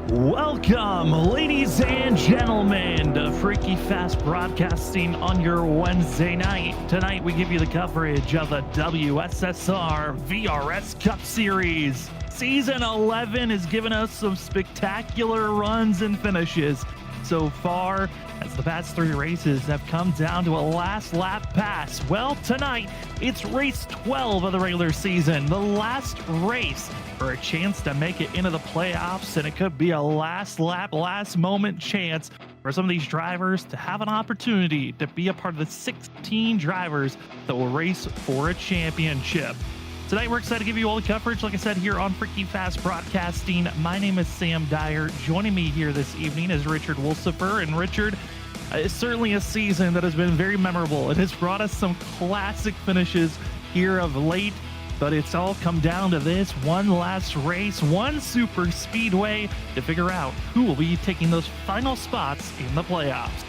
Welcome, ladies and gentlemen, to Freaky Fast Broadcasting on your Wednesday night. Tonight, we give you the coverage of the WSSR VRS Cup Series. Season 11 has given us some spectacular runs and finishes so far, as the past three races have come down to a last lap pass. Well, tonight, it's race 12 of the regular season, the last race for a chance to make it into the playoffs, and it could be a last lap, last moment chance for some of these drivers to have an opportunity to be a part of the 16 drivers that will race for a championship. Tonight, we're excited to give you all the coverage, like I said, here on Freaky Fast Broadcasting. My name is Sam Dyer. Joining me here this evening is Richard Wolsifer. And Richard, it's certainly a season that has been very memorable. It has brought us some classic finishes here of late, but it's all come down to this one last race, one super speedway to figure out who will be taking those final spots in the playoffs.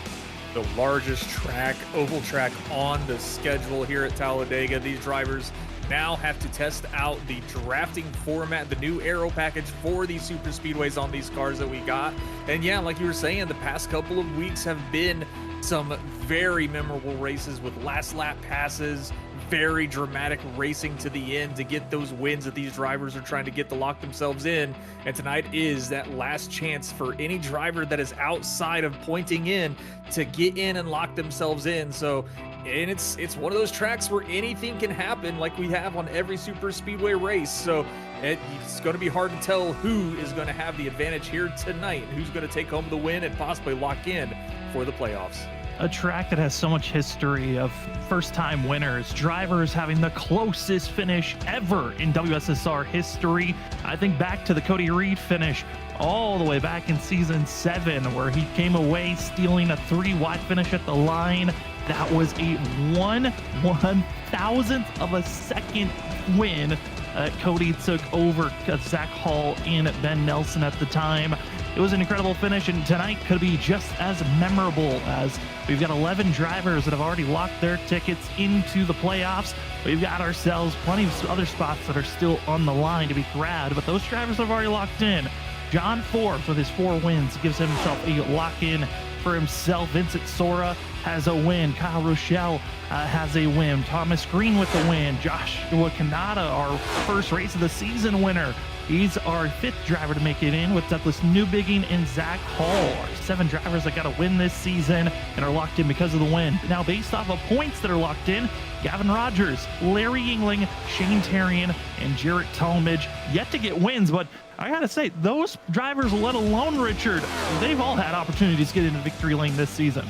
The largest track, oval track on the schedule here at Talladega. These drivers now have to test out the drafting format, the new aero package for these super speedways on these cars that we got. And yeah, like you were saying, the past couple of weeks have been some very memorable races with last lap passes, very dramatic racing to the end to get those wins that these drivers are trying to get to lock themselves in. And tonight is that last chance for any driver that is outside of pointing in to get in and lock themselves in. So, and it's one of those tracks where anything can happen, like we have on every super speedway race. So it's going to be hard to tell who is going to have the advantage here tonight, who's going to take home the win and possibly lock in for the playoffs. A track that has so much history of first-time winners, drivers having the closest finish ever in WSSR history. I think back to the Cody Reed finish all the way back in season 7, where he came away stealing a 3-wide finish at the line. That was a 1/1000th of a second win. Cody took over Zach Hall and Ben Nelson at the time. It was an incredible finish, and tonight could be just as memorable, as we've got 11 drivers that have already locked their tickets into the playoffs. We've got ourselves plenty of other spots that are still on the line to be grabbed, but those drivers have already locked in. John Forbes, with his 4 wins, gives himself a lock-in for himself. Vincent Sora has a win. Kyle Rochelle has a win. Thomas Green with the win. Joshua Kanata, our first race of the season winner. He's our 5th driver to make it in, with Douglas Newbigging and Zach Hall, our 7 drivers that got a win this season and are locked in because of the win. Now, based off of points that are locked in, Gavin Rogers, Larry Yingling, Shane Terrian, and Jarrett Talmadge yet to get wins, but I gotta say, those drivers, let alone Richard, they've all had opportunities to get into victory lane this season.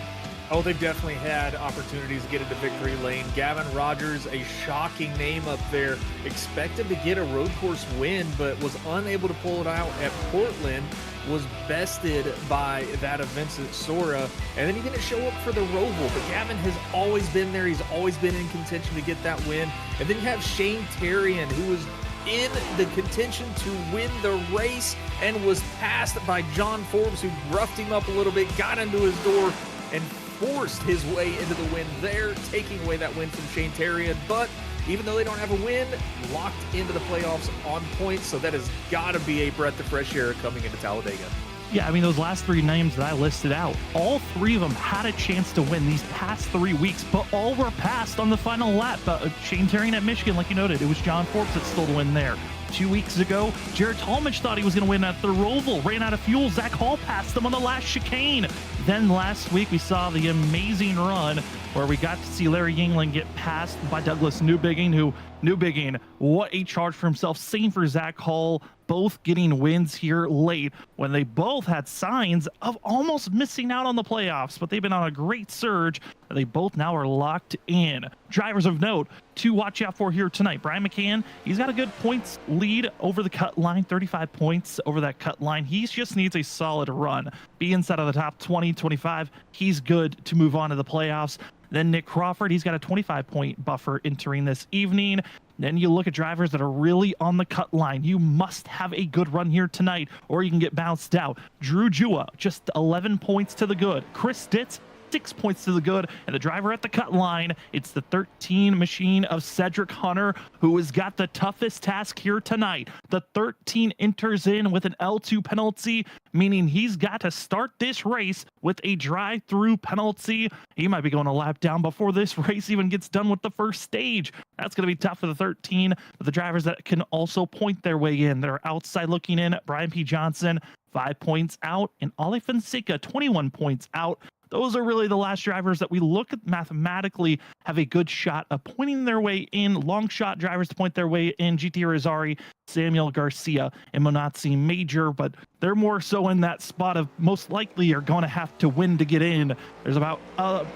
Oh, they've definitely had opportunities to get into victory lane. Gavin Rogers, a shocking name up there, expected to get a road course win, but was unable to pull it out at Portland, was bested by that of Vincent Sora, and then he didn't show up for the Roval. But Gavin has always been there. He's always been in contention to get that win. And then you have Shane Terrian, who was in the contention to win the race and was passed by John Forbes, who roughed him up a little bit, got into his door, and forced his way into the win there, taking away that win from Shane Terrian. But even though they don't have a win, locked into the playoffs on points, so that has got to be a breath of fresh air coming into Talladega. Yeah, I mean, those last 3 names that I listed out, all 3 of them had a chance to win these past 3 weeks, but all were passed on the final lap. Shane Terrian at Michigan, like you noted, it was John Forbes that stole the win there. 2 weeks ago, Jarrett Talmadge thought he was going to win at the Roval, ran out of fuel. Zach Hall passed him on the last chicane. Then last week, we saw the amazing run where we got to see Larry Yingling get passed by Douglas Newbigging, what a charge for himself. Same for Zach Hall, both getting wins here late when they both had signs of almost missing out on the playoffs, but they've been on a great surge. They both now are locked in. Drivers of note to watch out for here tonight. Brian McCann, he's got a good points lead over the cut line, 35 points over that cut line. He just needs a solid run. Be inside of the top 20, 25. He's good to move on to the playoffs. Then Nick Crawford, he's got a 25-point buffer entering this evening. Then you look at drivers that are really on the cut line. You must have a good run here tonight, or you can get bounced out. Drew Jua, just 11 points to the good. Chris Ditz, 6 points to the good, and the driver at the cut line, it's the 13 machine of Cedric Hunter, who has got the toughest task here tonight. The 13 enters in with an L2 penalty, meaning he's got to start this race with a drive-through penalty. He might be going a lap down before this race even gets done with the first stage. That's going to be tough for the 13, but the drivers that can also point their way in, that are outside looking in, Brian P. Johnson, 5 points out, and Ollie Fonseca, 21 points out. Those are really the last drivers that we look at mathematically have a good shot of pointing their way in. Long shot drivers to point their way in: GT Rizzari, Samuel Garcia, and Monazzi Major, but they're more so in that spot of most likely are going to have to win to get in. There's about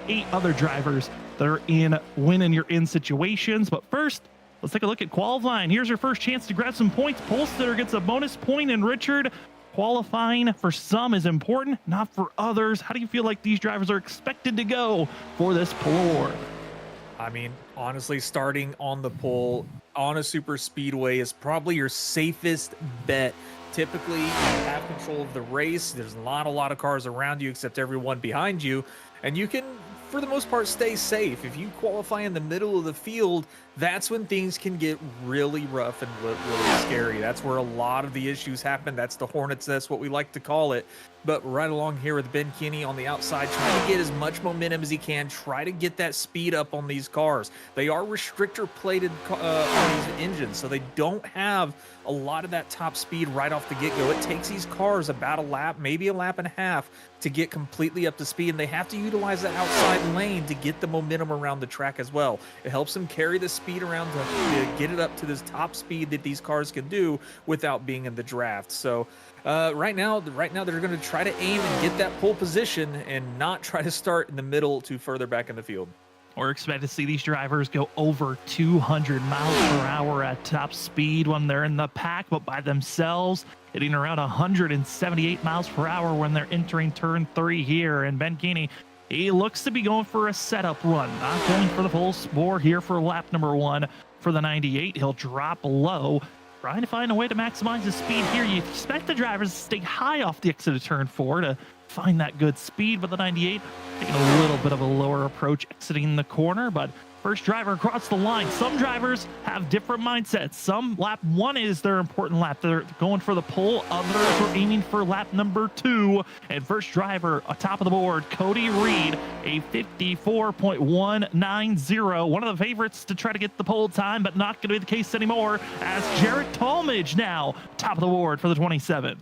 8 other drivers that are in win and you're in situations. But first, let's take a look at qualifying. Here's your first chance to grab some points. Polster gets a bonus point, and Richard, qualifying for some is important, not for others. How do you feel like these drivers are expected to go for this pole award? I mean, honestly, starting on the pole on a super speedway is probably your safest bet. Typically, you have control of the race. There's not a lot of cars around you except everyone behind you, and you can, for the most part, stay safe. If you qualify in the middle of the field, that's when things can get really rough and really scary. That's where a lot of the issues happen. That's the hornet's nest, what we like to call it. But right along here with Ben Kinney on the outside, trying to get as much momentum as he can, try to get that speed up on these cars. They are restrictor plated on these engines, so they don't have a lot of that top speed right off the get-go. It takes these cars about a lap, maybe a lap and a half, to get completely up to speed, and they have to utilize that outside lane to get the momentum around the track as well. It helps them carry the speed around to get it up to this top speed that these cars can do without being in the draft. So right now they're going to try to aim and get that pole position and not try to start in the middle too further back in the field. We're expected to see these drivers go over 200 miles per hour at top speed when they're in the pack, but by themselves, hitting around 178 miles per hour when they're entering turn 3 here. And Ben Kinney, he looks to be going for a setup run, not going for the full score here for lap number 1 for the 98. He'll drop low, trying to find a way to maximize his speed here. You expect the drivers to stay high off the exit of turn 4 to find that good speed, but the 98 taking a little bit of a lower approach exiting the corner. But first driver across the line. Some drivers have different mindsets. Some lap 1 is their important lap. They're going for the pole. Others are aiming for lap number 2. And first driver atop of the board, Cody Reed, a 54.190. One of the favorites to try to get the pole time, but not going to be the case anymore, as Jarrett Talmadge now top of the board for the 27.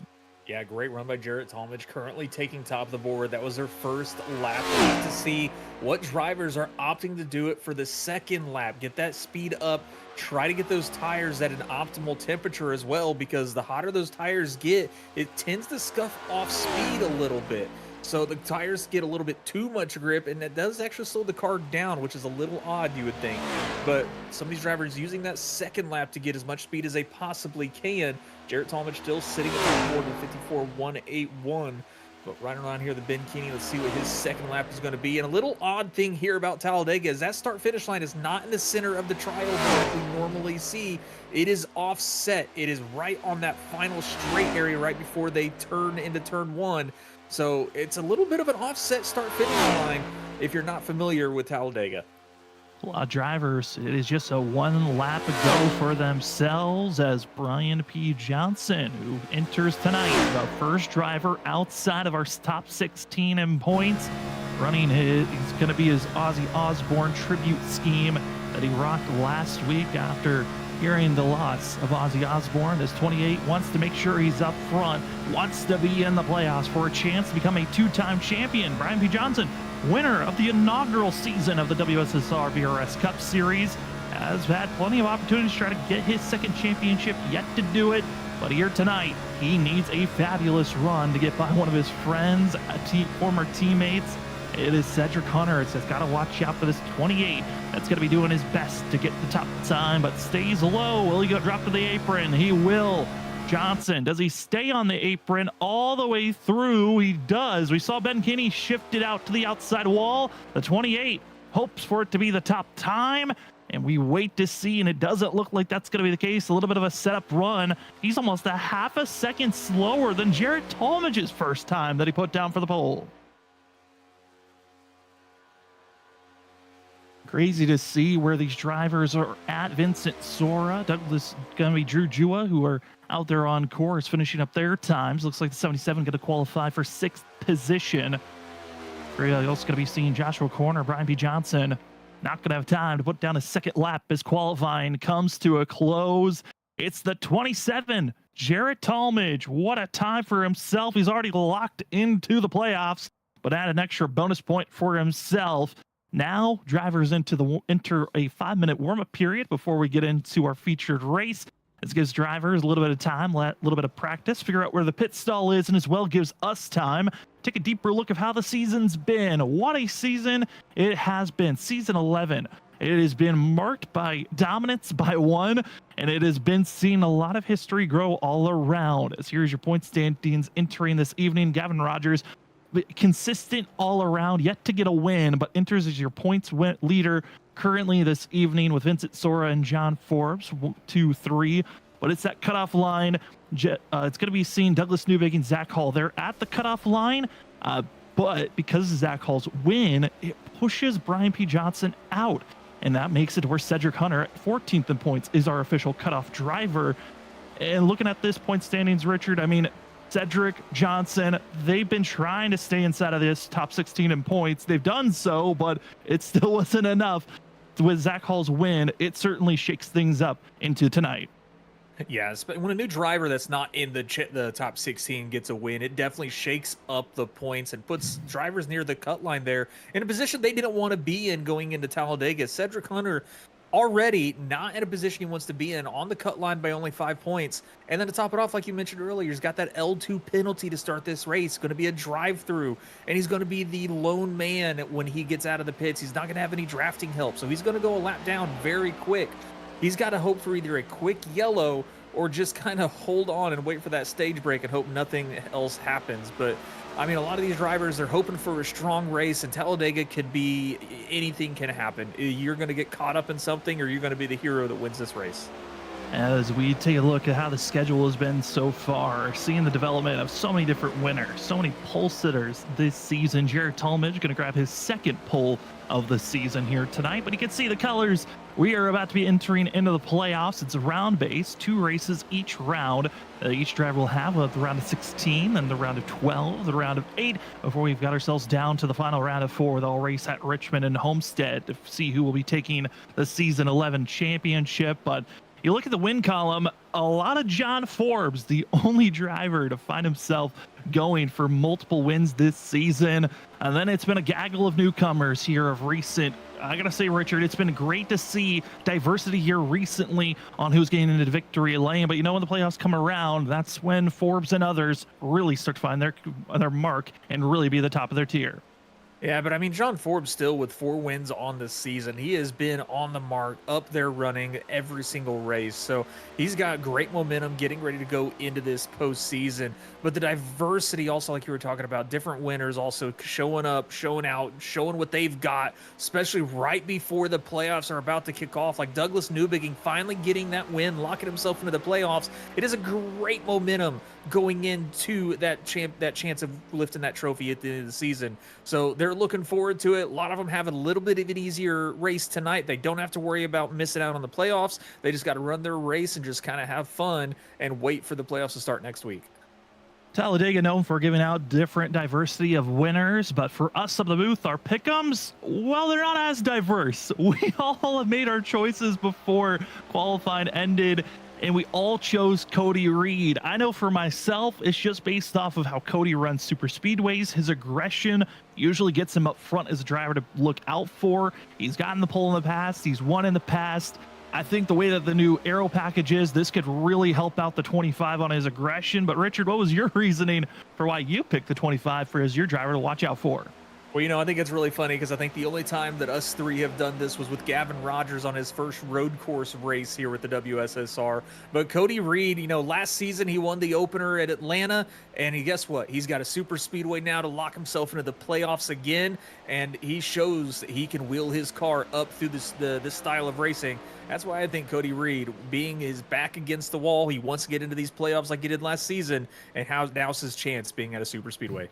Yeah, great run by Jarrett Talmadge, currently taking top of the board. That was their first lap. We'll have to see what drivers are opting to do it for the second lap. Get that speed up. Try to get those tires at an optimal temperature as well, because the hotter those tires get, it tends to scuff off speed a little bit. So the tires get a little bit too much grip, and that does actually slow the car down, which is a little odd, you would think. But some of these drivers using that second lap to get as much speed as they possibly can. Jarrett Talmadge still sitting at the board with 54.181. But right around here, the Ben Kinney, let's see what his second lap is going to be. And a little odd thing here about Talladega is that start-finish line is not in the center of the trial that we normally see. It is offset. It is right on that final straight area right before they turn into turn 1. So it's a little bit of an offset start-finish line if you're not familiar with Talladega. A lot of drivers, it is just a 1 lap ago for themselves, as Brian P. Johnson, who enters tonight, the first driver outside of our top 16 in points, running he's going to be his Ozzy Osbourne tribute scheme that he rocked last week after hearing the loss of Ozzy Osbourne. This 28 wants to make sure he's up front, wants to be in the playoffs for a chance to become a 2-time champion. Brian P. Johnson, winner of the inaugural season of the WSSR VRS Cup Series, has had plenty of opportunities to try to get his second championship, yet to do it. But here tonight, he needs a fabulous run to get by one of his friends, former teammates. It is Cedric Hunter. It says, got to watch out for this 28. That's going to be doing his best to get the top time, but stays low. Will he go drop to the apron? He will. Johnson, does he stay on the apron all the way through? He does. We saw Ben Kinney shifted out to the outside wall. The 28 hopes for it to be the top time, and we wait to see, and it doesn't look like that's going to be the case. A little bit of a setup run. He's almost a half a second slower than Jarrett Talmadge's first time that he put down for the pole. Crazy to see where these drivers are at. Vincent Sora, Douglas going to be Drew Jua, who are out there on course finishing up their times. Looks like the 77 going to qualify for 6th position. We're also going to be seeing Joshua Corner, Brian P. Johnson, not going to have time to put down a second lap as qualifying comes to a close. It's the 27, Jarrett Talmadge. What a time for himself. He's already locked into the playoffs, but add an extra bonus point for himself. Now, drivers enter a 5-minute warm-up period before we get into our featured race. This gives drivers a little bit of time, a little bit of practice, figure out where the pit stall is, and as well gives us time. Take a deeper look of how the season's been. What a season it has been. Season 11. It has been marked by dominance by one, and it has been seeing a lot of history grow all around. As here's your point standings entering this evening. Gavin Rogers, consistent all around, yet to get a win, but enters as your points leader currently this evening with Vincent Sora and John Forbes, 2-3. But it's that cutoff line. It's going to be seeing Douglas Newbig and Zach Hall. They're at the cutoff line, but because of Zach Hall's win, it pushes Brian P. Johnson out. And that makes it where Cedric Hunter at 14th in points is our official cutoff driver. And looking at this point standings, Richard, I mean, Cedric, Johnson, they've been trying to stay inside of this top 16 in points. They've done so, but it still wasn't enough. With Zach Hall's win, it certainly shakes things up into tonight. Yes, but when a new driver that's not in the top 16 gets a win, it definitely shakes up the points and puts drivers near the cut line there in a position they didn't want to be in going into Talladega. Cedric Hunter already not in a position he wants to be in, on the cut line by only 5 points. And then to top it off, like you mentioned earlier, he's got that L2 penalty to start this race. Going to be a drive-through, and he's going to be the lone man when he gets out of the pits. He's not going to have any drafting help, so he's going to go a lap down very quick. He's got to hope for either a quick yellow or just kind of hold on and wait for that stage break and hope nothing else happens. But I mean, a lot of these drivers, they're hoping for a strong race, and Talladega could be anything can happen. You're going to get caught up in something, or you're going to be the hero that wins this race. As we take a look at how the schedule has been so far, seeing the development of so many different winners, so many pole sitters this season. Jarrett Talmadge going to grab his second pole of the season here tonight, but you can see the colors. We are about to be entering into the playoffs. It's a round base, 2 races each round. Each driver will have the round of 16, then the round of 12, the round of 8, before we've got ourselves down to the final round of 4. They'll race at Richmond and Homestead to see who will be taking the season 11 championship. But you look at the win column, a lot of John Forbes, the only driver to find himself going for multiple wins this season. And then it's been a gaggle of newcomers here of recent. I gotta say, Richard, it's been great to see diversity here recently on who's getting into victory lane. But you know, when the playoffs come around, that's when Forbes and others really start to find their mark and really be the top of their tier. Yeah, but I mean, John Forbes still with 4 wins on the season. He has been on the mark, up there running every single race. So he's got great momentum getting ready to go into this postseason. But the diversity also, like you were talking about, different winners also showing up, showing out, showing what they've got, especially right before the playoffs are about to kick off. Like Douglas Newbig finally getting that win, locking himself into the playoffs. It is a great momentum going into that chance of lifting that trophy at the end of the season. So they're looking forward to it. A lot of them have a little bit of an easier race tonight. They don't have to worry about missing out on the playoffs. They just got to run their race and just kind of have fun and wait for the playoffs to start next week. Talladega known for giving out different diversity of winners, but for us up the booth, our pick'ems, well, they're not as diverse. We all have made our choices before qualifying ended, and we all chose Cody Reed. I know for myself, it's just based off of how Cody runs super speedways. His aggression usually gets him up front as a driver to look out for. He's gotten the pole in the past. He's won in the past. I think the way that the new aero package is, this could really help out the 25 on his aggression. But Richard, what was your reasoning for why you picked the 25 for as your driver to watch out for? Well, you know, I think it's really funny because I think the only time that us three have done this was with Gavin Rogers on his first road course race here with the WSSR. But Cody Reed, you know, last season he won the opener at Atlanta, and guess what? He's got a super speedway now to lock himself into the playoffs again, and he shows that he can wheel his car up through this style of racing. That's why I think Cody Reed, being his back against the wall, he wants to get into these playoffs like he did last season, and now's his chance being at a super speedway.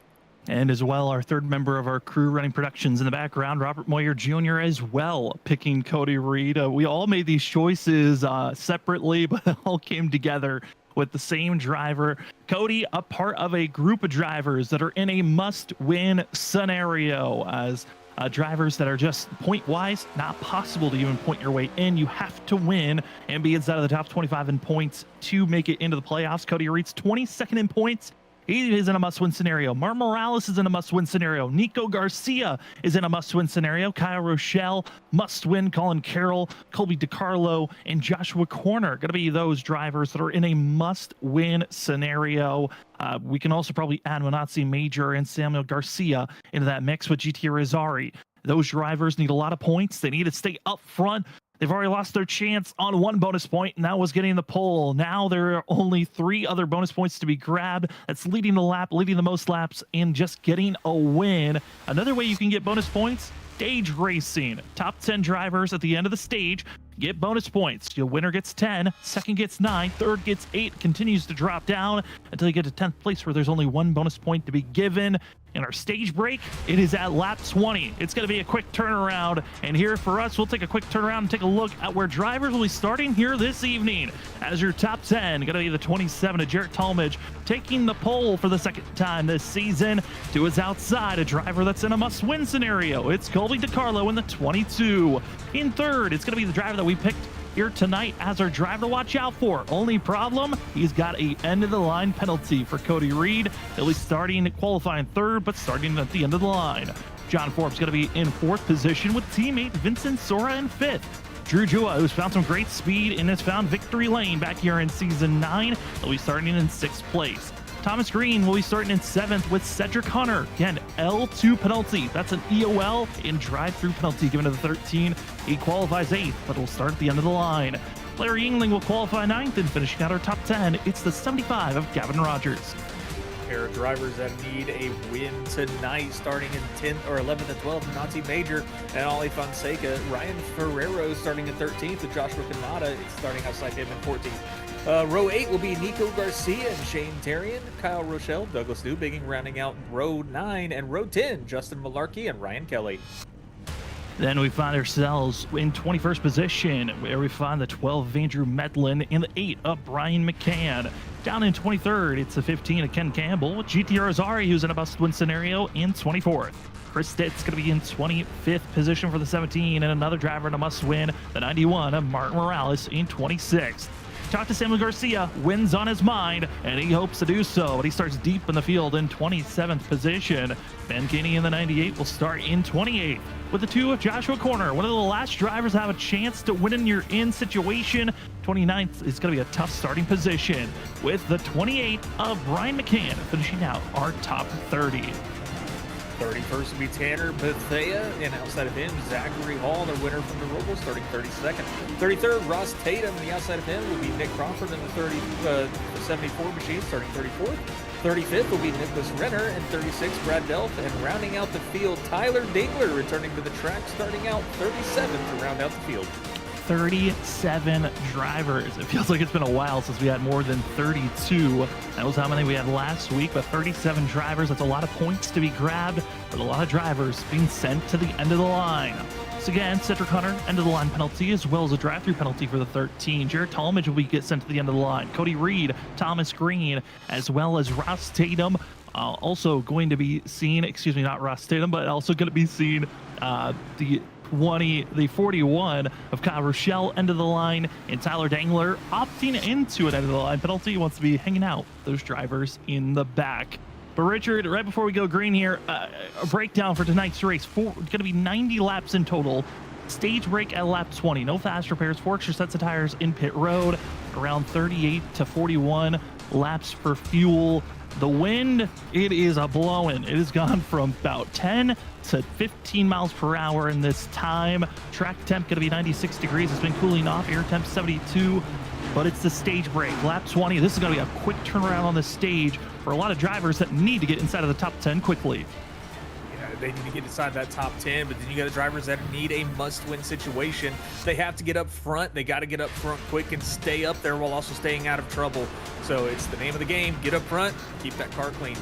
And as well, our third member of our crew running productions in the background, Robert Moyer Jr. as well, picking Cody Reed. We all made these choices separately, but it all came together with the same driver. Cody, a part of a group of drivers that are in a must-win scenario, as drivers that are just point-wise not possible to even point your way in. You have to win and be inside of the top 25 in points to make it into the playoffs. Cody Reed's 22nd in points. He is in a must-win scenario. Martin Morales is in a must-win scenario. Nico Garcia is in a must-win scenario. Kyle Rochelle, must-win. Colin Carroll, Colby DiCarlo, and Joshua Corner going to be those drivers that are in a must-win scenario. We can also probably add Manazzi Major and Samuel Garcia into that mix with GT Rizzari. Those drivers need a lot of points. They need to stay up front. They've already lost their chance on one bonus point, and that was getting the pole. Now there are only 3 other bonus points to be grabbed. That's leading the lap, leading the most laps, and just getting a win. Another way you can get bonus points, stage racing. Top 10 drivers at the end of the stage get bonus points. Your winner gets 10, second gets 9, third gets 8, continues to drop down until you get to 10th place, where there's only 1 bonus point to be given. In our stage break, it is at lap 20. It's going to be a quick turnaround. And here for us, we'll take a quick turnaround and take a look at where drivers will be starting here this evening. As your top 10, going to be the 27 of Jarrett Talmadge, taking the pole for the second time this season. To his outside, a driver that's in a must-win scenario. It's Colby DiCarlo in the 22. In third, it's going to be the driver that we picked here tonight as our driver to watch out for. Only problem, he's got a end of the line penalty for Cody Reed. He'll be starting qualifying third, but starting at the end of the line. John Forbes going to be in fourth position with teammate Vincent Sora in fifth. Drew Jua, who's found some great speed and has found victory lane back here in season 9, he'll be starting in 6th place. Thomas Green will be starting in 7th with Cedric Hunter. Again, L2 penalty. That's an EOL in drive-through penalty given to the 13. He qualifies 8th, but will start at the end of the line. Larry Yingling will qualify 9th and finishing out our top 10. It's the 75 of Gavin Rogers. Pair of drivers that need a win tonight, starting in 10th or 11th and 12th, Nazi Major and Ali Fonseca. Ryan Ferrero starting in 13th with Joshua Kanata starting outside him in 14th. Row 8 will be Nico Garcia and Shane Terrian, Kyle Rochelle, Douglas Newbigging rounding out row 9, and row 10, Justin Malarkey and Ryan Kelly. Then we find ourselves in 21st position, where we find the 12 of Andrew Medlin and the 8 of Brian McCann. Down in 23rd, it's the 15 of Ken Campbell with GT Rosari, who's in a must-win scenario, in 24th. Chris Stitt's going to be in 25th position for the 17, and another driver in a must-win, the 91 of Martin Morales, in 26th. Talk to Samuel Garcia, wins on his mind, and he hopes to do so, but he starts deep in the field in 27th position. Ben Kinney in the 98 will start in 28th. With the 2 of Joshua Corner, one of the last drivers to have a chance to win in your in situation. 29th is going to be a tough starting position, with the 28 of Brian McCann finishing out our top 30. 31st will be Tanner Bethea, and outside of him, Zachary Hall, the winner from the Robo, starting 32nd. 33rd, Ross Tatum, and the outside of him will be Nick Crawford in the 74 machine, starting 34th. 35th will be Nicholas Renner, and 36th, Brad Delph, and rounding out the field, Tyler Dingler returning to the track, starting out 37th to round out the field. 37 drivers. It feels like it's been a while since we had more than 32. That was how many we had last week, but 37 drivers. That's a lot of points to be grabbed, but a lot of drivers being sent to the end of the line. So again, Cedric Hunter, end of the line penalty, as well as a drive-through penalty for the 13. Jarrett Talmadge will get sent to the end of the line. Cody Reed, Thomas Green, as well as Ross Tatum. Also going to be seen, excuse me, not Ross Tatum, but also going to be seen the 41 of Kyle Rochelle, end of the line, and Tyler Dangler opting into an end of the line penalty. He wants to be hanging out those drivers in the back. But Richard, right before we go green here, a breakdown for tonight's race. Going to be 90 laps in total. Stage break at lap 20. No fast repairs. 4 extra sets of tires in pit road. Around 38 to 41 laps for fuel. The wind, it is a blowing. It has gone from about 10 to 15 miles per hour in this time. Track temp going to be 96 degrees. It's been cooling off. Air temp 72. But it's the stage break. Lap 20. This is going to be a quick turnaround on the stage for a lot of drivers that need to get inside of the top 10 quickly. They need to get inside that top 10, but then you got the drivers that need a must-win situation. They have to get up front. They got to get up front quick and stay up there while also staying out of trouble. So it's the name of the game. Get up front, keep that car clean.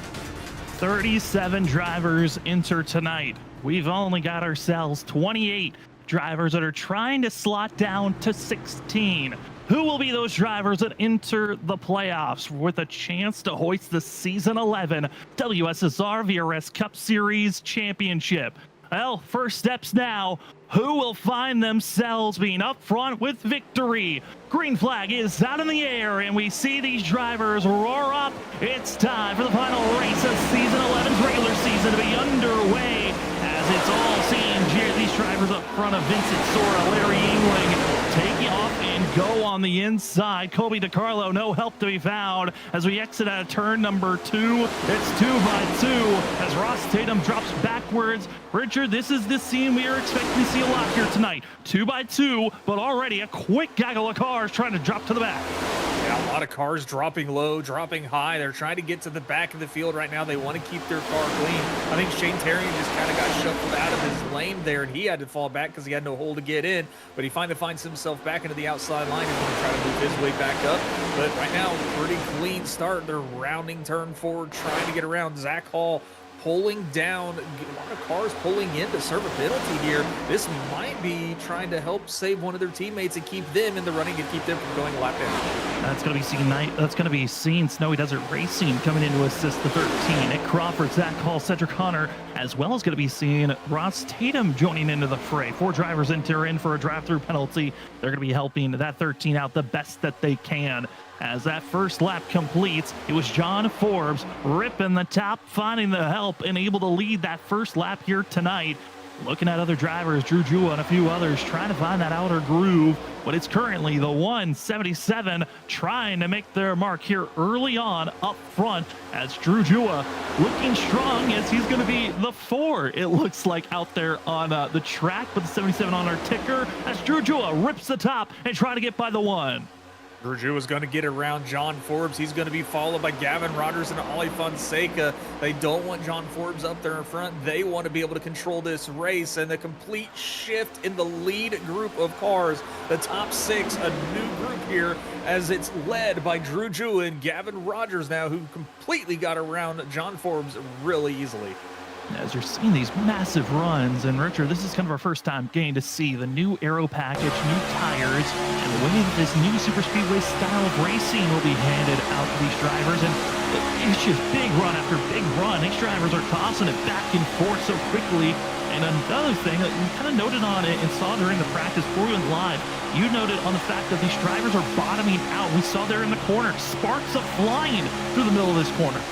37 drivers enter tonight. We've only got ourselves 28 drivers that are trying to slot down to 16. Who will be those drivers that enter the playoffs with a chance to hoist the Season 11 WSSR VRS Cup Series Championship? Well, first steps now. Who will find themselves being up front with victory? Green flag is out in the air, and we see these drivers roar up. It's time for the final race of Season 11's regular season to be underway, as it's all seeing these drivers up front of Vincent Sora, Larry Yingling, taking off and go on the inside. Colby DiCarlo, no help to be found as we exit out of turn number 2. It's 2 by 2 as Ross Tatum drops backwards. Richard, this is the scene we are expecting to see a lot here tonight. 2 by 2, but already a quick gaggle of cars trying to drop to the back. Yeah, a lot of cars dropping low, dropping high. They're trying to get to the back of the field right now. They want to keep their car clean. I think Shane Terrian just kind of got shuffled out of his lane there, and he had to fall back because he had no hole to get in. But he finally finds himself back into the outside line. He's going to try to move his way back up. But right now, pretty clean start. They're rounding turn 4, trying to get around Zach Hall, pulling down, a lot of cars pulling in to serve a penalty here. This might be trying to help save one of their teammates and keep them in the running and keep them from going a lap down. That's going to be seen Snowy Desert Racing coming in to assist the 13. Nick Crawford, Zach Hall, Cedric Hunter, as well as going to be seeing Ross Tatum joining into the fray. 4 drivers enter in for a drive-through penalty. They're going to be helping that 13 out the best that they can. As that first lap completes, it was John Forbes ripping the top, finding the help, and able to lead that first lap here tonight. Looking at other drivers, Drew Jua and a few others trying to find that outer groove, but it's currently the 177 trying to make their mark here early on up front, as Drew Jua looking strong as he's going to be the 4, it looks like, out there on the track, but the 77 on our ticker as Drew Jua rips the top and trying to get by the 1. Drew is going to get around John Forbes. He's going to be followed by Gavin Rogers and Ollie Fonseca. They don't want John Forbes up there in front. They want to be able to control this race, and the complete shift in the lead group of cars. The top 6, a new group here, as it's led by Drew Jua and Gavin Rogers now, who completely got around John Forbes really easily. As you're seeing these massive runs, and Richard, this is kind of our first time getting to see the new aero package, new tires, and the way that this new super speedway style of racing will be handed out to these drivers. And it's just big run after big run. These drivers are tossing it back and forth so quickly. And another thing that we kind of noted on it and saw during the practice before we went live, you noted on the fact that these drivers are bottoming out. We saw there in the corner, sparks are flying through the middle of this corner.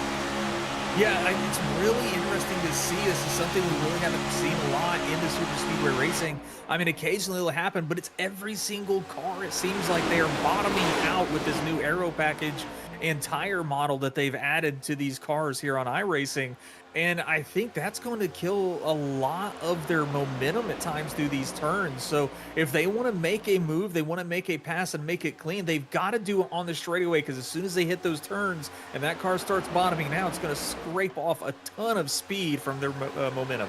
Yeah, it's really interesting to see. This is something we really haven't seen a lot in the super speedway racing. I mean, occasionally it'll happen, but it's every single car. It seems like they are bottoming out with this new aero package and tire model that they've added to these cars here on iRacing. And I think that's going to kill a lot of their momentum at times through these turns. So if they want to make a move, they want to make a pass and make it clean, they've got to do it on the straightaway, because as soon as they hit those turns and that car starts bottoming out, it's going to scrape off a ton of speed from their momentum.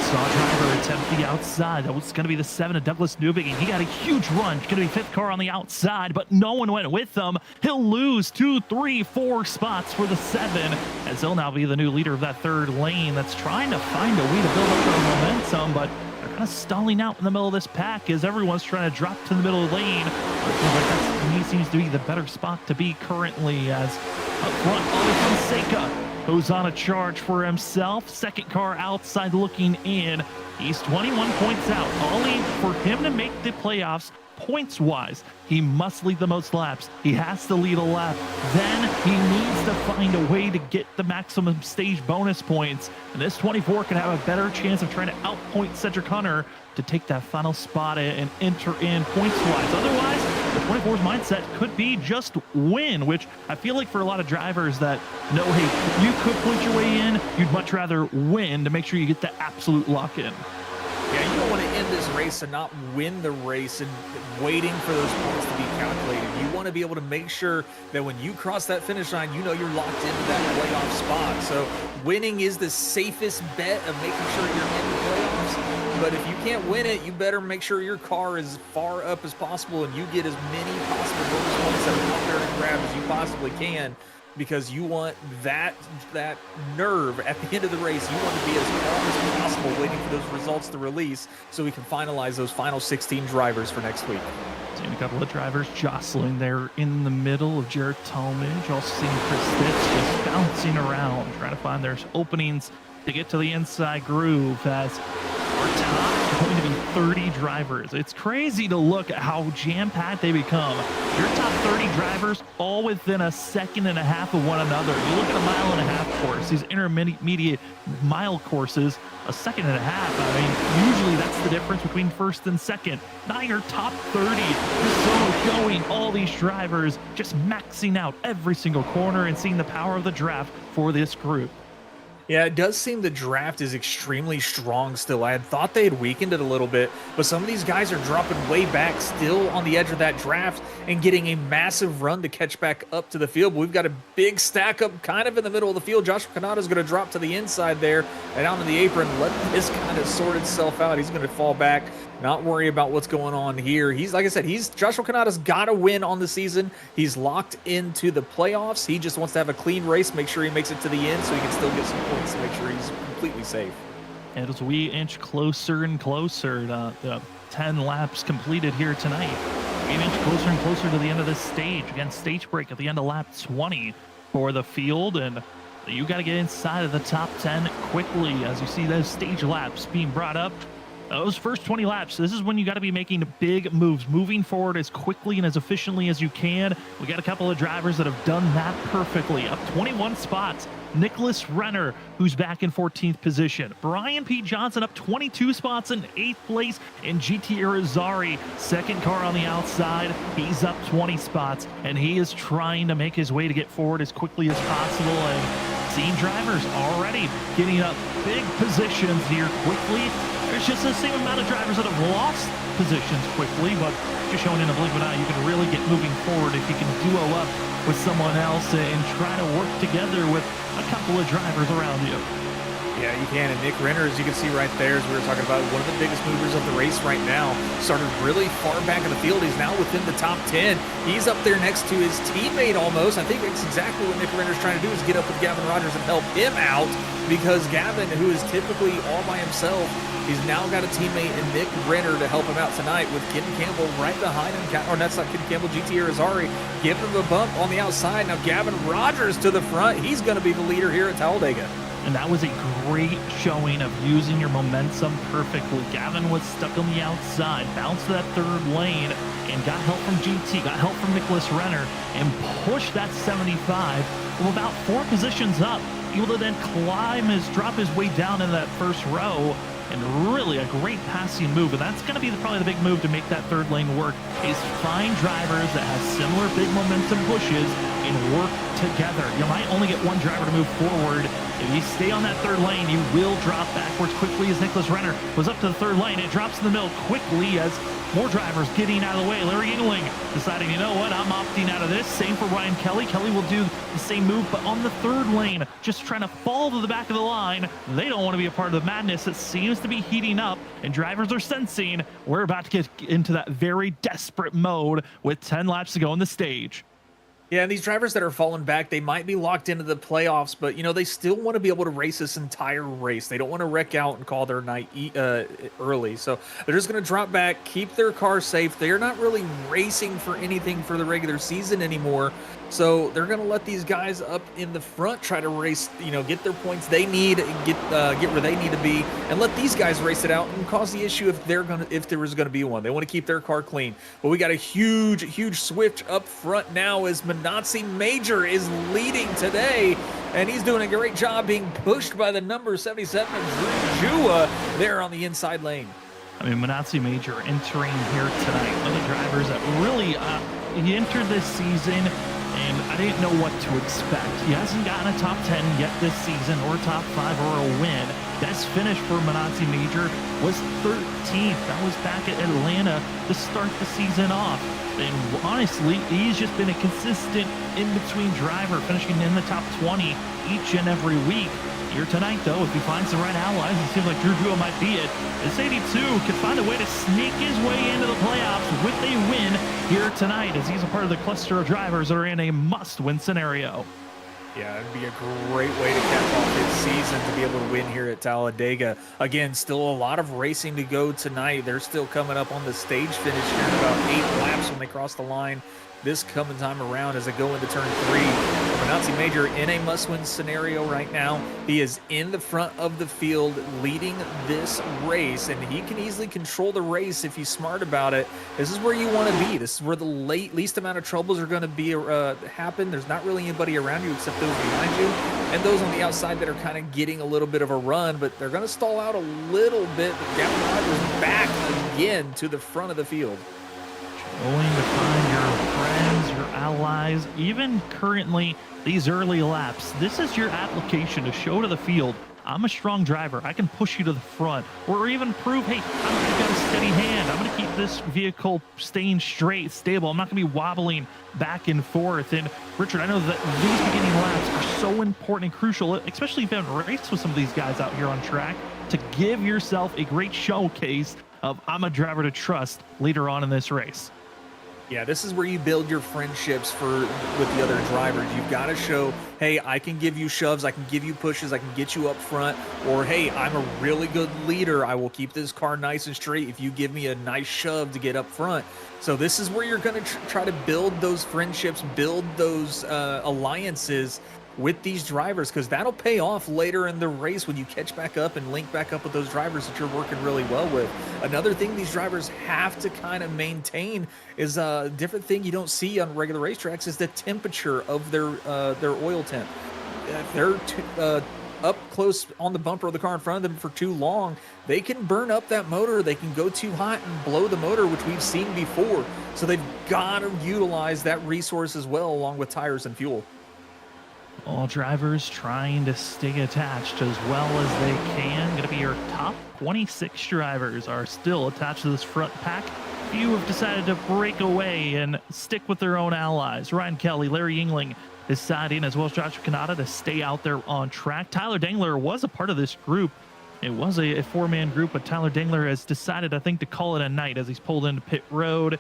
Saw driver attempt the outside. That was going to be the 7 of Douglas Newbigin. He got a huge run. Going to be 5th car on the outside, but no one went with him. He'll lose 2, 3, 4 spots for the 7, as he'll now be the new leader of that 3rd lane that's trying to find a way to build up their momentum, but they're kind of stalling out in the middle of this pack as everyone's trying to drop to the middle of the lane. He seems to be the better spot to be currently, as up front, Ollie Fonseca goes on a charge for himself. 2nd car outside looking in. He's 21 points out. Ollie, for him to make the playoffs, points-wise, he must lead the most laps. He has to lead a lap. Then he needs to find a way to get the maximum stage bonus points. And this 24 could have a better chance of trying to outpoint Cedric Hunter to take that final spot and enter in points-wise. Otherwise, the 24's mindset could be just win, which I feel like for a lot of drivers that know, hey, you could point your way in, you'd much rather win to make sure you get the absolute lock-in. Yeah, you don't want to end this race and not win the race and waiting for those points to be calculated. You want to be able to make sure that when you cross that finish line, you know you're locked into that playoff spot. So winning is the safest bet of making sure you're in the playoffs. But if you can't win it, you better make sure your car is as far up as possible and you get as many possible bonus points that are out there to grab as you possibly can. because you want that nerve at the end of the race. You want to be as calm as possible, waiting for those results to release so we can finalize those final 16 drivers for next week. Seeing a couple of drivers jostling there in the middle of Jared Talmadge. Also seeing Chris Stitz just bouncing around, trying to find their openings to get to the inside groove, as our top going to be 30 drivers. It's crazy to look at how jam-packed they become. Your top 30 drivers all within a second and a half of one another. You look at a mile and a half course, these intermediate mile courses, a second and a half. I mean, usually that's the difference between first and second. Now your top 30 is so showing all these drivers just maxing out every single corner and seeing the power of the draft for this group. Yeah, it does seem the draft is extremely strong still. I had thought they had weakened it a little bit, but some of these guys are dropping way back still on the edge of that draft and getting a massive run to catch back up to the field. But we've got a big stack up kind of in the middle of the field. Joshua Kanata is going to drop to the inside there and out on the apron. Let this kind of sort itself out. He's going to fall back, not worry about what's going on here. He's, like I said, Joshua Kanata's got to win on the season. He's locked into the playoffs. He just wants to have a clean race, make sure he makes it to the end so he can still get some points to make sure he's completely safe. And as we inch closer and closer to the 10 laps completed here tonight, we inch closer and closer to the end of this stage. Again, stage break at the end of lap 20 for the field, and you got to get inside of the top 10 quickly as you see those stage laps being brought up. Those first 20 laps, this is when you got to be making big moves, moving forward as quickly and as efficiently as you can. We got a couple of drivers that have done that perfectly. Up 21 spots, Nicholas Renner, who's back in 14th position. Brian P. Johnson up 22 spots in 8th place. And GT Irizarry, second car on the outside. He's up 20 spots, and he is trying to make his way to get forward as quickly as possible. And seeing drivers already getting up big positions here quickly. There's just the same amount of drivers that have lost positions quickly, but just showing in a blink of an eye, you can really get moving forward if you can duo up with someone else and try to work together with a couple of drivers around you. Yeah, you can. And Nick Renner, as you can see right there, as we were talking about, one of the biggest movers of the race right now, started really far back in the field. He's now within the top 10. He's up there next to his teammate almost. I think it's exactly what Nick Renner's trying to do, is get up with Gavin Rogers and help him out, because Gavin, who is typically all by himself, he's now got a teammate in Nick Renner to help him out tonight, with Ken Campbell right behind him. Or that's not Ken Campbell, GT Irizarry giving him a bump on the outside. Now Gavin Rogers to the front. He's going to be the leader here at Talladega. And that was a great showing of using your momentum perfectly. Gavin was stuck on the outside, bounced to that third lane, and got help from GT, got help from Nicholas Renner, and pushed that 75 from about 4 positions up, able to then drop his way down in that first row. And really a great passing move, and that's going to be probably the big move to make that third lane work, is find drivers that have similar big momentum pushes and work together. You might only get one driver to move forward. If you stay on that third lane, you will drop backwards quickly, as Nicholas Renner was up to the third lane. It drops in the middle quickly as more drivers getting out of the way. Larry Engling deciding, you know what, I'm opting out of this. Same for Ryan Kelly. Kelly will do the same move, but on the third lane, just trying to fall to the back of the line. They don't want to be a part of the madness that seems to be heating up, and drivers are sensing we're about to get into that very desperate mode with 10 laps to go on the stage. Yeah, and these drivers that are falling back, they might be locked into the playoffs, but, they still want to be able to race this entire race. They don't want to wreck out and call their night early. So they're just going to drop back, keep their car safe. They're not really racing for anything for the regular season anymore. So they're going to let these guys up in the front try to race, get their points they need, get where they need to be, and let these guys race it out and cause the issue if there was going to be one. They want to keep their car clean. But we got a huge switch up front now as Manatsi Major is leading today, and he's doing a great job being pushed by the number 77 Drew Jua there on the inside lane. I mean, Manatsi Major entering here tonight, one of the drivers that really he entered this season, and I didn't know what to expect. He hasn't gotten a top 10 yet this season, or top 5, or a win. Best finish for Manatsi Major was 13th. That was back at Atlanta to start the season off. And honestly, he's just been a consistent in-between driver, finishing in the top 20 each and every week. Here tonight, though, if he finds the right allies, it seems like Drew Jua might be it. This 82 could find a way to sneak his way into the playoffs with a win here tonight, as he's a part of the cluster of drivers that are in a must-win scenario. Yeah, it'd be a great way to cap off his season to be able to win here at Talladega. Again, still a lot of racing to go tonight. They're still coming up on the stage finish here in about 8 laps when they cross the line this coming time around as they go into turn 3. Benazzi Major in a must-win scenario right now. He is in the front of the field leading this race, and he can easily control the race if he's smart about it. This is where you want to be. This is where the least amount of troubles are going to be happen. There's not really anybody around you except those behind you and those on the outside that are kind of getting a little bit of a run, but they're going to stall out a little bit. The Gavin Rogers back again to the front of the field. Going to find your friends, your allies, even currently these early laps. This is your application to show to the field, I'm a strong driver. I can push you to the front, or even prove, hey, I've got a steady hand. I'm going to keep this vehicle staying straight, stable. I'm not going to be wobbling back and forth. And Richard, I know that these beginning laps are so important and crucial, especially if you haven't raced with some of these guys out here on track, to give yourself a great showcase of I'm a driver to trust later on in this race. Yeah, this is where you build your friendships with the other drivers. You've got to show, hey, I can give you shoves, I can give you pushes, I can get you up front, or hey, I'm a really good leader. I will keep this car nice and straight if you give me a nice shove to get up front. So this is where you're going to try to build those friendships, build those alliances with these drivers, because that'll pay off later in the race when you catch back up and link back up with those drivers that you're working really well with. Another thing these drivers have to kind of maintain is a different thing you don't see on regular racetracks is the temperature of their oil temp. If they're up close on the bumper of the car in front of them for too long, they can burn up that motor. They can go too hot and blow the motor, which we've seen before. So they've got to utilize that resource as well, along with tires and fuel. All drivers trying to stay attached as well as they can. Going to be your top 26 drivers are still attached to this front pack. Few have decided to break away and stick with their own allies. Ryan Kelly, Larry Yingling deciding, as well as Joshua Kanata, to stay out there on track. Tyler Dangler was a part of this group. It was a four-man group, but Tyler Dangler has decided, I think, to call it a night as he's pulled into pit road.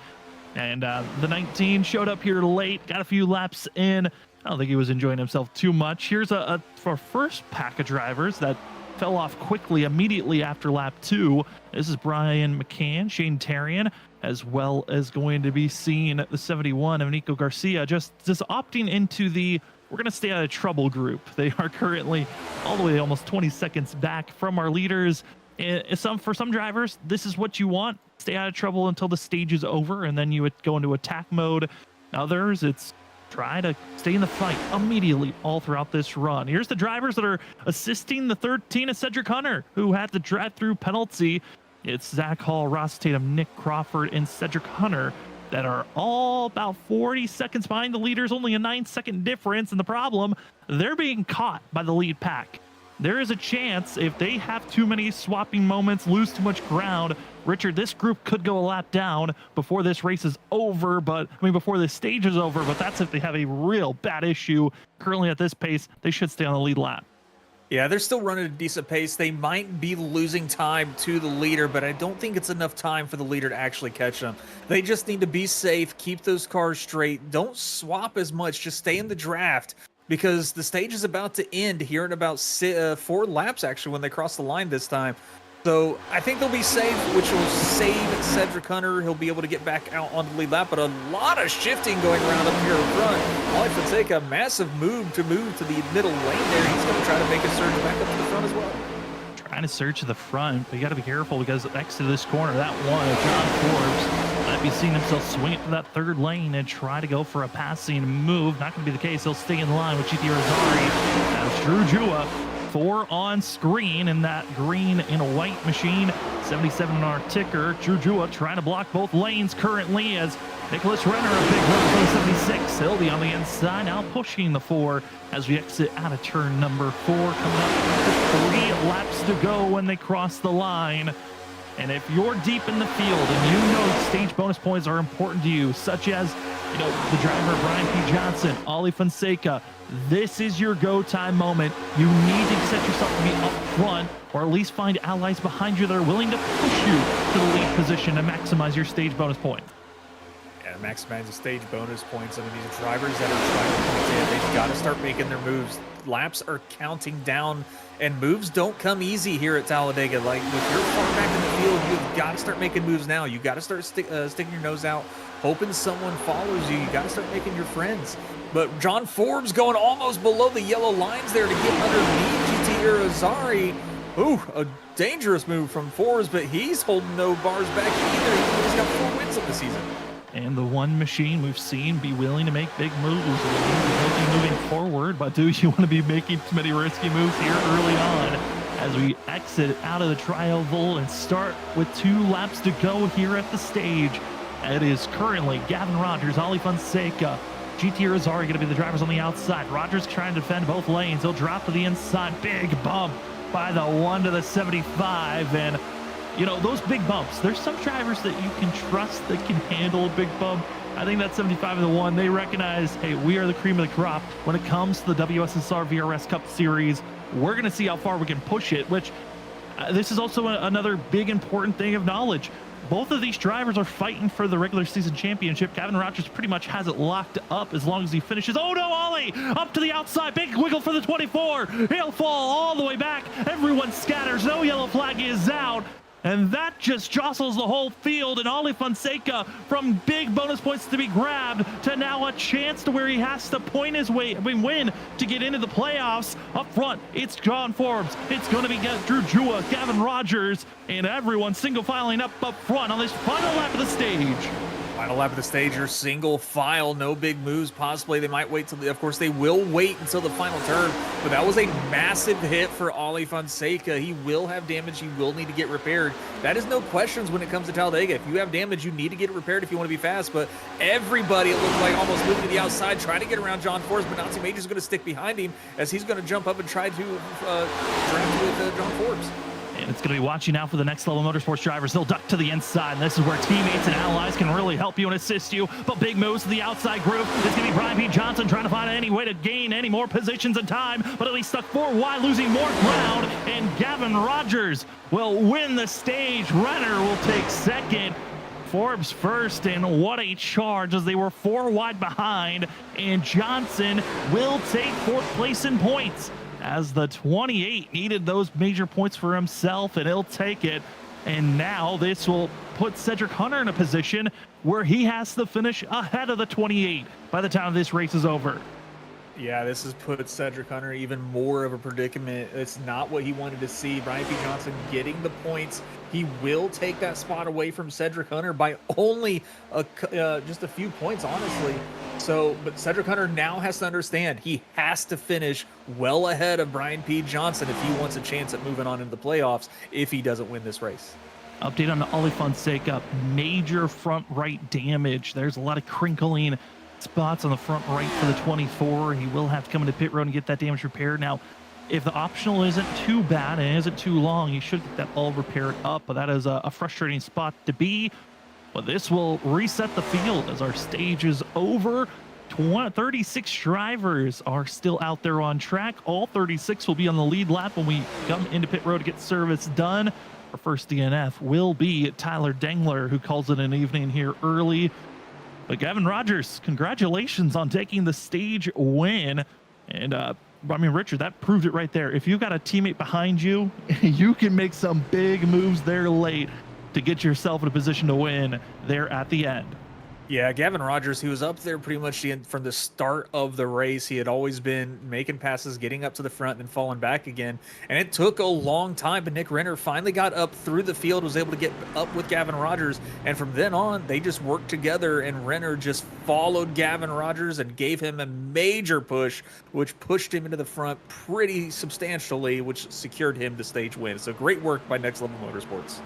And the 19 showed up here late, got a few laps in. I don't think he was enjoying himself too much. Here's for first pack of drivers that fell off quickly immediately after lap 2. This is Brian McCann, Shane Tarian, as well as going to be seeing the 71 of Nico Garcia, just opting into the we're going to stay out of trouble group. They are currently all the way almost 20 seconds back from our leaders. For some drivers, this is what you want. Stay out of trouble until the stage is over, and then you would go into attack mode. Others, it's try to stay in the fight immediately all throughout this run. Here's the drivers that are assisting the 13 of Cedric Hunter, who had the drive-through penalty. It's Zach Hall, Ross Tatum, Nick Crawford, and Cedric Hunter that are all about 40 seconds behind the leaders, only a 9-second difference. And the problem, they're being caught by the lead pack. There is a chance if they have too many swapping moments, lose too much ground, Richard, this group could go a lap down before this race is over, before this stage is over, but that's if they have a real bad issue. Currently at this pace, they should stay on the lead lap. Yeah, they're still running at a decent pace. They might be losing time to the leader, but I don't think it's enough time for the leader to actually catch them. They just need to be safe, keep those cars straight, don't swap as much, just stay in the draft, because the stage is about to end here in about 4 laps, actually, when they cross the line this time. So I think they'll be safe, which will save Cedric Hunter. He'll be able to get back out on the lead lap, but a lot of shifting going around up here in front. Ollie Fonseca, a massive move to the middle lane there. He's going to try to make a surge back up to the front as well. Trying to surge to the front, but you got to be careful because next to this corner, that one, John Forbes, might be seeing himself swing it to that third lane and try to go for a passing move. Not going to be the case. He'll stay in line with GT Rosari as Drew Jua. 4 on screen in that green and white machine. 77 on our ticker. Drew Jua trying to block both lanes currently as Nicholas Renner, a big run for the 76. He'll be on the inside now, pushing the 4 as we exit out of turn number 4. Coming up 3 laps to go when they cross the line. And if you're deep in the field and you know stage bonus points are important to you, such as the driver Brian P. Johnson, Ollie Fonseca, this is your go time moment. You need to set yourself to be up front, or at least find allies behind you that are willing to push you to the lead position to maximize your stage bonus point. Yeah, Yeah, maximize the stage bonus points. I mean, these drivers that are trying to point in, they've got to start making their moves. Laps are counting down, and moves don't come easy here at Talladega. Like, if you're far back in the field, you've got to start making moves now. You've got to start sticking your nose out, hoping someone follows you. You got to start making your friends. But John Forbes going almost below the yellow lines there to get underneath GT Irizarry. Ooh, a dangerous move from Forbes, but he's holding no bars back either. He's got 4 wins of the season. And the one machine we've seen be willing to make big moves. He'll be moving forward, but do you want to be making too many risky moves here early on as we exit out of the tri-oval and start with 2 laps to go here at the stage? It is currently Gavin Rogers, Ali Fonseca, GT Irizarry going to be the drivers on the outside. Rogers trying to defend both lanes. He'll drop to the inside. Big bump by the 1 to the 75. And, you know, those big bumps, there's some drivers that you can trust that can handle a big bump. I think that 75 and the 1, they recognize, hey, we are the cream of the crop when it comes to the WSSR VRS Cup Series. We're going to see how far we can push it, which this is also another big important thing of knowledge. Both of these drivers are fighting for the regular season championship. Gavin Rogers pretty much has it locked up as long as he finishes. Oh no, Ollie! Up to the outside. Big wiggle for the 24. He'll fall all the way back. Everyone scatters. No yellow flag is out. And that just jostles the whole field, and Ali Fonseca from big bonus points to be grabbed to now a chance to where he has to point his way, win to get into the playoffs. Up front, it's John Forbes. It's going to be Drew Jua, Gavin Rogers, and everyone single filing up front on this final lap of the stage. Final lap of the stage, your single file, no big moves. Possibly they might wait till of course they will wait until the final turn, but that was a massive hit for Ali Fonseca. He will have damage. He will need to get repaired. That is no questions when it comes to Talladega. If you have damage, you need to get it repaired if you want to be fast. But everybody, it looked like, almost moving to the outside, trying to get around John Forbes, but Nazi Major is going to stick behind him as he's going to jump up and try to draft with John Forbes. And it's going to be watching now for the next level motorsports drivers. They'll duck to the inside. And this is where teammates and allies can really help you and assist you. But big moves to the outside group. It's going to be Brian P. Johnson trying to find any way to gain any more positions and time. But at least stuck 4 wide, losing more ground. And Gavin Rogers will win the stage. Renner will take second. Forbes first, and what a charge as they were 4 wide behind. And Johnson will take 4th place in points, as the 28 needed those major points for himself, and he'll take it. And now this will put Cedric Hunter in a position where he has to finish ahead of the 28 by the time this race is over. Yeah, this has put Cedric Hunter even more of a predicament. It's not what he wanted to see. Brian P. Johnson getting the points. He will take that spot away from Cedric Hunter by only just a few points, honestly. So, but Cedric Hunter now has to understand he has to finish well ahead of Brian P. Johnson if he wants a chance at moving on into the playoffs if he doesn't win this race. Update on Ali Fonseca, major front right damage. There's a lot of crinkling spots on the front right for the 24. He will have to come into pit road and get that damage repaired. Now, if the optional isn't too bad and isn't too long, you should get that all repaired up, but that is a frustrating spot to be. But this will reset the field as our stage is over. 36 drivers are still out there on track. All 36 will be on the lead lap when we come into pit road to get service done. Our first DNF will be Tyler Dengler, who calls it an evening here early. But Gavin Rogers, congratulations on taking the stage win. And I mean, Richard, that proved it right there. If you've got a teammate behind you, you can make some big moves there late to get yourself in a position to win there at the end. Yeah, Gavin Rogers, he was up there pretty much from the start of the race. He had always been making passes, getting up to the front, and then falling back again. And it took a long time, but Nick Renner finally got up through the field, was able to get up with Gavin Rogers. And from then on, they just worked together, and Renner just followed Gavin Rogers and gave him a major push, which pushed him into the front pretty substantially, which secured him the stage win. So great work by Next Level Motorsports.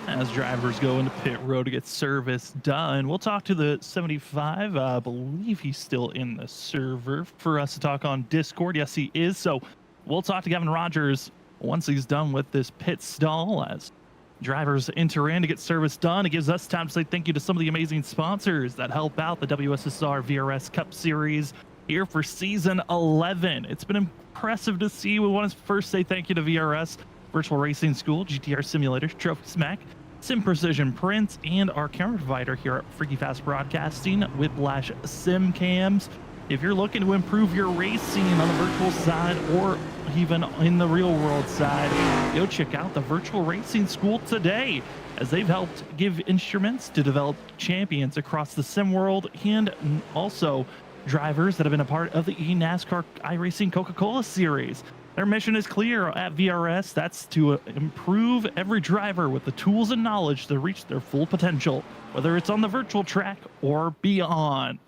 As drivers go into pit road to get service done, we'll talk to the 75. I believe he's still in the server for us to talk on Discord. Yes, he is. So we'll talk to Gavin Rogers once he's done with this pit stall. As drivers enter in to get service done, it gives us time to say thank you to some of the amazing sponsors that help out the WSSR VRS Cup Series here for season 11. It's been impressive to see. We want to first say thank you to VRS Virtual Racing School, GTR Simulators, Trophy Smack, Sim Precision Prints, and our camera provider here at Freaky Fast Broadcasting, Whiplash Sim Cams. If you're looking to improve your racing on the virtual side or even in the real world side, go check out the Virtual Racing School today, as they've helped give instruments to develop champions across the sim world and also drivers that have been a part of the eNASCAR iRacing Coca-Cola series. Their mission is clear at VRS. That's to improve every driver with the tools and knowledge to reach their full potential, whether it's on the virtual track or beyond.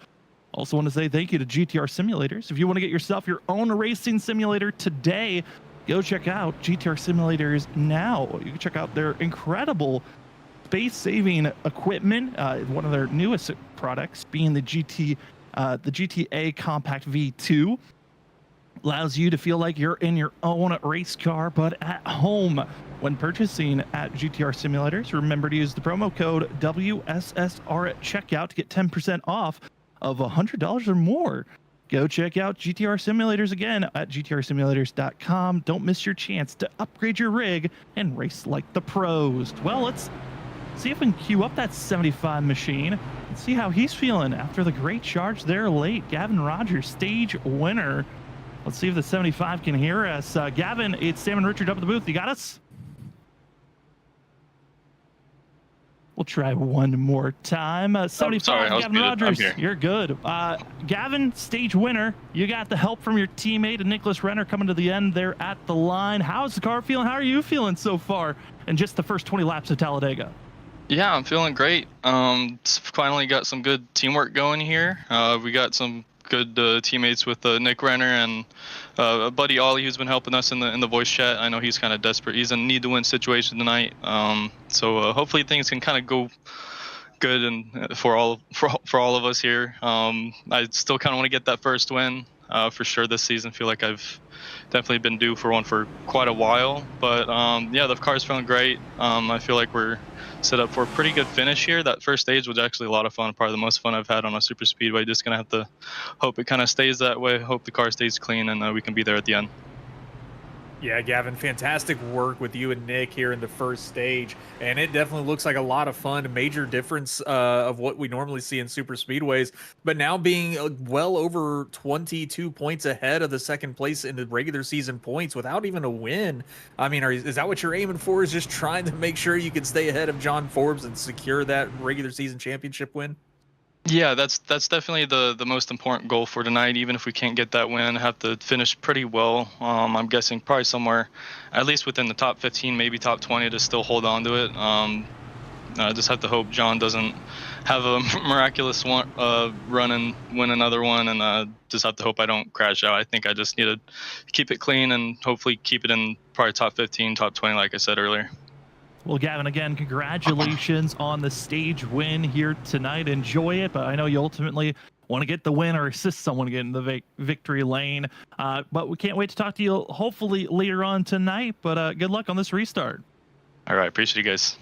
Also want to say thank you to GTR Simulators. If you want to get yourself your own racing simulator today, go check out GTR Simulators now. You can check out their incredible space-saving equipment. One of their newest products being the GTA Compact V2. Allows you to feel like you're in your own race car, but at home. When purchasing at GTR Simulators, remember to use the promo code WSSR at checkout to get 10% off of $100 or more. Go check out GTR Simulators again at gtrsimulators.com. Don't miss your chance to upgrade your rig and race like the pros. Well, let's see if we can queue up that 75 machine and see how he's feeling after the great charge there late. Gavin Rogers, stage winner. Let's see if the 75 can hear us. Gavin, it's Sam and Richard up at the booth. You got us? We'll try one more time. 75, sorry, Gavin Rogers, you're good. Gavin, stage winner. You got the help from your teammate, Nicholas Renner, coming to the end there at the line. How's the car feeling? How are you feeling so far in just the first 20 laps of Talladega? Yeah, I'm feeling great. Finally got some good teamwork going here. We got some good teammates with Nick Renner and buddy Ollie, who's been helping us in the voice chat. I know he's kind of desperate. He's in a need to win situation tonight. So hopefully things can kind of go good and for all of us here. I still kind of want to get that first win for sure this season. Feel like I've definitely been due for one for quite a while. But yeah, the car's feeling great. I feel like we're set up for a pretty good finish here. That first stage was actually a lot of fun, probably the most fun I've had on a super speedway. Just gonna have to hope it kind of stays that way, hope the car stays clean, and we can be there at the end. Yeah, Gavin, fantastic work with you and Nick here in the first stage, and it definitely looks like a lot of fun, a major difference of what we normally see in super speedways, but now being well over 22 points ahead of the second place in the regular season points without even a win. I mean, is that what you're aiming for, is just trying to make sure you can stay ahead of John Forbes and secure that regular season championship win? Yeah, that's definitely the most important goal for tonight. Even if we can't get that win, have to finish pretty well. I'm guessing probably somewhere at least within the top 15, maybe top 20 to still hold on to it. I just have to hope John doesn't have a miraculous run and win another one, and just have to hope I don't crash out. I think I just need to keep it clean and hopefully keep it in probably top 15, top 20, like I said earlier. Well, Gavin, again, congratulations on the stage win here tonight. Enjoy it, but I know you ultimately want to get the win or assist someone get in the victory lane. But we can't wait to talk to you hopefully later on tonight. But good luck on this restart. All right, appreciate you guys.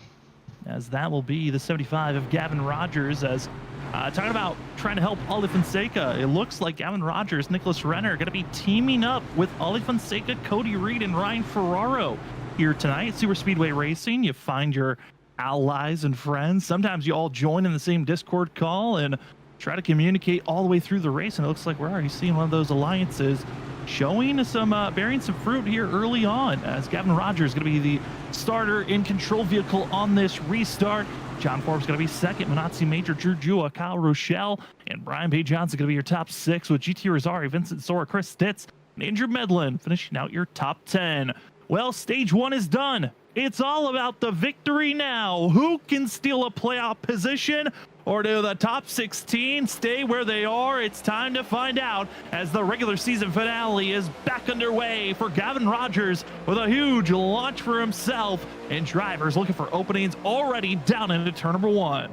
As that will be the 75 of Gavin Rogers. As talking about trying to help Ollie Fonseca, it looks like Gavin Rogers, Nicholas Renner are going to be teaming up with Ollie Fonseca, Cody Reed, and Ryan Ferraro here tonight at Super Speedway Racing. You find your allies and friends. Sometimes you all join in the same Discord call and try to communicate all the way through the race. And it looks like we're already seeing one of those alliances showing some bearing some fruit here early on, as Gavin Rogers is going to be the starter in control vehicle on this restart. John Forbes going to be second. Manazzi Major, Drew Jua, Kyle Rochelle, and Brian P. Johnson going to be your top 6, with GT Rosari, Vincent Sora, Chris Stitz, and Andrew Medlin finishing out your top 10. Well, stage 1 is done. It's all about the victory now. Who can steal a playoff position, or do the top 16 stay where they are? It's time to find out, as the regular season finale is back underway for Gavin Rogers with a huge launch for himself, and drivers looking for openings already down into turn number 1.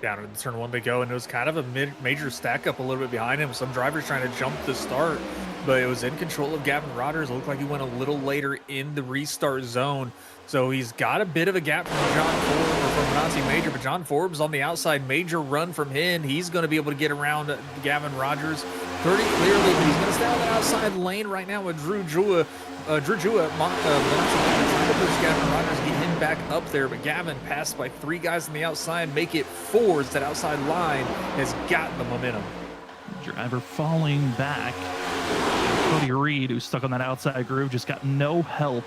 Down into turn 1 they go, and it was kind of a major stack up a little bit behind him. Some drivers trying to jump the start, but it was in control of Gavin Rogers. It looked like he went a little later in the restart zone. So he's got a bit of a gap from John Forbes, or from Manazzi Major, but John Forbes on the outside, major run from him. He's going to be able to get around Gavin Rogers. pretty clearly, but he's going to stay on the outside lane right now with Drew Jua. Trying to push Gavin Rogers, get him back up there, but Gavin passed by 3 guys on the outside, make it 4 as that outside line has got the momentum. Driver falling back. Cody Reed, who's stuck on that outside groove, just got no help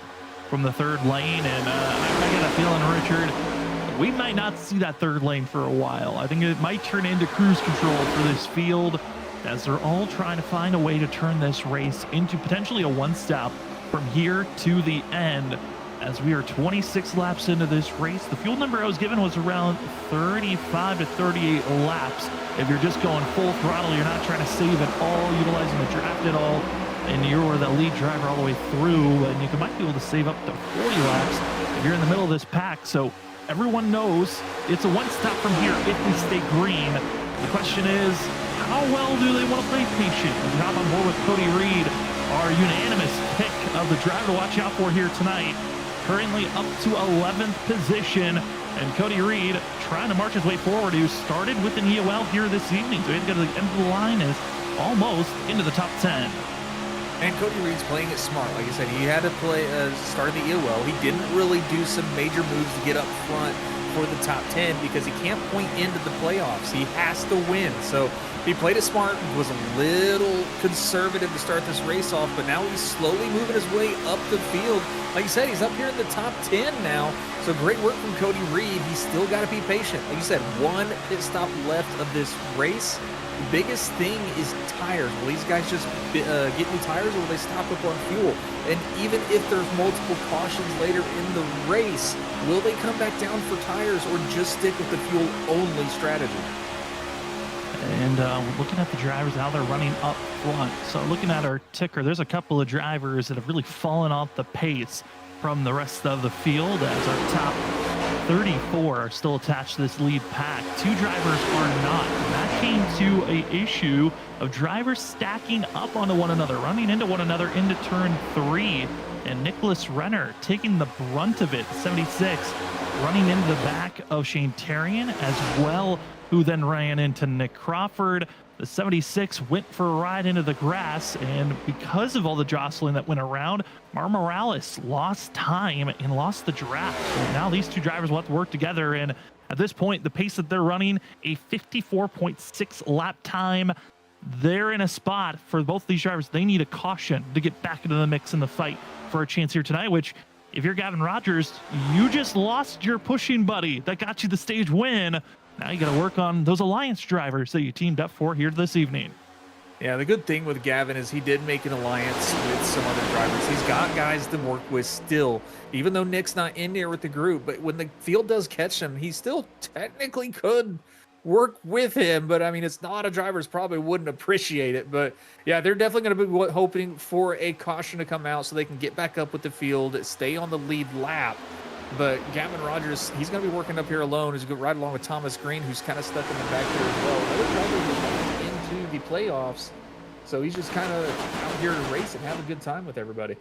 from the third lane, and I get a feeling, Richard, we might not see that third lane for a while. I think it might turn into cruise control for this field, as they're all trying to find a way to turn this race into potentially a one-stop from here to the end. As we are 26 laps into this race, the fuel number I was given was around 35 to 38 laps. If you're just going full throttle, you're not trying to save at all, utilizing the draft at all, and you're the lead driver all the way through, and you might be able to save up to 40 laps if you're in the middle of this pack. So everyone knows it's a one-stop from here if we stay green. The question is, how well do they want to play patient? We hop on board with Cody Reed, our unanimous pick of the driver to watch out for here tonight. Currently up to 11th position, and Cody Reed trying to march his way forward. He started with an EOL here this evening, so he had to go to the end of the line, is almost into the top 10. And Cody Reed's playing it smart. Like I said, he had to play start the EOL. He didn't really do some major moves to get up front for the top 10 because he can't point into the playoffs. He has to win. So he played it smart, was a little conservative to start this race off, but now he's slowly moving his way up the field. Like you said, he's up here in the top 10 now. So great work from Cody Reed. He's still got to be patient. Like you said, 1 pit stop left of this race. The biggest thing is tires. Will these guys just get new tires, or will they stop up on fuel? And even if there's multiple cautions later in the race, will they come back down for tires or just stick with the fuel-only strategy? And looking at the drivers, how they're running up front. So looking at our ticker, there's a couple of drivers that have really fallen off the pace from the rest of the field, as our top 34 are still attached to this lead pack. 2 drivers are not. And that came to a issue of drivers stacking up onto one another, running into one another into turn 3. And Nicholas Renner taking the brunt of it, 76, running into the back of Shane Terrian as well, who then ran into Nick Crawford. The 76 went for a ride into the grass, and because of all the jostling that went around, Mar Morales lost time and lost the draft. So now these 2 drivers will have to work together, and at this point, the pace that they're running, a 54.6 lap time, they're in a spot for both these drivers. They need a caution to get back into the mix in the fight for a chance here tonight, which, if you're Gavin Rogers, you just lost your pushing buddy that got you the stage win. Now you got to work on those alliance drivers that you teamed up for here this evening. Yeah, the good thing with Gavin is he did make an alliance with some other drivers. He's got guys to work with still, even though Nick's not in there with the group. But when the field does catch him, he still technically could work with him. But, I mean, it's not a drivers probably wouldn't appreciate it. But, yeah, they're definitely going to be hoping for a caution to come out so they can get back up with the field, stay on the lead lap. But Gavin Rogers, he's going to be working up here alone. He's going to ride along with Thomas Green, who's kind of stuck in the back there as well. Another driver who's into the playoffs. So he's just kind of out here to race and have a good time with everybody.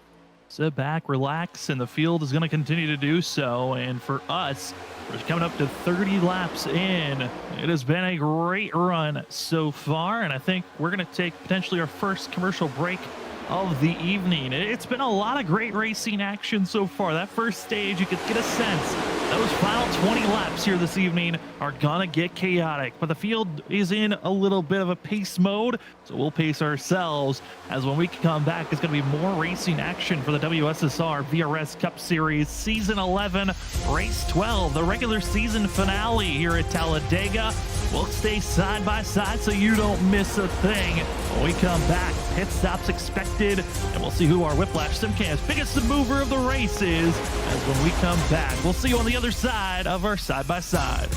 Sit back, relax, and the field is going to continue to do so. And for us, we're coming up to 30 laps in. It has been a great run so far, and I think we're going to take potentially our first commercial break of the evening. It's been a lot of great racing action so far. That first stage, you could get a sense those final 20 laps here this evening are gonna get chaotic, but the field is in a little bit of a pace mode, so we'll pace ourselves, as when we come back, it's gonna be more racing action for the WSSR VRS Cup Series Season 11, Race 12, the regular season finale here at Talladega. We'll stay side by side so you don't miss a thing. When we come back, pit stops expected, and we'll see who our Whiplash Simcast's biggest mover of the race is, as when we come back. We'll see you on the other side of our side by side.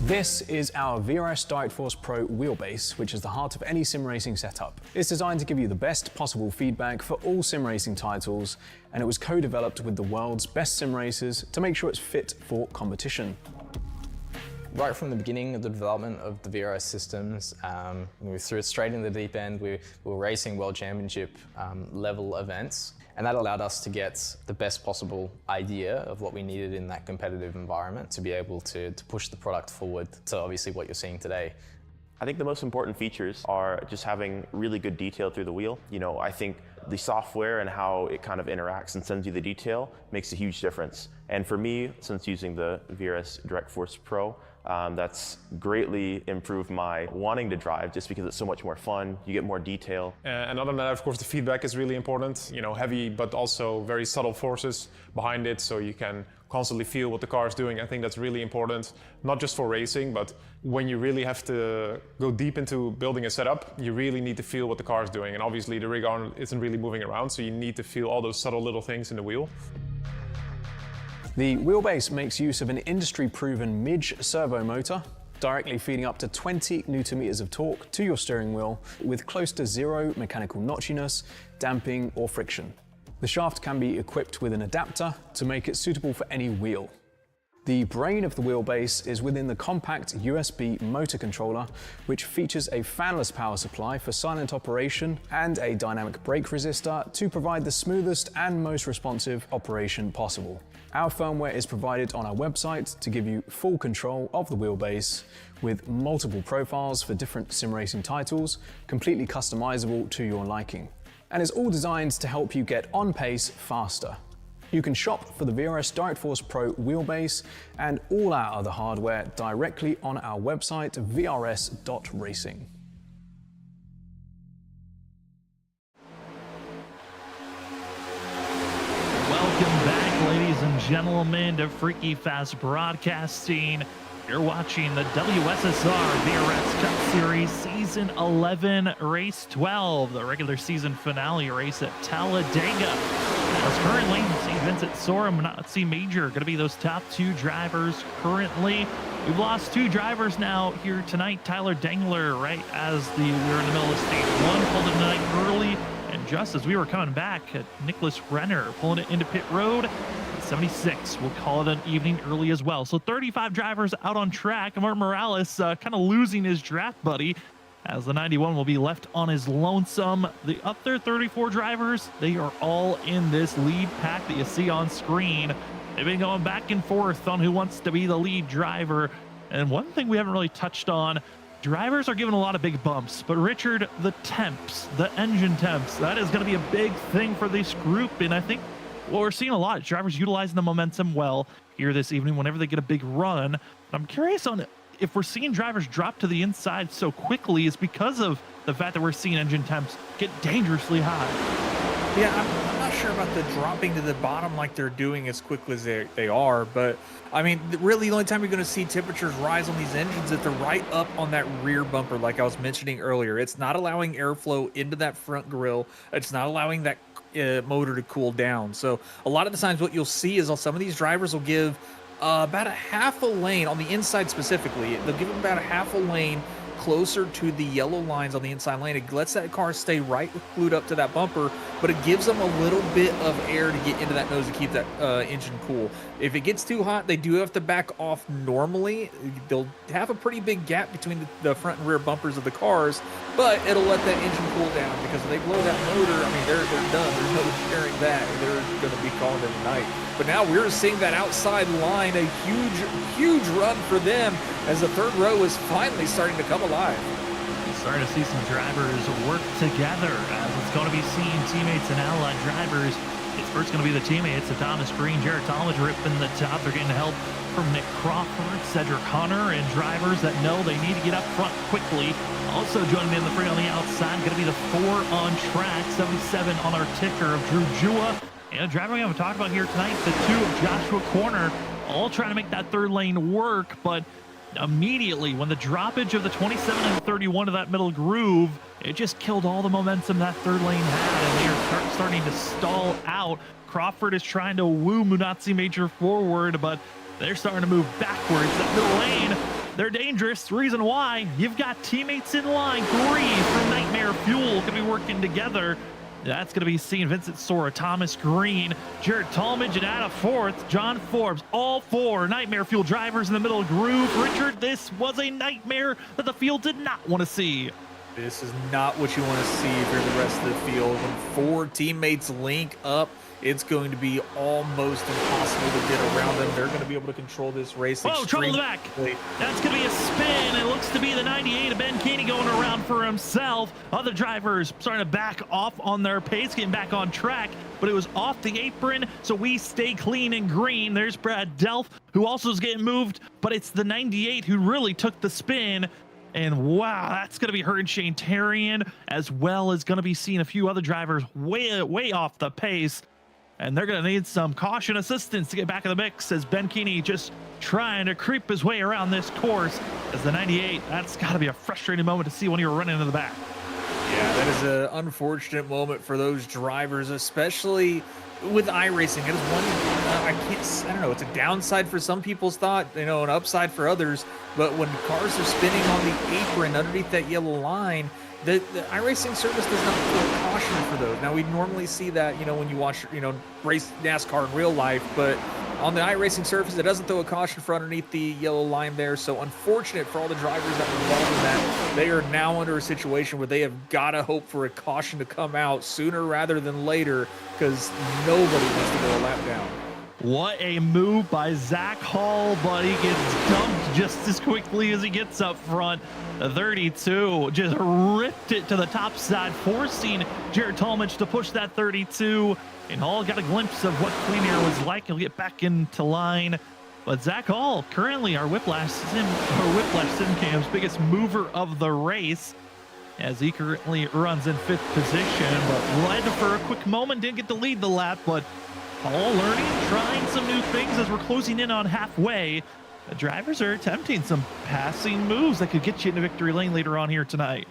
This is our VRS Direct Force Pro wheelbase, which is the heart of any sim racing setup. It's designed to give you the best possible feedback for all sim racing titles, and it was co-developed with the world's best sim racers to make sure it's fit for competition. Right from the beginning of the development of the VRS systems, we threw it straight in the deep end. We were racing World Championship level events, and that allowed us to get the best possible idea of what we needed in that competitive environment to be able to push the product forward to obviously what you're seeing today. I think the most important features are just having really good detail through the wheel. You know, I think the software and how it kind of interacts and sends you the detail makes a huge difference. And for me, since using the VRS Direct Force Pro, that's greatly improved my wanting to drive just because it's so much more fun, you get more detail. And other than that, of course, the feedback is really important. You know, heavy but also very subtle forces behind it, so you can constantly feel what the car is doing. I think that's really important, not just for racing, but when you really have to go deep into building a setup, you really need to feel what the car is doing. And obviously the rig arm isn't really moving around, so you need to feel all those subtle little things in the wheel. The wheelbase makes use of an industry-proven Midge servo motor, directly feeding up to 20 Nm of torque to your steering wheel with close to zero mechanical notchiness, damping or friction. The shaft can be equipped with an adapter to make it suitable for any wheel. The brain of the wheelbase is within the compact USB motor controller, which features a fanless power supply for silent operation and a dynamic brake resistor to provide the smoothest and most responsive operation possible. Our firmware is provided on our website to give you full control of the wheelbase with multiple profiles for different sim racing titles, completely customizable to your liking. And it's all designed to help you get on pace faster. You can shop for the VRS Direct Force Pro wheelbase and all our other hardware directly on our website, vrs.racing. Welcome back, ladies and gentlemen, to Freaky Fast Broadcasting. You're watching the WSSR VRS Cup Series Season 11, Race 12, the regular season finale race at Talladega. As currently, St. Vincent Sorum, Nazi Major, going to be those top two drivers currently. We've lost two drivers now here tonight. Tyler Dangler, right as we're in the middle of stage one, pulled in tonight early. And just as we were coming back, Nicholas Renner pulling it into pit road. 76, we'll call it an evening early as well. So 35 drivers out on track. Martin Morales kind of losing his draft buddy as the 91 will be left on his lonesome. The other 34 drivers, they are all in this lead pack that you see on screen. They've been going back and forth on who wants to be the lead driver. And one thing we haven't really touched on, drivers are given a lot of big bumps, but Richard, the temps, the engine temps, that is going to be a big thing for this group. And I think well, we're seeing a lot of drivers utilizing the momentum well here this evening whenever they get a big run. I'm curious on if we're seeing drivers drop to the inside so quickly is because of the fact that we're seeing engine temps get dangerously high. Yeah, I'm not sure about the dropping to the bottom like they're doing as quickly as they are, but I mean, really the only time you're going to see temperatures rise on these engines is they're right up on that rear bumper like I was mentioning earlier. It's not allowing airflow into that front grille. It's not allowing that motor to cool down. So a lot of the times what you'll see is some of these drivers will give about a half a lane on the inside specifically. They'll give them about a half a lane closer to the yellow lines on the inside lane. It lets that car stay right glued up to that bumper, but it gives them a little bit of air to get into that nose to keep that engine cool. If it gets too hot, they do have to back off normally. They'll have a pretty big gap between the front and rear bumpers of the cars, but it'll let that engine cool down because if they blow that motor, I mean, they're done. There's no repairing that. They're going to be calling it a night. But now we're seeing that outside line, a huge run for them as the third row is finally starting to come alive. Starting to see some drivers work together as it's going to be seeing teammates and allied drivers. It's first going to be the teammates of Thomas Green, Jared Talmadge ripping the top. They're getting help from Nick Crawford, Cedric Hunter, and drivers that know they need to get up front quickly. Also joining in the three on the outside, going to be the 4 on track, 77 on our ticker of Drew Jua. And a driver we haven't talked about here tonight, the 2 of Joshua Corner, all trying to make that third lane work, but immediately when the droppage of the 27 and 31 to that middle groove, it just killed all the momentum that third lane had, and they are starting to stall out. Crawford is trying to woo Munatzi Major forward, but they're starting to move backwards. That middle lane, They're dangerous. Reason why, you've got teammates in line. 3 from Nightmare Fuel going to be working together. That's going to be seeing Vincent Sora, Thomas Green, Jared Talmadge, and out of 4th, John Forbes. All 4 Nightmare Fuel drivers in the middle of the groove. Richard, this was a nightmare that the field did not want to see. This is not what you want to see if you're the rest of the field. When 4 teammates link up, it's going to be almost impossible to get around them. They're going to be able to control this race. Whoa, trouble in the back. That's going to be a spin. It looks to be the 98 of Ben Keeney going around for himself. Other drivers starting to back off on their pace, getting back on track, but it was off the apron, so we stay clean and green. There's Brad Delph, who also is getting moved, but it's the 98 who really took the spin. And wow, that's going to be her and Shane Tarian, as well as going to be seeing a few other drivers way off the pace. And they're going to need some caution assistance to get back in the mix, as Ben Keeney just trying to creep his way around this course. As the 98, that's got to be a frustrating moment to see when you're running into the back. Yeah, that is an unfortunate moment for those drivers, especially with iRacing. It is one, I don't know, it's a downside for some people's thought, an upside for others. But when cars are spinning on the apron underneath that yellow line, the iRacing service does not feel caution for those. Now, we normally see that, when you watch, race NASCAR in real life, but on the iRacing surface, it doesn't throw a caution for underneath the yellow line there. So unfortunate for all the drivers that were involved in that. They are now under a situation where they have got to hope for a caution to come out sooner rather than later, because nobody wants to go a lap down. What a move by Zach Hall, but he gets dumped just as quickly as he gets up front. The 32 just ripped it to the top side, forcing Jared Talmadge to push that 32. And Hall got a glimpse of what clean air was like. He'll get back into line. But Zach Hall, currently our Whiplash Simcam's biggest mover of the race, as he currently runs in 5th position, but led for a quick moment, didn't get to lead the lap, but Hall learning, trying some new things as we're closing in on halfway. The drivers are attempting some passing moves that could get you into victory lane later on here tonight.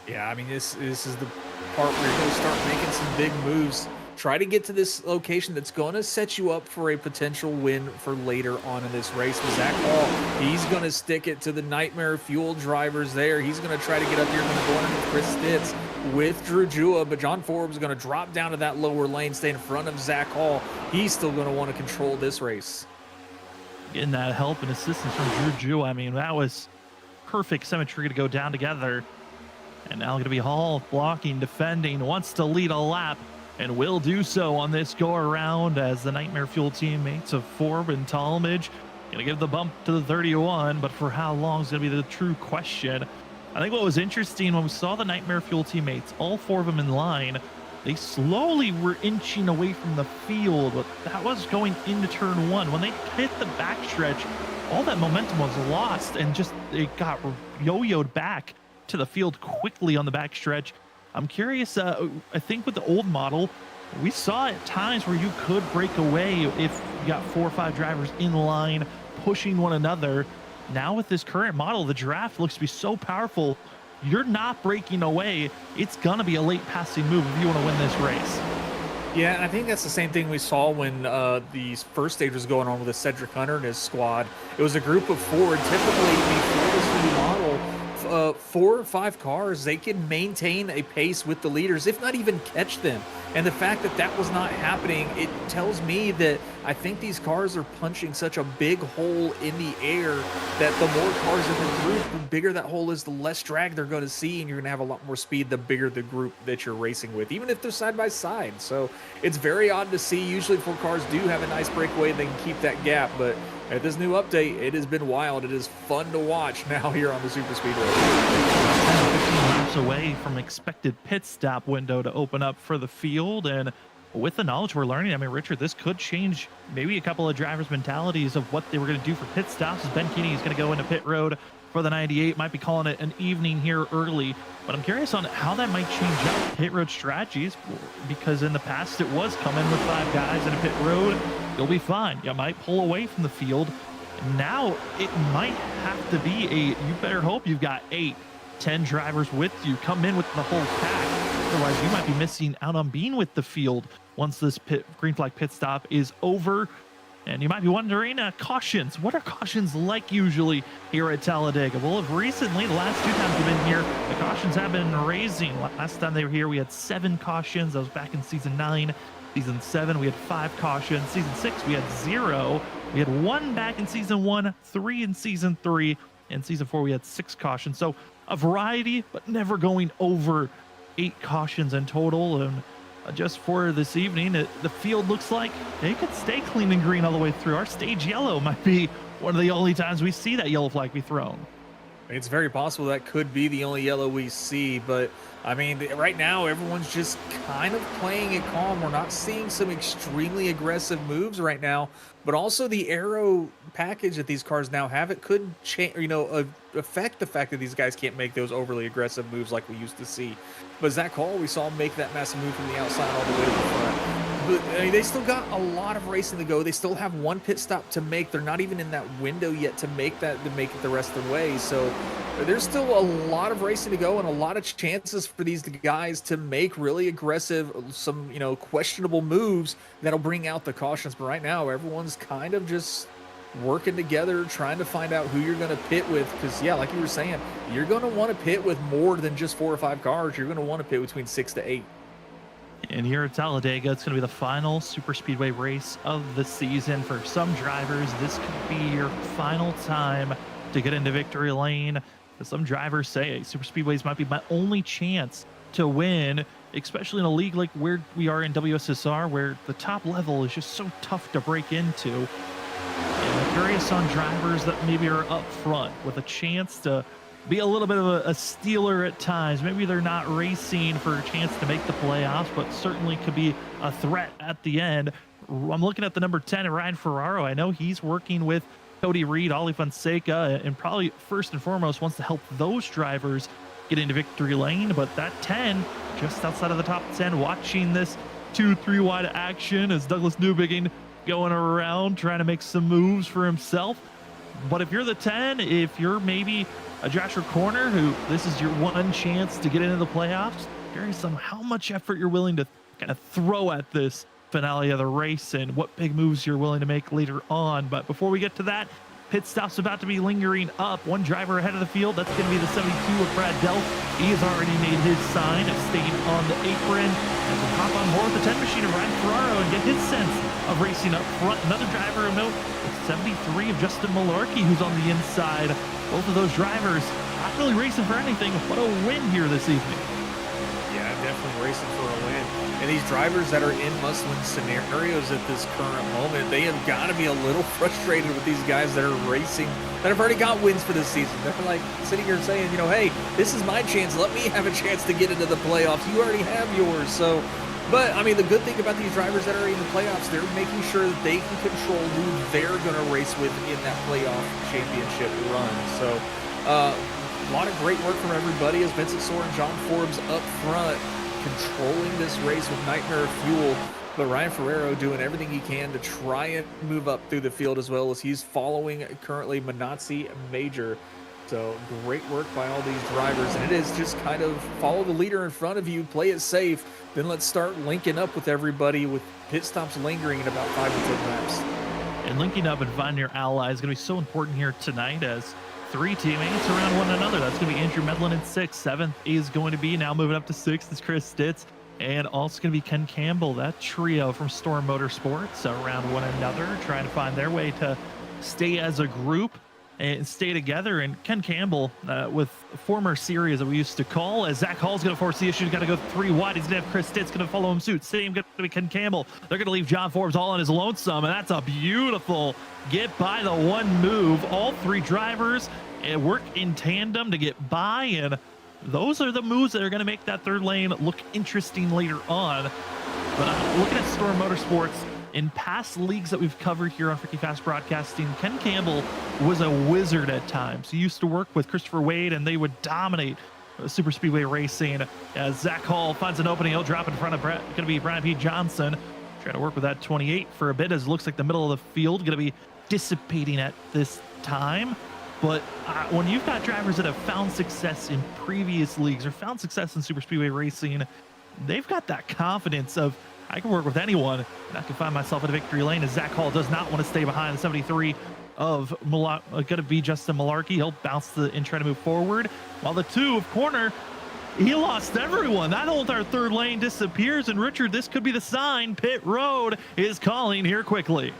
Yeah, I mean, this is the part where you're going to start making some big moves. Try to get to this location that's going to set you up for a potential win for later on in this race. With Zach Hall, he's going to stick it to the Nightmare Fuel drivers there. He's going to try to get up here, going to go underneath Chris Stitz with Drew Jua, but John Forbes is going to drop down to that lower lane, stay in front of Zach Hall. He's still going to want to control this race. Getting that help and assistance from Drew Jua, I mean, that was perfect symmetry to go down together. And now going to be Hall blocking, defending, wants to lead a lap, and will do so on this go around, as the Nightmare Fuel teammates of Forbes and Talmadge gonna give the bump to the 31, but for how long is gonna be the true question. I think what was interesting when we saw the Nightmare Fuel teammates, all 4 of them in line, they slowly were inching away from the field, but that was going into turn 1. When they hit the backstretch, all that momentum was lost, and just it got yo-yoed back to the field quickly on the backstretch. I'm curious, I think with the old model, we saw at times where you could break away if you got 4 or 5 drivers in line pushing one another. Now with this current model, the draft looks to be so powerful, you're not breaking away. It's gonna be a late passing move if you want to win this race. Yeah, and I think that's the same thing we saw when the first stage was going on with Cedric Hunter and his squad. It was a group of 4, and typically before this new model, 4 or 5 cars, they can maintain a pace with the leaders, if not even catch them. And the fact that that was not happening, it tells me that I think these cars are punching such a big hole in the air that the more cars in the group, the bigger that hole is, the less drag they're going to see, and you're going to have a lot more speed the bigger the group that you're racing with, even if they're side by side. So it's very odd to see. Usually 4 cars do have a nice breakaway, they can keep that gap, but at this new update, it has been wild. It is fun to watch now here on the Super Speedway. 10 or 15 laps away from expected pit stop window to open up for the field, and with the knowledge we're learning, I mean, Richard, this could change maybe a couple of drivers' mentalities of what they were going to do for pit stops. As Ben Keeney is going to go into pit road for the 98, might be calling it an evening here early, but I'm curious on how that might change up pit road strategies, because in the past it was come in with 5 guys in a pit road, you'll be fine. You might pull away from the field. Now it might have to be you better hope you've got 8, 10 drivers with you, come in with the whole pack. Otherwise you might be missing out on being with the field once this green flag pit stop is over. And you might be wondering, cautions. What are cautions like usually here at Talladega? Well, of recently, the last 2 times we've been here, the cautions have been raising. Last time they were here, we had 7 cautions. That was back in season 9. Season 7, we had 5 cautions. Season 6, we had 0. We had 1 back in season 1, 3 in season 3. And season 4, we had 6 cautions. So a variety, but never going over 8 cautions in total. And just for this evening, the field looks like it could stay clean and green all the way through. Our stage yellow might be one of the only times we see that yellow flag be thrown. It's very possible that could be the only yellow we see, but I mean, right now everyone's just kind of playing it calm. We're not seeing some extremely aggressive moves right now, but also the aero package that these cars now have, it could change, affect the fact that these guys can't make those overly aggressive moves like we used to see. But Zach Hall, we saw him make that massive move from the outside all the way to the front. But I mean, they still got a lot of racing to go. They still have 1 pit stop to make. They're not even in that window yet to make it the rest of the way. So there's still a lot of racing to go and a lot of chances for these guys to make really aggressive, some questionable moves that'll bring out the cautions. But right now, everyone's kind of just working together, trying to find out who you're going to pit with. Because yeah, like you were saying, you're going to want to pit with more than just 4 or 5 cars. You're going to want to pit between 6 to 8. And here at Talladega, it's going to be the final super speedway race of the season. For some drivers, this could be your final time to get into victory lane. Some drivers say super speedways might be my only chance to win, especially in a league like where we are in WSSR, where the top level is just so tough to break into. And I'm curious on drivers that maybe are up front with a chance to be a little bit of a stealer at times. Maybe they're not racing for a chance to make the playoffs, but certainly could be a threat at the end. I'm looking at the number 10, Ryan Ferraro. I know he's working with Cody Reed, Ollie Fonseca, and probably first and foremost wants to help those drivers get into victory lane. But that 10, just outside of the top 10, watching this 2-3 wide action as Douglas Newbigging going around trying to make some moves for himself. But if you're the 10, if you're maybe a Joshua Corner, who this is your one chance to get into the playoffs, curious on how much effort you're willing to kind of throw at this finale of the race and what big moves you're willing to make later on. But before we get to that, pit stop's about to be lingering up. 1 driver ahead of the field. That's going to be the 72 of Brad Delp. He has already made his sign of staying on the apron. And we'll hop on board the 10 machine of Ryan Ferraro and get his sense of racing up front. Another driver of note, 73 of Justin Malarkey, who's on the inside. Both of those drivers not really racing for anything, but a win here this evening. Yeah, definitely racing for a win. And these drivers that are in must-win scenarios at this current moment, they have got to be a little frustrated with these guys that are racing, that have already got wins for this season. They're like sitting here saying, hey, this is my chance. Let me have a chance to get into the playoffs. You already have yours. So, but I mean, the good thing about these drivers that are in the playoffs, they're making sure that they can control who they're going to race with in that playoff championship run. So, a lot of great work from everybody as Vincent Soar and John Forbes up front, controlling this race with Nightmare Fuel, but Ryan Ferraro doing everything he can to try and move up through the field, as well as he's following currently Manazzi Major. So great work by all these drivers, and it is just kind of follow the leader in front of you, play it safe, then let's start linking up with everybody with pit stops lingering in about 5 to 10 laps. And linking up and finding your allies is going to be so important here tonight, as 3 teammates around one another. That's going to be Andrew Medlin in 6th. 7th is going to be, now moving up to 6th, is Chris Stitz. And also going to be Ken Campbell, that trio from Storm Motorsports, around one another, trying to find their way to stay as a group and stay together. And Ken Campbell, with a former series that we used to call, as Zach Hall's going to force the issue, got to go 3 wide. He's going to have Chris Stitz going to follow him suit. Same going to be Ken Campbell. They're going to leave John Forbes all on his lonesome, and that's a beautiful get by the one move. All 3 drivers and work in tandem to get by, and those are the moves that are going to make that 3rd lane look interesting later on. But looking at Storm Motorsports, in past leagues that we've covered here on Freaky Fast Broadcasting, Ken Campbell was a wizard at times. He used to work with Christopher Wade, and they would dominate super speedway racing. As Zach Hall finds an opening, he'll drop in front of going to be Brian P. Johnson, trying to work with that 28 for a bit, as it looks like the middle of the field going to be dissipating at this time. But when you've got drivers that have found success in previous leagues or found success in super speedway racing, they've got that confidence of, I can work with anyone, and I can find myself in a victory lane, as Zach Hall does not want to stay behind the 73 of going to be Justin Malarkey. He'll bounce and try to move forward, while the 2 of Corner, he lost everyone. That whole entire third lane disappears, and Richard, this could be the sign. Pit road is calling here quickly.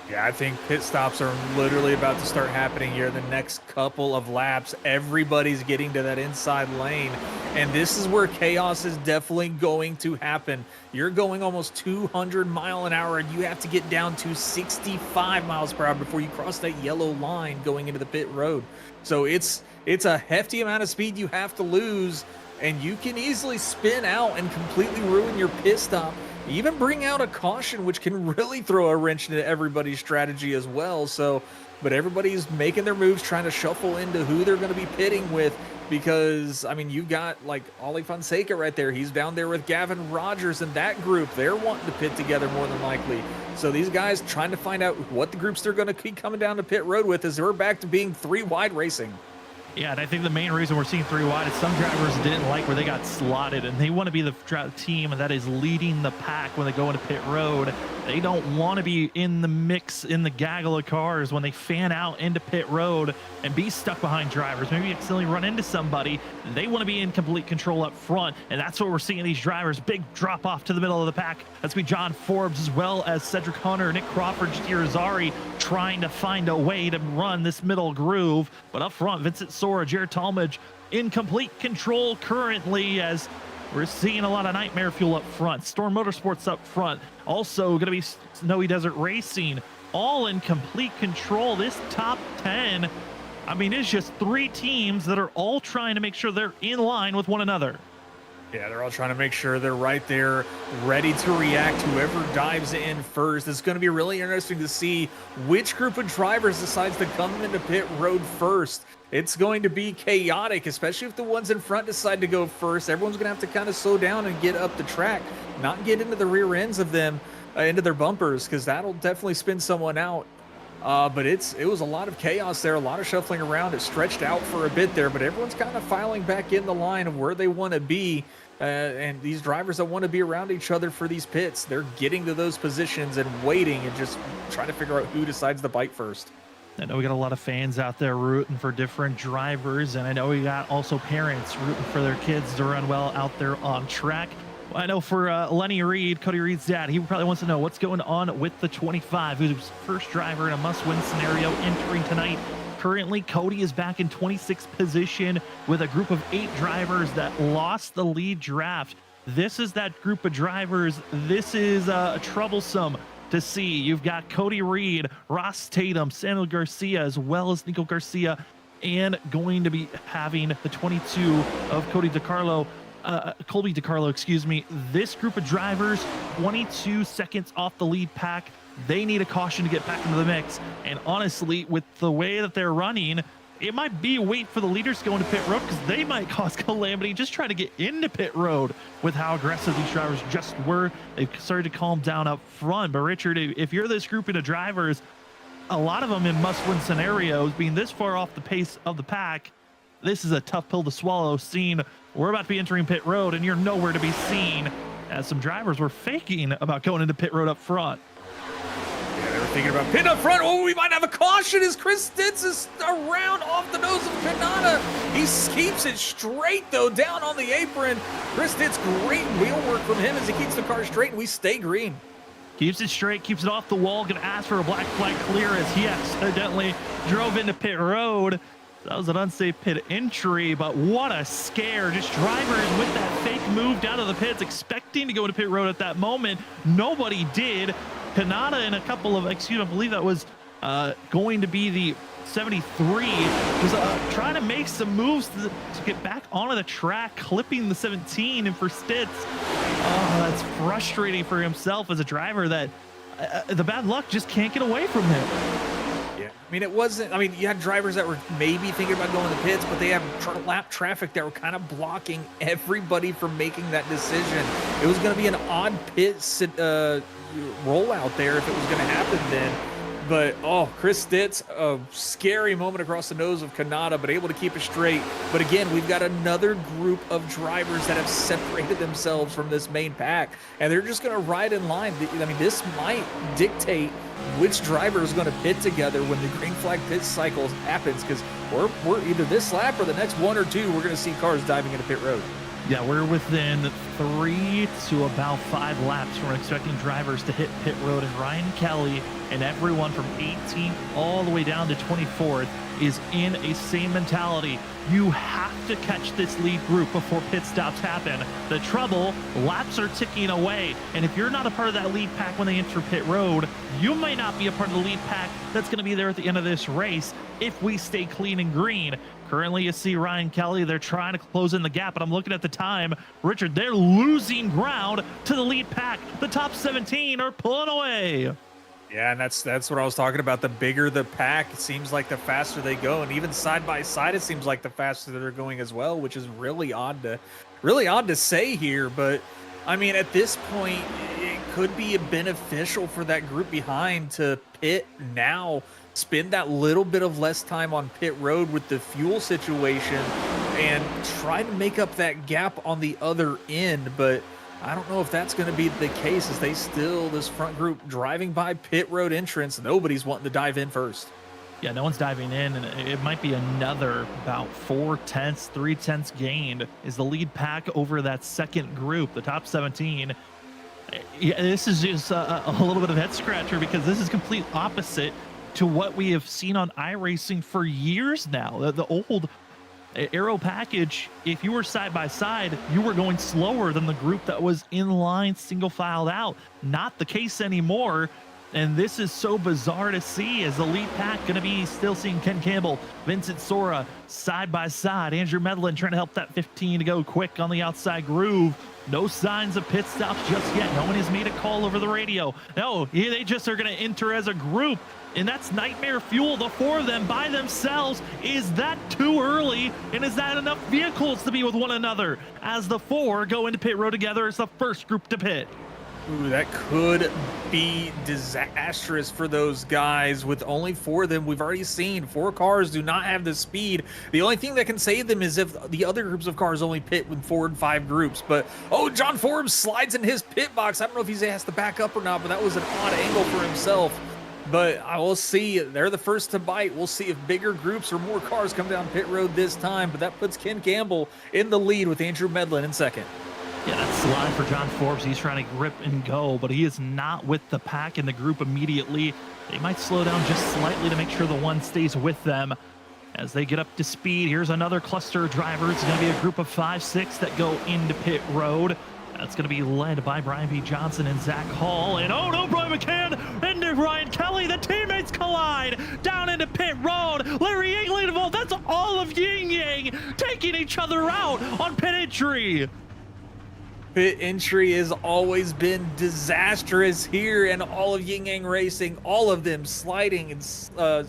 Yeah, I think pit stops are literally about to start happening here the next couple of laps. Everybody's getting to that inside lane, and this is where chaos is definitely going to happen. You're going almost 200 mile an hour, and you have to get down to 65 miles per hour before you cross that yellow line going into the pit road. So it's a hefty amount of speed you have to lose, and you can easily spin out and completely ruin your pit stop. Even bring out a caution, which can really throw a wrench into everybody's strategy as well. So, but everybody's making their moves, trying to shuffle into who they're going to be pitting with, because, I mean, you got like Ollie Fonseca right there. He's down there with Gavin Rogers and that group. They're wanting to pit together more than likely. So these guys trying to find out what the groups they're going to keep coming down to pit road with, as we're back to being 3 wide racing. Yeah, and I think the main reason we're seeing 3 wide is some drivers didn't like where they got slotted, and they want to be the team that is leading the pack when they go into pit road. They don't want to be in the mix, in the gaggle of cars when they fan out into pit road and be stuck behind drivers. Maybe accidentally run into somebody. They want to be in complete control up front, and that's what we're seeing these drivers. Big drop off to the middle of the pack. That's be John Forbes, as well as Cedric Hunter, Nick Crawford, GT Rosari, trying to find a way to run this middle groove. But up front, Vincent Sora, Jared Talmadge in complete control currently, as we're seeing a lot of Nightmare Fuel up front. Storm Motorsports up front. Also going to be Snowy Desert Racing, all in complete control. This top 10, I mean, it's just 3 teams that are all trying to make sure they're in line with one another. Yeah, they're all trying to make sure they're right there, ready to react. Whoever dives in first. It's going to be really interesting to see which group of drivers decides to come into pit road first. It's going to be chaotic, especially if the ones in front decide to go first. Everyone's going to have to kind of slow down and get up the track, not get into the rear ends of them, into their bumpers, because that'll definitely spin someone out. But it was a lot of chaos there, a lot of shuffling around. It stretched out for a bit there, but everyone's kind of filing back in the line of where they want to be. And these drivers that want to be around each other for these pits, they're getting to those positions and waiting and just trying to figure out who decides to bite first. I know we got a lot of fans out there rooting for different drivers, and I know we got also parents rooting for their kids to run well out there on track. I know for Lenny Reed, Cody Reed's dad, he probably wants to know what's going on with the 25, who's first driver in a must-win scenario entering tonight. Currently, Cody is back in 26th position with a group of 8 drivers that lost the lead draft. This is that group of drivers. This is troublesome to see. You've got Cody Reed, Ross Tatum, Samuel Garcia, as well as Nico Garcia, and going to be having the 22 of Colby DiCarlo, excuse me. This group of drivers, 22 seconds off the lead pack. They need a caution to get back into the mix. And honestly, with the way that they're running, it might be wait for the leaders to go into pit road, because they might cause calamity just trying to get into pit road with how aggressive these drivers just were. They've started to calm down up front. But Richard, if you're this grouping of drivers, a lot of them in must-win scenarios, being this far off the pace of the pack, this is a tough pill to swallow, seeing we're about to be entering pit road and you're nowhere to be seen, as some drivers were faking about going into pit road up front. Yeah, they were thinking about pit up front. Oh, we might have a caution as Chris Stitz is around off the nose of Kanata. He keeps it straight, though, down on the apron. Chris Stitz, great wheel work from him as he keeps the car straight, and we stay green. Keeps it straight, keeps it off the wall, gonna ask for a black flag clear as he accidentally drove into pit road. That was an unsafe pit entry, but what a scare. Just drivers with that fake move down to the pits, expecting to go into pit road at that moment. Nobody did. Kanata and a couple of, I believe that was going to be the 73, was trying to make some moves to get back onto the track, clipping the 17, and for Stitz, that's frustrating for himself as a driver that the bad luck just can't get away from him. Yeah, I mean, it wasn't, I mean, you had drivers that were maybe thinking about going to pits, but they have lap traffic that were kind of blocking everybody from making that decision. It was going to be an odd pit rollout there if it was going to happen then. But, oh, Chris Stitz, a scary moment across the nose of Kanata, but able to keep it straight. But again, we've got another group of drivers that have separated themselves from this main pack, and they're just going to ride in line. I mean, this might dictate which driver is going to pit together when the green flag pit cycle happens, because we're either this lap or the next 1 or 2, we're going to see cars diving into pit road. Yeah, we're within 3 to about 5 laps. We're expecting drivers to hit pit road, and Ryan Kelly and everyone from 18th all the way down to 24th is in a same mentality. You have to catch this lead group before pit stops happen. The trouble, laps are ticking away, and if you're not a part of that lead pack when they enter pit road, you might not be a part of the lead pack that's going to be there at the end of this race if we stay clean and green. Currently, you see Ryan Kelly, they're trying to close in the gap, but I'm looking at the time. Richard, they're losing ground to the lead pack. The top 17 are pulling away. Yeah, and that's what I was talking about. The bigger the pack, it seems like the faster they go, and even side by side, it seems like the faster they're going as well, which is really odd to say here. But I mean, at this point, it could be beneficial for that group behind to pit now, spend that little bit of less time on pit road with the fuel situation, and try to make up that gap on the other end. But I don't know if that's going to be the case, as this front group driving by pit road entrance. Nobody's wanting to dive in first. Yeah, no one's diving in, and it might be another about 3 tenths gained is the lead pack over that second group, the top 17. Yeah, this is just a little bit of head scratcher, because this is complete opposite to what we have seen on iRacing for years now. The old aero package, if you were side by side, you were going slower than the group that was in line, single filed out. Not the case anymore, and this is so bizarre to see, as the lead pack going to be still seeing Ken Campbell, Vincent Sora side by side, Andrew Medlin trying to help that 15 to go quick on the outside groove. No signs of pit stops just yet. No one has made a call over the radio. No, they just are going to enter as a group, and that's nightmare fuel. The 4 of them by themselves. Is that too early? And is that enough vehicles to be with one another as the 4 go into pit road together as the first group to pit? Ooh, that could be disastrous for those guys. With only 4 of them, we've already seen 4 cars do not have the speed. The only thing that can save them is if the other groups of cars only pit with 4 and 5 groups. But, oh, John Forbes slides in his pit box. I don't know if he has to back up or not, but that was an odd angle for himself. But I will see. They're the first to bite. We'll see if bigger groups or more cars come down pit road this time. But that puts Ken Campbell in the lead with Andrew Medlin in second. Yeah, that slide for John Forbes. He's trying to grip and go, but he is not with the pack in the group immediately. They might slow down just slightly to make sure the 1 stays with them as they get up to speed. Here's another cluster of drivers. It's going to be a group of 5, 6 that go into pit road. That's going to be led by Brian B. Johnson and Zach Hall. And oh no, Brian McCann into Ryan Kelly. The teammates collide down into pit road. Larry Yingling involved. That's all of Ying Yang taking each other out on pit entry. Pit entry has always been disastrous here, and all of Yin Yang Racing, all of them sliding and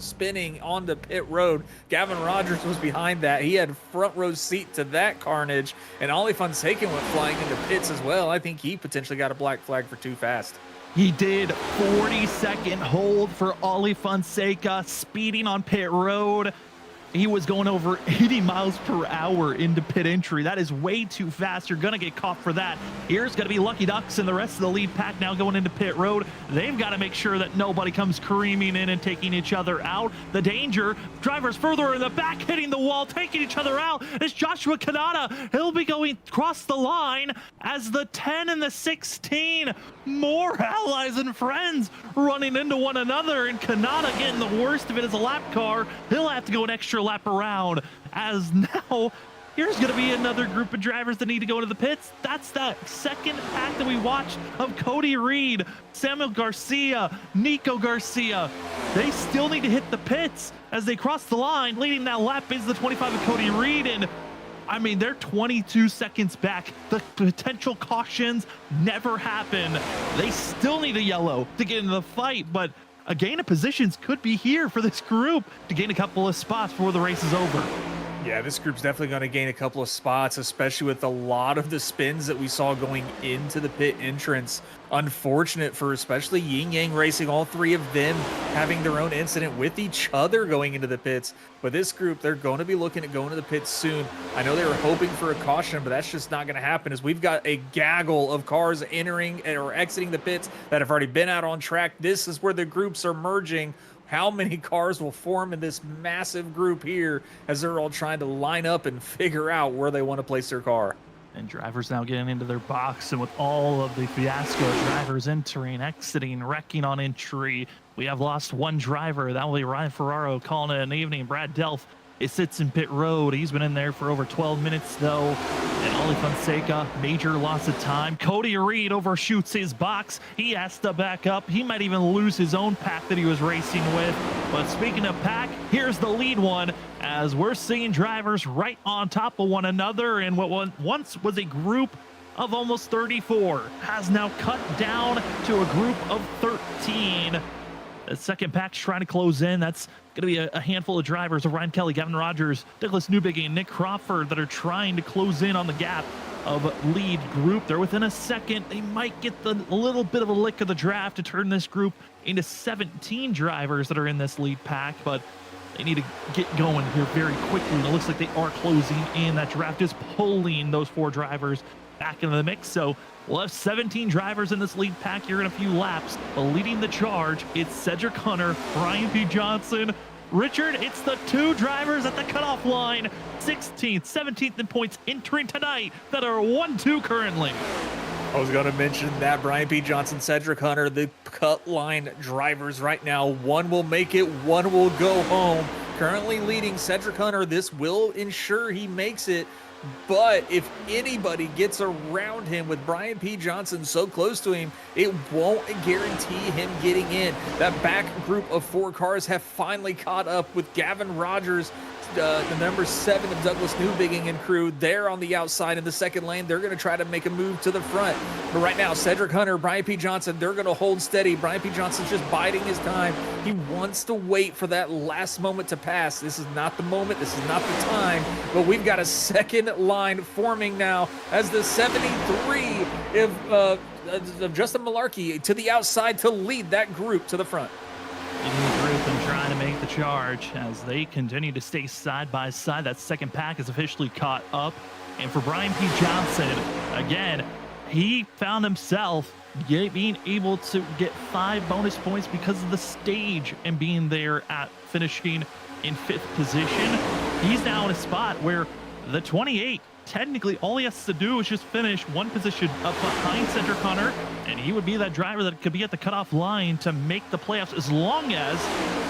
spinning onto pit road. Gavin Rogers was behind that. He had front row seat to that carnage, and Ollie Fonseca went flying into pits as well. I think he potentially got a black flag for too fast. He did. 40-second hold for Ollie Fonseca, speeding on pit road. He was going over 80 miles per hour into pit entry. That is way too fast. You're going to get caught for that. Here's going to be Lucky Ducks and the rest of the lead pack now going into pit road. They've got to make sure that nobody comes creaming in and taking each other out. The danger, drivers further in the back hitting the wall, taking each other out, is Joshua Kanata. He'll be going across the line as the 10 and the 16, more allies and friends running into one another, and Kanata getting the worst of it as a lap car. He'll have to go an extra lap around, as now here's going to be another group of drivers that need to go into the pits. That's that second pack that we watched of Cody Reed, Samuel Garcia, Nico Garcia. They still need to hit the pits as they cross the line. Leading that lap is the 25 of Cody Reed, and I mean, they're 22 seconds back. The potential cautions never happen. They still need a yellow to get into the fight, but a gain of positions could be here for this group to gain a couple of spots before the race is over. Yeah, this group's definitely going to gain a couple of spots, especially with a lot of the spins that we saw going into the pit entrance. Unfortunate for especially Yin Yang Racing, all three of them having their own incident with each other going into the pits. But this group, they're going to be looking at going to the pits soon. I know they were hoping for a caution, but that's just not going to happen, as we've got a gaggle of cars entering or exiting the pits that have already been out on track. This is where the groups are merging. How many cars will form in this massive group here as they're all trying to line up and figure out where they want to place their car? And drivers now getting into their box, and with all of the fiasco drivers entering, exiting, wrecking on entry, we have lost one driver. That will be Ryan Ferraro calling it an evening. Brad Delph, it sits in pit road. He's been in there for over 12 minutes though. And Ali Fonseca, major loss of time. Cody Reed overshoots his box. He has to back up. He might even lose his own pack that he was racing with. But speaking of pack, here's the lead one, as we're seeing drivers right on top of one another. And what once was a group of almost 34 has now cut down to a group of 13. The second pack's trying to close in. That's going to be a handful of drivers of Ryan Kelly, Gavin Rogers, Douglas Newbiggie, and Nick Crawford that are trying to close in on the gap of lead group. They're within a second. They might get a little bit of a lick of the draft to turn this group into 17 drivers that are in this lead pack, but they need to get going here very quickly. And it looks like they are closing in. That draft is pulling those 4 drivers back into the mix. So we'll have 17 drivers in this lead pack here in a few laps. But leading the charge, it's Cedric Hunter, Brian P. Johnson. Richard, it's the 2 drivers at the cutoff line, 16th, 17th in points entering tonight that are 1-2 currently. I was going to mention that Brian P. Johnson, Cedric Hunter, the cut line drivers right now. One will make it, one will go home. Currently leading Cedric Hunter. This will ensure he makes it. But if anybody gets around him with Brian P. Johnson so close to him, it won't guarantee him getting in. That back group of 4 cars have finally caught up with Gavin Rogers, the number 7 of Douglas Newbiggie and crew. They're on the outside in the second lane. They're going to try to make a move to the front. But right now, Cedric Hunter, Brian P. Johnson, they're going to hold steady. Brian P. Johnson's just biding his time. He wants to wait for that last moment to pass. This is not the moment. This is not the time. But we've got a second line forming now as the 73 of Justin Malarkey to the outside to lead that group to the front. Leading the group and trying to make the charge as they continue to stay side by side. That second pack is officially caught up. And for Brian P. Johnson, again, he found himself being able to get 5 bonus points because of the stage and being there at finishing in 5th position. He's now in a spot where the 28, technically all he has to do is just finish 1 position up behind Cedric Hunter, and he would be that driver that could be at the cutoff line to make the playoffs, as long as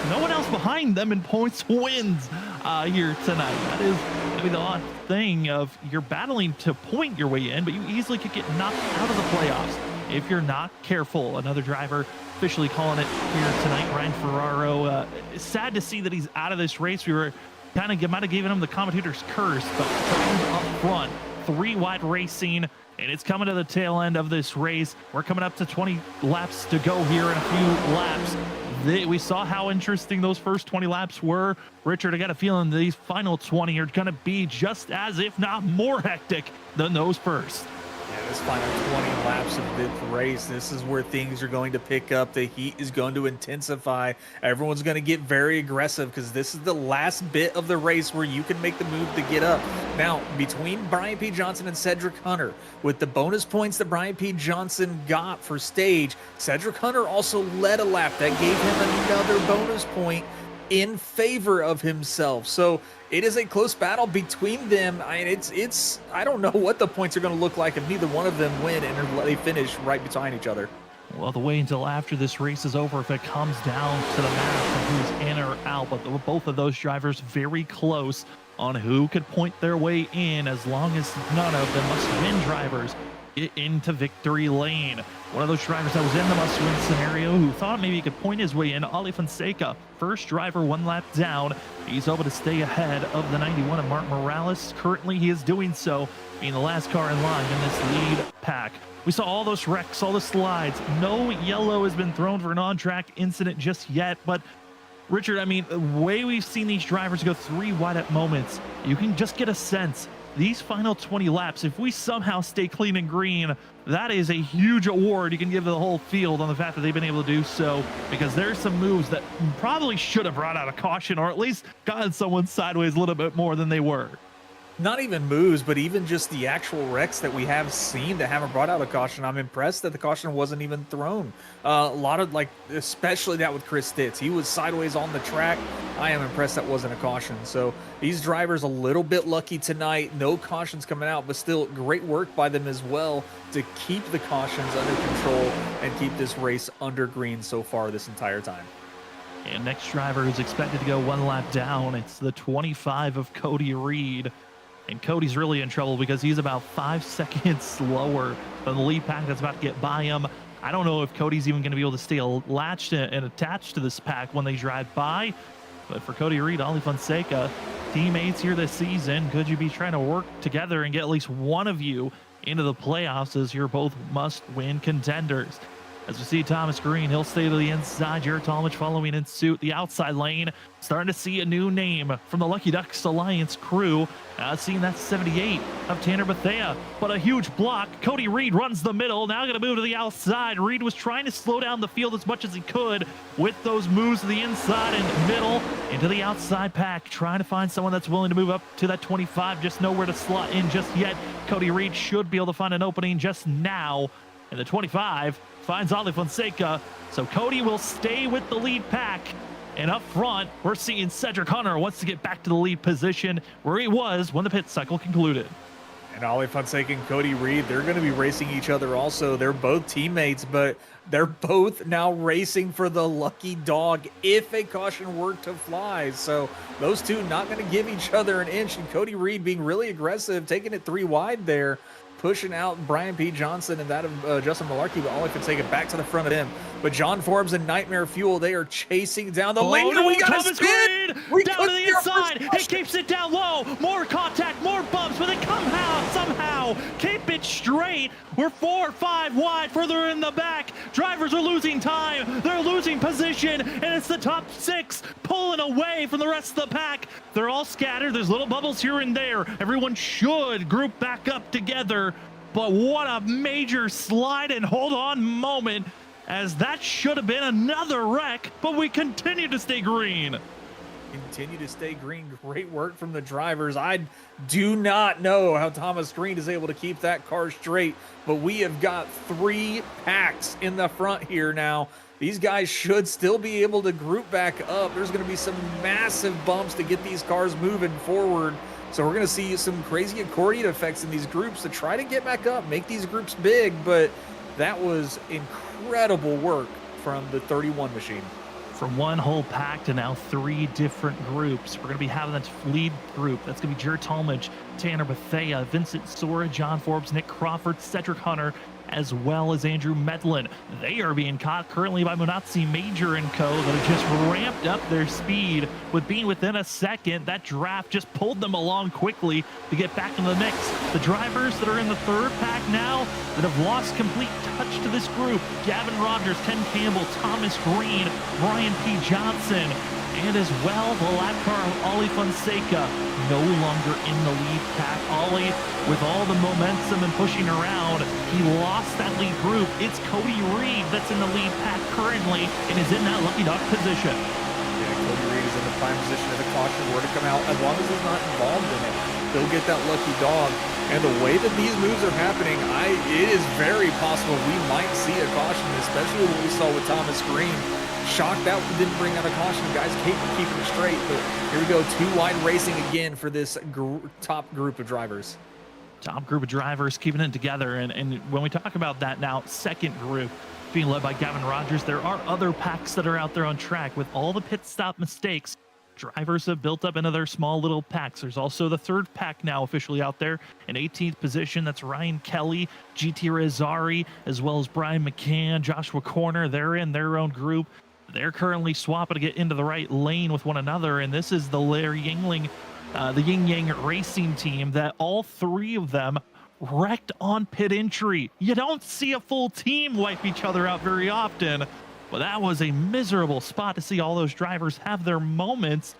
no one else behind them in points wins here tonight. That is going to be the odd thing of you're battling to point your way in, but you easily could get knocked out of the playoffs if you're not careful. Another driver officially calling it here tonight, Ryan Ferraro. Sad to see that he's out of this race. We were kind of might have given him the commentator's curse, but up front, 3 wide racing, and it's coming to the tail end of this race. We're coming up to 20 laps to go here in a few laps. We saw how interesting those first 20 laps were. Richard, I got a feeling these final 20 are going to be just as, if not more hectic than those first. Yeah, this final 20 laps of this race, this is where things are going to pick up. The heat is going to intensify. Everyone's going to get very aggressive because this is the last bit of the race where you can make the move to get up. Now, between Brian P. Johnson and Cedric Hunter, with the bonus points that Brian P. Johnson got for stage, Cedric Hunter also led a lap. That gave him another bonus point in favor of himself. So it is a close battle between them. I mean, I don't know what the points are going to look like if neither one of them win and they finish right behind each other. Well, the wait until after this race is over if it comes down to the math of who's in or out, but both of those drivers very close on who could point their way in, as long as none of them must-win drivers get into victory lane. One of those drivers that was in the must-win scenario who thought maybe he could point his way in, Ali Fonseca, first driver 1 lap down. He's able to stay ahead of the 91 of Mark Morales. Currently, he is doing so, being the last car in line in this lead pack. We saw all those wrecks, all the slides. No yellow has been thrown for an on-track incident just yet, but Richard, I mean, the way we've seen these drivers go 3 wide at moments, you can just get a sense these final 20 laps, if we somehow stay clean and green, that is a huge award you can give to the whole field on the fact that they've been able to do so, because there's some moves that probably should have brought out a caution or at least gotten someone sideways a little bit more than they were. Not even moves, but even just the actual wrecks that we have seen that haven't brought out a caution. I'm impressed that the caution wasn't even thrown. A lot of, like, especially that with Chris Stitz. He was sideways on the track. I am impressed that wasn't a caution. So these drivers a little bit lucky tonight. No cautions coming out, but still great work by them as well to keep the cautions under control and keep this race under green so far this entire time. And next driver is expected to go 1 lap down. It's the 25 of Cody Reed. And Cody's really in trouble because he's about 5 seconds slower than the lead pack that's about to get by him. I don't know if Cody's even going to be able to stay latched and attached to this pack when they drive by. But for Cody Reed, Ollie Fonseca, teammates here this season, could you be trying to work together and get at least one of you into the playoffs, as you're both must-win contenders? As we see Thomas Green, he'll stay to the inside. Jared Talmadge following in suit. The outside lane, starting to see a new name from the Lucky Ducks Alliance crew. Seeing that 78 of Tanner Bethea, but a huge block. Cody Reed runs the middle, now going to move to the outside. Reed was trying to slow down the field as much as he could with those moves to the inside and middle into the outside pack, trying to find someone that's willing to move up to that 25, just nowhere to slot in just yet. Cody Reed should be able to find an opening just now, and the 25 finds Ollie Fonseca, so Cody will stay with the lead pack. And up front, we're seeing Cedric Hunter wants to get back to the lead position where he was when the pit cycle concluded. And Ollie Fonseca and Cody Reed, they're going to be racing each other also. They're both teammates, but they're both now racing for the lucky dog if a caution were to fly. So those two not going to give each other an inch. And Cody Reed being really aggressive, taking it 3 wide there, pushing out Brian P. Johnson and that of Justin Malarkey, but Ollie Fonseca back to the front of him. But John Forbes and Nightmare Fuel, they are chasing down the lane. No, We got Thomas a spin! Green, down to the inside. He keeps it down low. More contact, more bumps, but they come out somehow. Keep it straight. We're 4 or 5 wide further in the back. Drivers are losing time. They're losing position, and it's the top 6 pulling away from the rest of the pack. They're all scattered. There's little bubbles here and there. Everyone should group back up together. But what a major slide and hold on moment, as that should have been another wreck, but we continue to stay green. Continue to stay green. Great work from the drivers. I do not know how Thomas Green is able to keep that car straight, but we have got 3 packs in the front here now. These guys should still be able to group back up. There's going to be some massive bumps to get these cars moving forward. So we're going to see some crazy accordion effects in these groups to try to get back up, make these groups big. But that was incredible work from the 31 machine. From one whole pack to now 3 different groups. We're going to be having that lead group. That's going to be Jared Talmadge, Tanner Bethea, Vincent Sora, John Forbes, Nick Crawford, Cedric Hunter, as well as Andrew Medlin. They are being caught currently by Munatsi Major and co. that have just ramped up their speed with being within a second. That draft just pulled them along quickly to get back in the mix. The drivers that are in the 3rd pack now that have lost complete touch to this group: Gavin Rogers, Ken Campbell, Thomas Green, Brian P. Johnson, and as well the lap car of Ollie Fonseca, no longer in the lead pack. Ollie, with all the momentum and pushing around, he lost that lead group. It's Cody Reed that's in the lead pack currently and is in that lucky dog position. Yeah, Cody Reed is in the prime position if the caution were to come out. As long as he's not involved in it, he'll get that lucky dog. And the way that these moves are happening, it is very possible we might see a caution, especially what we saw with Thomas Green. Shocked that we didn't bring out a caution. Guys keeping it straight, but here we go, 2 wide racing again for this top group of drivers. Top group of drivers keeping it together. And when we talk about that now, 2nd group being led by Gavin Rogers, there are other packs that are out there on track. With all the pit stop mistakes, drivers have built up into their small little packs. There's also the 3rd pack now officially out there in 18th position. That's Ryan Kelly, GT Rizzari, as well as Brian McCann, Joshua Corner. They're in their own group. They're currently swapping to get into the right lane with one another, and this is the Larry Yingling, the Yin Yang Racing team, that all 3 of them wrecked on pit entry. You don't see a full team wipe each other out very often, But that was a miserable spot to see all those drivers have their moments.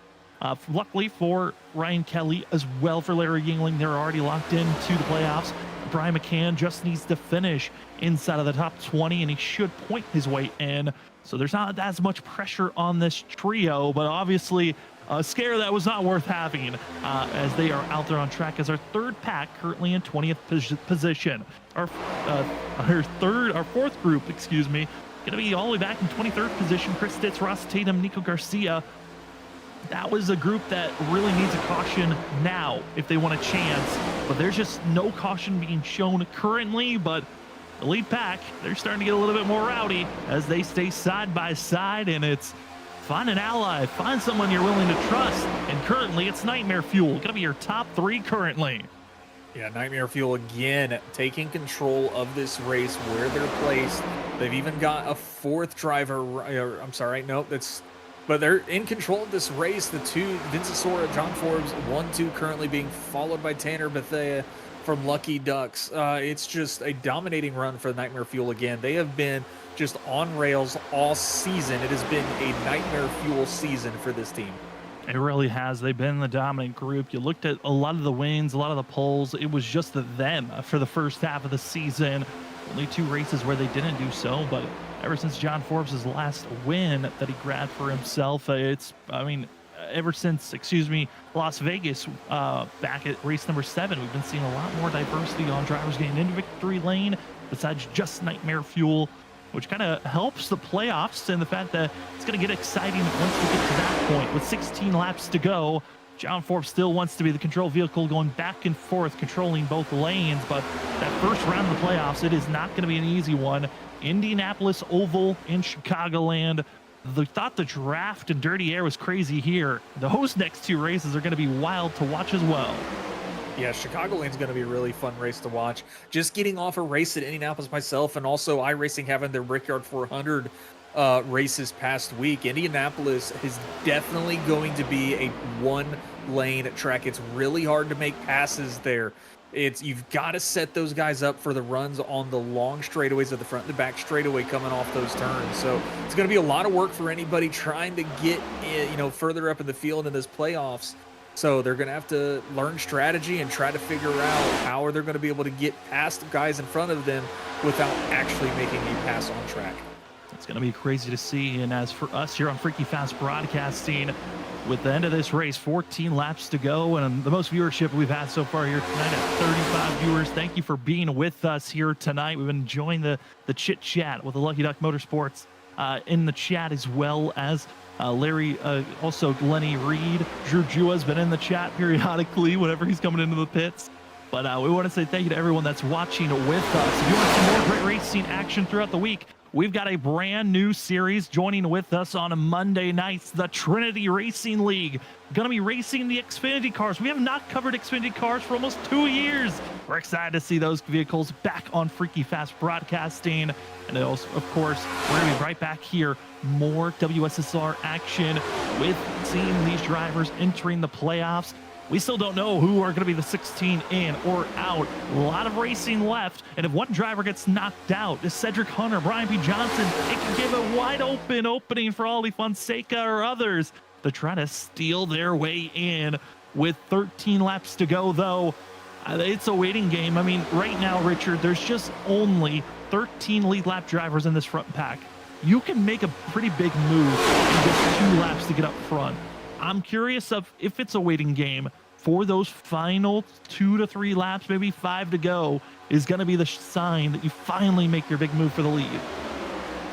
Luckily for Ryan Kelly, as well for Larry Yingling, they're already locked into the playoffs. Brian McCann just needs to finish inside of the top 20, and he should point his way in. So there's not as much pressure on this trio, but obviously a scare that was not worth having, as they are out there on track as our third pack, currently in 20th position. Our fourth group, excuse me, gonna be all the way back in 23rd position. Chris Stitz, Ross Tatum, Nico Garcia. That was a group that really needs a caution now if they want a chance, but there's just no caution being shown currently. But the lead pack, they're starting to get a little bit more rowdy as they stay side by side, and it's find an ally, find someone you're willing to trust, and currently it's Nightmare Fuel, gonna be your top 3 currently. Yeah, Nightmare Fuel again taking control of this race where they're placed. They've even got a 4th driver, I'm sorry, nope, but they're in control of this race. The 2, Vincent Sora, John Forbes, 1-2 currently being followed by Tanner Bethea from Lucky Ducks. It's just a dominating run for Nightmare Fuel again. They have been just on rails all season. It has been a Nightmare Fuel season for this team. It really has. They've been the dominant group. You looked at a lot of the wins, a lot of the polls. It was just them for the first half of the season. Only 2 races where they didn't do so, but ever since John Forbes' last win that he grabbed for himself, ever since, Las Vegas, back at race number 7, we've been seeing a lot more diversity on drivers getting into victory lane besides just Nightmare Fuel, which kind of helps the playoffs and the fact that it's going to get exciting once we get to that point. With 16 laps to go, John Forbes still wants to be the control vehicle, going back and forth, controlling both lanes, but that first round of the playoffs, it is not going to be an easy one. Indianapolis Oval in Chicagoland. They thought the draft and dirty air was crazy here. Those next 2 races are going to be wild to watch as well. Yeah, Chicagoland's going to be a really fun race to watch. Just getting off a race at Indianapolis myself, and also iRacing having their Brickyard 400 races past week. Indianapolis is definitely going to be a 1-lane track. It's really hard to make passes there. You've got to set those guys up for the runs on the long straightaways of the front and the back straightaway coming off those turns. So it's going to be a lot of work for anybody trying to get further up in the field in this playoffs. So they're going to have to learn strategy and try to figure out how they're going to be able to get past the guys in front of them without actually making a pass on track. It's going to be crazy to see. And as for us here on Freaky Fast Broadcasting, with the end of this race, 14 laps to go, and the most viewership we've had so far here tonight at 35 viewers. Thank you for being with us here tonight. We've been enjoying the chit chat with the Lucky Duck Motorsports in the chat, as well as Larry, also Lenny Reed. Drew Jua has been in the chat periodically whenever he's coming into the pits. But we want to say thank you to everyone that's watching with us. If you want some more great racing action throughout the week, we've got a brand new series joining with us on Monday nights, the Trinity Racing League. Going to be racing the Xfinity cars. We have not covered Xfinity cars for almost 2 years. We're excited to see those vehicles back on Freaky Fast Broadcasting. And also, of course, we're going to be right back here. More WSSR action with seeing these drivers entering the playoffs. We still don't know who are going to be the 16 in or out. A lot of racing left. And if one driver gets knocked out, is Cedric Hunter, Brian P. Johnson, it can give a wide open opening for Ollie Fonseca or others to try to steal their way in. With 13 laps to go, though, it's a waiting game. I mean, right now, Richard, there's just only 13 lead lap drivers in this front pack. You can make a pretty big move in just 2 laps to get up front. I'm curious if it's a waiting game for those final 2 to 3 laps, maybe 5 to go, is going to be the sign that you finally make your big move for the lead.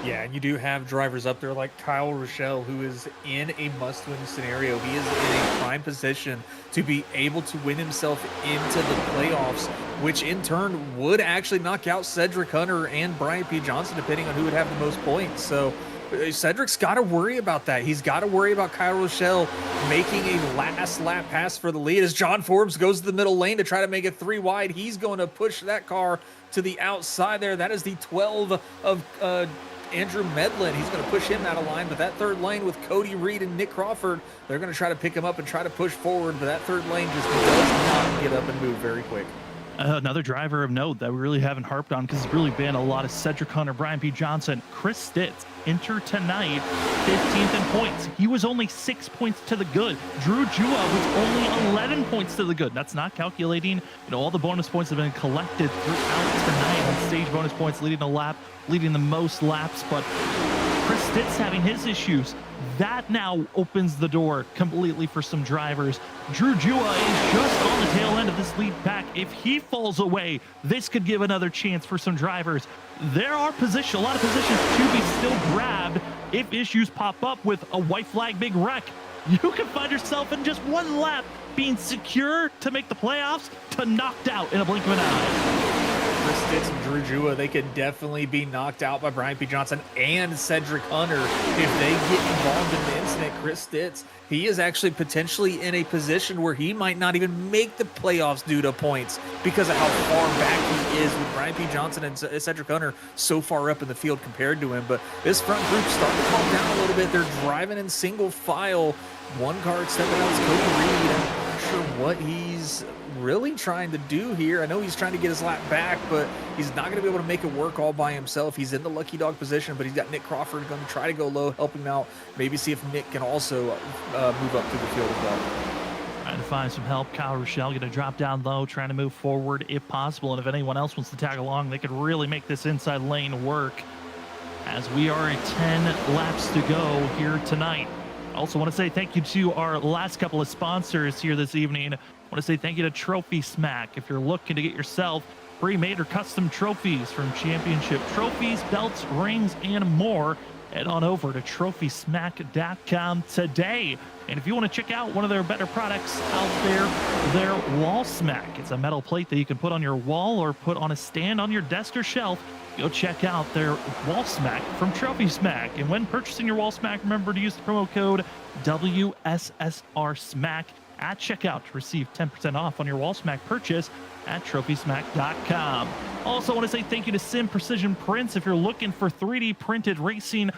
Yeah, and you do have drivers up there like Kyle Rochelle, who is in a must-win scenario. He is in a prime position to be able to win himself into the playoffs, which in turn would actually knock out Cedric Hunter and Brian P. Johnson, depending on who would have the most points. So Cedric's got to worry about that. He's got to worry about Kyle Rochelle making a last lap pass for the lead. As John Forbes goes to the middle lane to try to make it 3 wide, he's going to push that car to the outside there. That is the 12 of Andrew Medlin. He's going to push him out of line, but that third lane with Cody Reed and Nick Crawford, they're going to try to pick him up and try to push forward, but that third lane just does not get up and move very quick. Another driver of note that we really haven't harped on because it's really been a lot of Cedric Hunter, Brian P. Johnson, Chris Stitz enter tonight 15th in points. He was only 6 points to the good. Drew Jua was only 11 points to the good. That's not calculating, all the bonus points have been collected throughout tonight on stage bonus points, leading the most laps. But Chris Stitz having his issues, that now opens the door completely for some drivers. Drew Jua is just on the tail end of this lead pack. If he falls away, this could give another chance for some drivers. There are a lot of positions to be still grabbed if issues pop up with a white flag big wreck. You can find yourself in just one lap being secure to make the playoffs to knocked out in a blink of an eye. Chris Stitz and Drew Jua, they could definitely be knocked out by Brian P. Johnson and Cedric Hunter if they get involved in the incident. Chris Stitz, he is actually potentially in a position where he might not even make the playoffs due to points because of how far back he is with Brian P. Johnson and Cedric Hunter so far up in the field compared to him. But this front group's starting to calm down a little bit. They're driving in single file. One car stepping out is Cody Reed. I'm not sure what he's really trying to do here. I know he's trying to get his lap back, but he's not going to be able to make it work all by himself. He's in the lucky dog position, but he's got Nick Crawford going to try to go low, help him out. Maybe see if Nick can also move up through the field as well. Trying to find some help. Kyle Rochelle going to drop down low, trying to move forward if possible. And if anyone else wants to tag along, they could really make this inside lane work as we are at 10 laps to go here tonight. I also want to say thank you to our last couple of sponsors here this evening. I want to say thank you to Trophy Smack. If you're looking to get yourself pre-made or custom trophies from championship trophies, belts, rings, and more, head on over to trophysmack.com today. And if you want to check out one of their better products out there, their Wall Smack. It's a metal plate that you can put on your wall or put on a stand on your desk or shelf. Go check out their Wall Smack from Trophy Smack. And when purchasing your Wall Smack, remember to use the promo code WSSR Smack at checkout to receive 10% off on your Wall Smack purchase at trophysmack.com. Also want to say thank you to Sim Precision Prints. If you're looking for 3D printed racing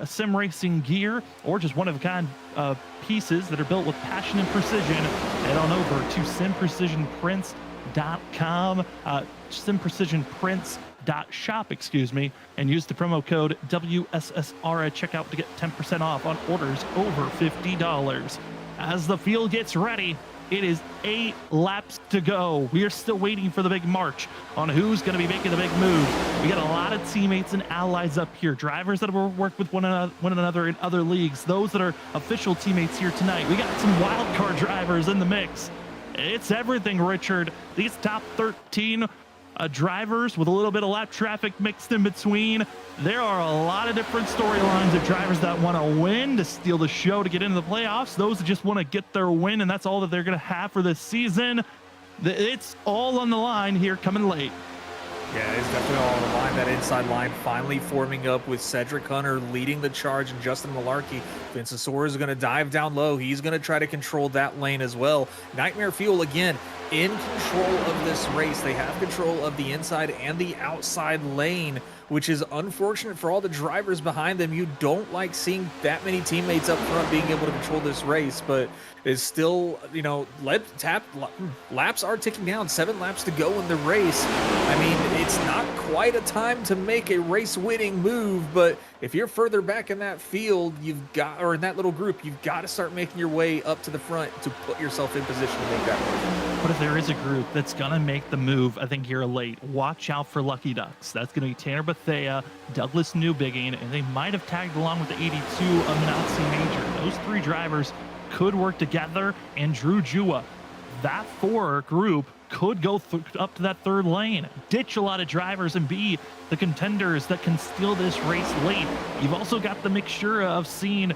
sim racing gear or just one-of-a-kind pieces that are built with passion and precision, head on over to simprecisionprints.com, simprecisionprints.shop, and use the promo code WSSR at checkout to get 10% off on orders over $50. As the field gets ready, it is 8 laps to go. We are still waiting for the big march on who's going to be making the big move. We got a lot of teammates and allies up here, drivers that have worked with one another in other leagues, those that are official teammates here tonight. We got some wild card drivers in the mix. It's everything, Richard. These top 13 drivers with a little bit of lap traffic mixed in between. There are a lot of different storylines of drivers that want to win to steal the show to get into the playoffs, those that just want to get their win, and that's all that they're going to have for this season. It's all on the line here coming late. Yeah, it's definitely all on the line. That inside line finally forming up with Cedric Hunter leading the charge and Justin Malarkey. Vincent Soares is going to dive down low. He's going to try to control that lane as well. Nightmare Fuel, again, in control of this race. They have control of the inside and the outside lane, which is unfortunate for all the drivers behind them. You don't like seeing that many teammates up front being able to control this race, but it's still, laps are ticking down. 7 laps to go in the race. I mean, it's not quite a time to make a race-winning move, but if you're further back in that field, or in that little group, you've got to start making your way up to the front to put yourself in position to make that move. But if there is a group that's going to make the move, I think here late, watch out for Lucky Ducks. That's going to be Tanner Bethea, Douglas Newbigging, and they might have tagged along with the 82 of Nazi Major. Those 3 drivers could work together, and Drew Jua. That 4 group could go up to that 3rd lane, ditch a lot of drivers, and be the contenders that can steal this race late. You've also got the mixture of seeing,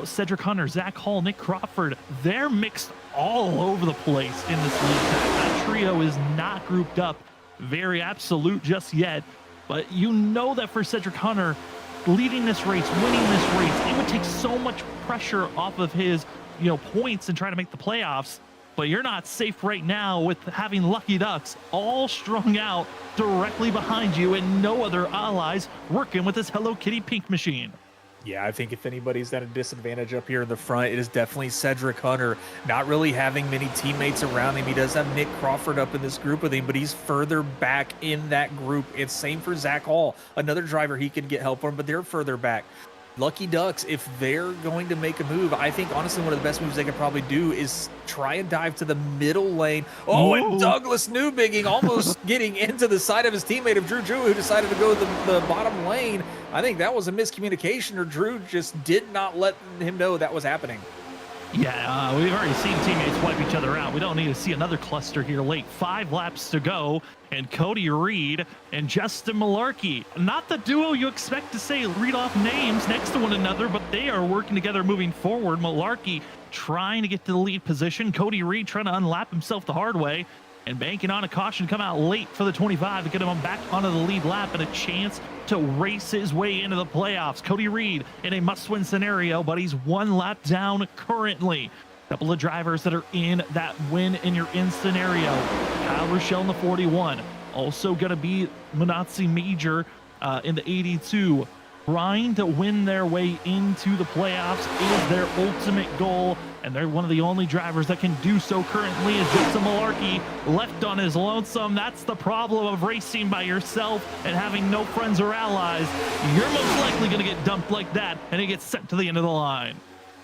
Cedric Hunter, Zach Hall, Nick Crawford. They're mixed all over the place in this league. That trio is not grouped up very absolute just yet, but you know that for Cedric Hunter, leading this race, winning this race, it would take so much pressure off of his, points and trying to make the playoffs. But you're not safe right now with having Lucky Ducks all strung out directly behind you and no other allies working with this Hello Kitty pink machine. Yeah, I think if anybody's at a disadvantage up here in the front, it is definitely Cedric Hunter. Not really having many teammates around him. He does have Nick Crawford up in this group with him, but he's further back in that group. It's same for Zach Hall, another driver he can get help from, but they're further back. Lucky Ducks, if they're going to make a move, I think honestly one of the best moves they could probably do is try and dive to the middle lane. Oh, and Douglas Newbigging almost getting into the side of his teammate of Drew Drew, who decided to go to the bottom lane. I think that was a miscommunication, or Drew just did not let him know that was happening. Yeah, we've already seen teammates wipe each other out. We don't need to see another cluster here late. 5 laps to go, and Cody Reed and Justin Malarkey. Not the duo you expect to say read off names next to one another, but they are working together moving forward. Malarkey trying to get to the lead position. Cody Reed trying to unlap himself the hard way and banking on a caution to come out late for the 25 to get him back onto the lead lap and a chance to race his way into the playoffs. Cody Reed in a must-win scenario, but he's 1 lap down currently. Couple of drivers that are in that win and you're in scenario. Kyle Rochelle in the 41. Also going to be Manazzi Major in the 82. Trying to win their way into the playoffs is their ultimate goal, and they're one of the only drivers that can do so currently. Is Justin Malarkey left on his lonesome. That's the problem of racing by yourself and having no friends or allies. You're most likely going to get dumped like that, and it gets sent to the end of the line.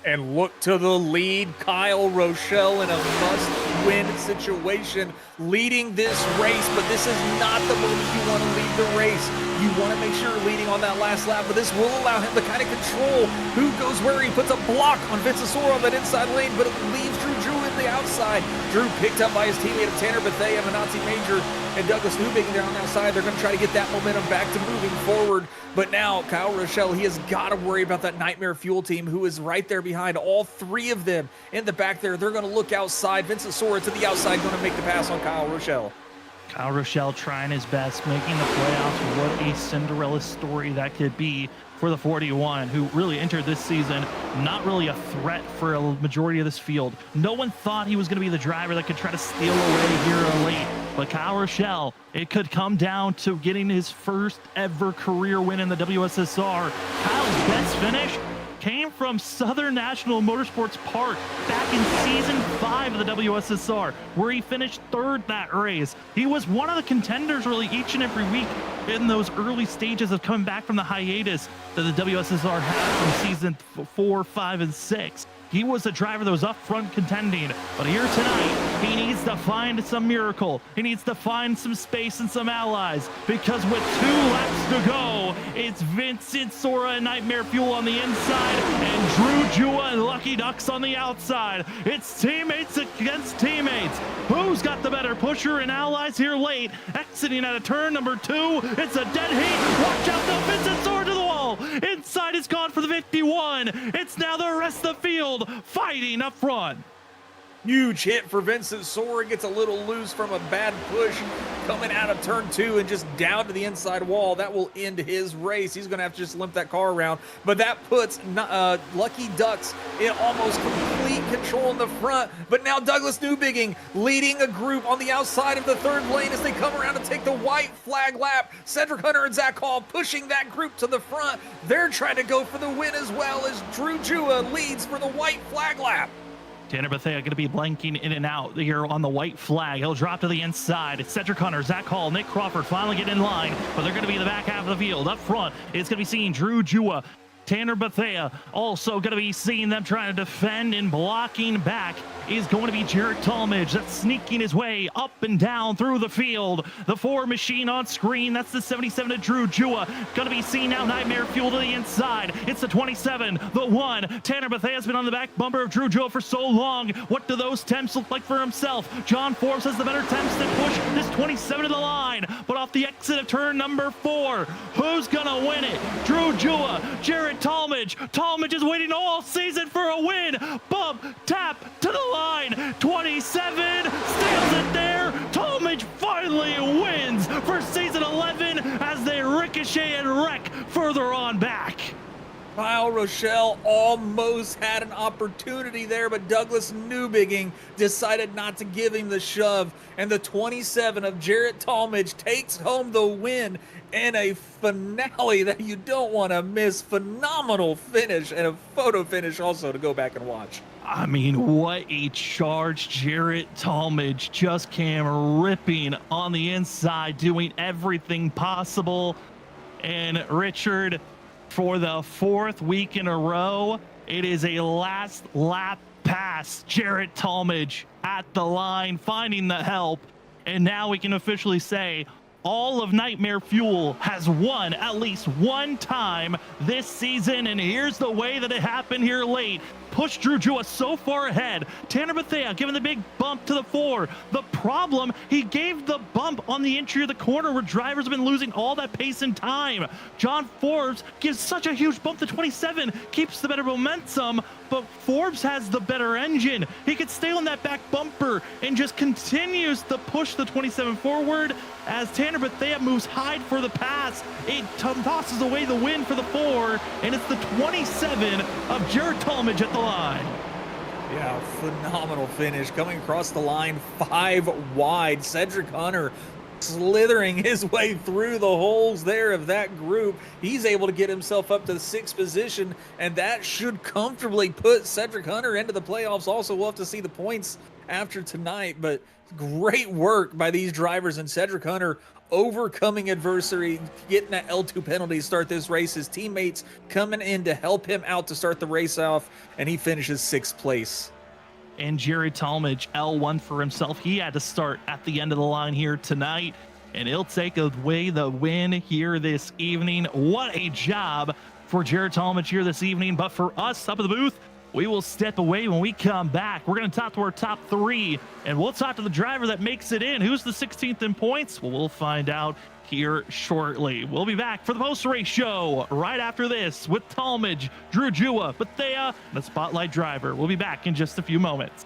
And look to the lead, Kyle Rochelle in a must-win situation, leading this race, but this is not the moment you want to lead the race. You want to make sure you're leading on that last lap, but this will allow him to kind of control who goes where. He puts a block on Vincesora on that inside lane, but it leaves Drew in the outside. Drew picked up by his teammate of Tanner Bethea, Manazzi Major, and Douglas Newbigging there on the outside. They're going to try to get that momentum back to moving forward. But now Kyle Rochelle, he has got to worry about that Nightmare Fuel team who is right there behind all 3 of them in the back there. They're going to look outside. Vincesora to the outside, going to make the pass on Kyle Rochelle. Kyle Rochelle trying his best, making the playoffs. What a Cinderella story that could be for the 41, who really entered this season not really a threat for a majority of this field. No one thought he was going to be the driver that could try to steal away here late. But Kyle Rochelle, it could come down to getting his first ever career win in the WSSR. Kyle's best finish came from Southern National Motorsports Park back in season 5 of the WSSR, where he finished 3rd that race. He was one of the contenders really each and every week in those early stages of coming back from the hiatus that the WSSR had from season 4, 5, and 6. He was a driver that was up front contending, but here tonight, he needs to find some miracle. He needs to find some space and some allies, because with 2 laps to go, it's Vincent Sora and Nightmare Fuel on the inside, and Drew Jua and Lucky Ducks on the outside. It's teammates against teammates. Who's got the better pusher and allies here late? Exiting out of turn number 2, it's a dead heat. Watch out, though, Vincent Sora to the wall. Inside is gone for the 51. It's now the rest of the field fighting up front. Huge hit for Vincent Sora. Gets a little loose from a bad push coming out of turn 2 and just down to the inside wall. That will end his race. He's going to have to just limp that car around. But that puts Lucky Ducks in almost complete control in the front. But now Douglas Newbigging leading a group on the outside of the 3rd lane as they come around to take the white flag lap. Cedric Hunter and Zach Hall pushing that group to the front. They're trying to go for the win as well as Drew Jua leads for the white flag lap. Tanner Bethea going to be blanking in and out here on the white flag. He'll drop to the inside. It's Cedric Hunter, Zach Hall, Nick Crawford finally get in line, but they're going to be in the back half of the field. Up front, it's going to be seeing Drew Jua. Tanner Bethea also going to be seeing them trying to defend, and blocking back is going to be Jarrett Talmadge. That's sneaking his way up and down through the field. The 4 machine on screen. That's the 77 to Drew Jua. Going to be seen now. Nightmare Fuel to the inside. It's the 27, the 1. Tanner Bethea's been on the back bumper of Drew Jua for so long. What do those temps look like for himself? John Forbes has the better temps to push this 27 to the line. But off the exit of turn number 4, who's going to win it? Drew Jua, Jarrett Talmadge. Talmadge is waiting all season for a win. Bump, tap to the line. 27 steals it there. Talmadge finally wins for season 11 as they ricochet and wreck further on back. Kyle Rochelle almost had an opportunity there, but Douglas Newbigging decided not to give him the shove. And the 27 of Jarrett Talmadge takes home the win in a finale that you don't want to miss. Phenomenal finish, and a photo finish also to go back and watch. I mean, what a charge. Jarrett Talmadge just came ripping on the inside, doing everything possible. And Richard, for the 4th week in a row, it is a last lap pass. Jarrett Talmadge at the line, finding the help. And now we can officially say all of Nightmare Fuel has won at least one time this season. And here's the way that it happened here late. Pushed Drew Jua so far ahead. Tanner Bethea giving the big bump to the 4. The problem, he gave the bump on the entry of the corner where drivers have been losing all that pace and time. John Forbes gives such a huge bump to 27, keeps the better momentum, but Forbes has the better engine. He could stay on that back bumper and just continues to push the 27 forward as Tanner Bethea moves high for the pass. It tosses away the win for the 4, and it's the 27 of Jarrett Talmadge at the line. Yeah, phenomenal finish coming across the line 5 wide. Cedric Hunter slithering his way through the holes there of that group. He's able to get himself up to the 6th position, and that should comfortably put Cedric Hunter into the playoffs. Also, we'll have to see the points after tonight, but great work by these drivers, and Cedric Hunter overcoming adversity, getting that L2 penalty to start this race. His teammates coming in to help him out to start the race off, and he finishes 6th place. And Jarrett Talmadge, L1 for himself. He had to start at the end of the line here tonight, and he'll take away the win here this evening. What a job for Jarrett Talmadge here this evening. But for us up at the booth, we will step away. When we come back, we're going to talk to our top 3, and we'll talk to the driver that makes it in. Who's the 16th in points? Well, we'll find out here shortly. We'll be back for the post-race show right after this with Talmadge, Drew Jua, Bethea, and the Spotlight driver. We'll be back in just a few moments.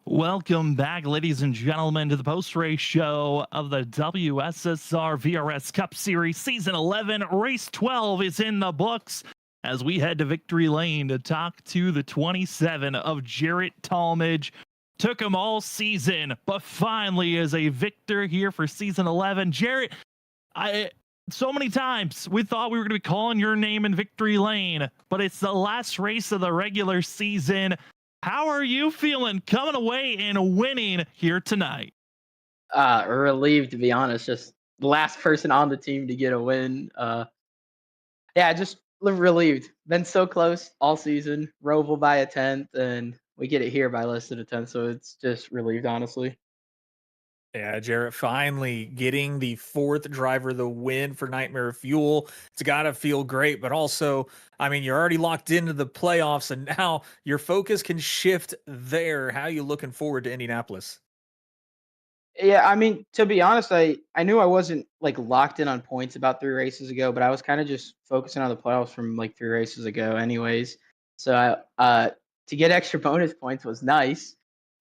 Welcome back, ladies and gentlemen, to the post-race show of the WSSR VRS Cup Series Season 11. Race 12 is in the books as we head to Victory Lane to talk to the 27 of Jarrett Talmadge. Took him all season, but finally is a victor here for season 11. Jarrett, so many times we thought we were going to be calling your name in victory lane, but it's the last race of the regular season. How are you feeling coming away and winning here tonight? Relieved, to be honest. Just the last person on the team to get a win. Yeah, just relieved. Been so close all season. Roval by a 10th, and we get it here by less than a 10th. So it's just relieved, honestly. Yeah, Jarrett finally getting the fourth driver the win for Nightmare Fuel. It's got to feel great, but also, I mean, you're already locked into the playoffs, and now your focus can shift there. How are you looking forward to Indianapolis? Yeah, I mean, to be honest, I knew I wasn't like locked in on points about 3 races ago, but I was kind of just focusing on the playoffs from like 3 races ago, anyways. So to get extra bonus points was nice.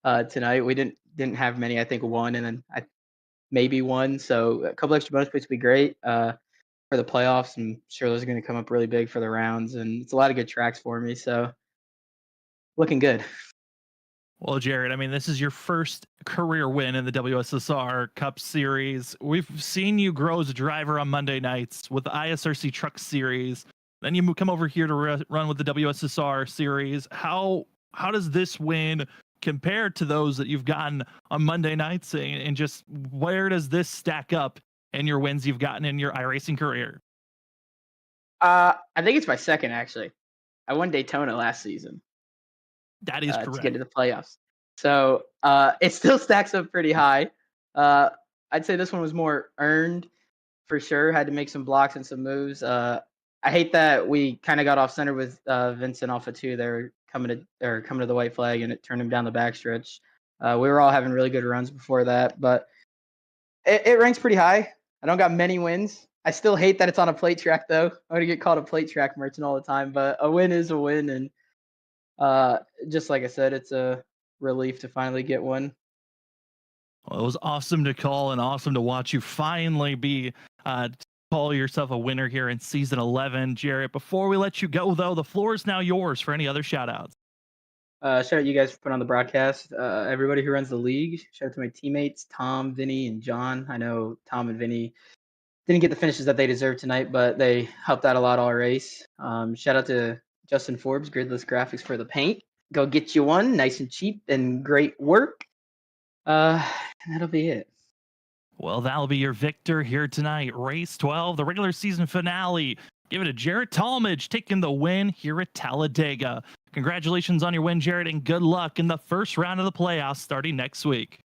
Tonight we didn't have many. I think one, and then maybe one. So a couple extra bonus points would be great for the playoffs. I'm sure those are going to come up really big for the rounds, and it's a lot of good tracks for me. So looking good. Well, Jared, I mean, this is your first career win in the WSSR Cup Series. We've seen you grow as a driver on Monday nights with the ISRC Truck Series. Then you come over here to run with the WSSR Series. How does this win compare to those that you've gotten on Monday nights, and just where does this stack up in your wins you've gotten in your iRacing career? I think it's my second, actually. I won Daytona last season. That is correct. To get to the playoffs. So it still stacks up pretty high. I'd say this one was more earned for sure. Had to make some blocks and some moves. I hate that we kind of got off center with Vincent Alpha 2 there coming to the white flag, and it turned him down the backstretch. We were all having really good runs before that, but it ranks pretty high. I don't got many wins. I still hate that it's on a plate track, though. I'm going to get called a plate track merchant all the time, but a win is a win, and just like I said, it's a relief to finally get one. Well, it was awesome to call and awesome to watch you finally be call yourself a winner here in season 11. Jarrett, before we let you go, though, the floor is now yours for any other shout outs. Shout out you guys for putting on the broadcast. Everybody who runs the league. Shout out to my teammates, Tom, Vinny, and John. I know Tom and Vinny didn't get the finishes that they deserved tonight, but they helped out a lot all race. Shout out to Justin Forbes, Gridless Graphics, for the paint. Go get you one, nice and cheap and great work. And that'll be it. Well, that'll be your victor here tonight. Race 12, the regular season finale. Give it to Jarrett Talmadge taking the win here at Talladega. Congratulations on your win, Jarrett, and good luck in the first round of the playoffs starting next week.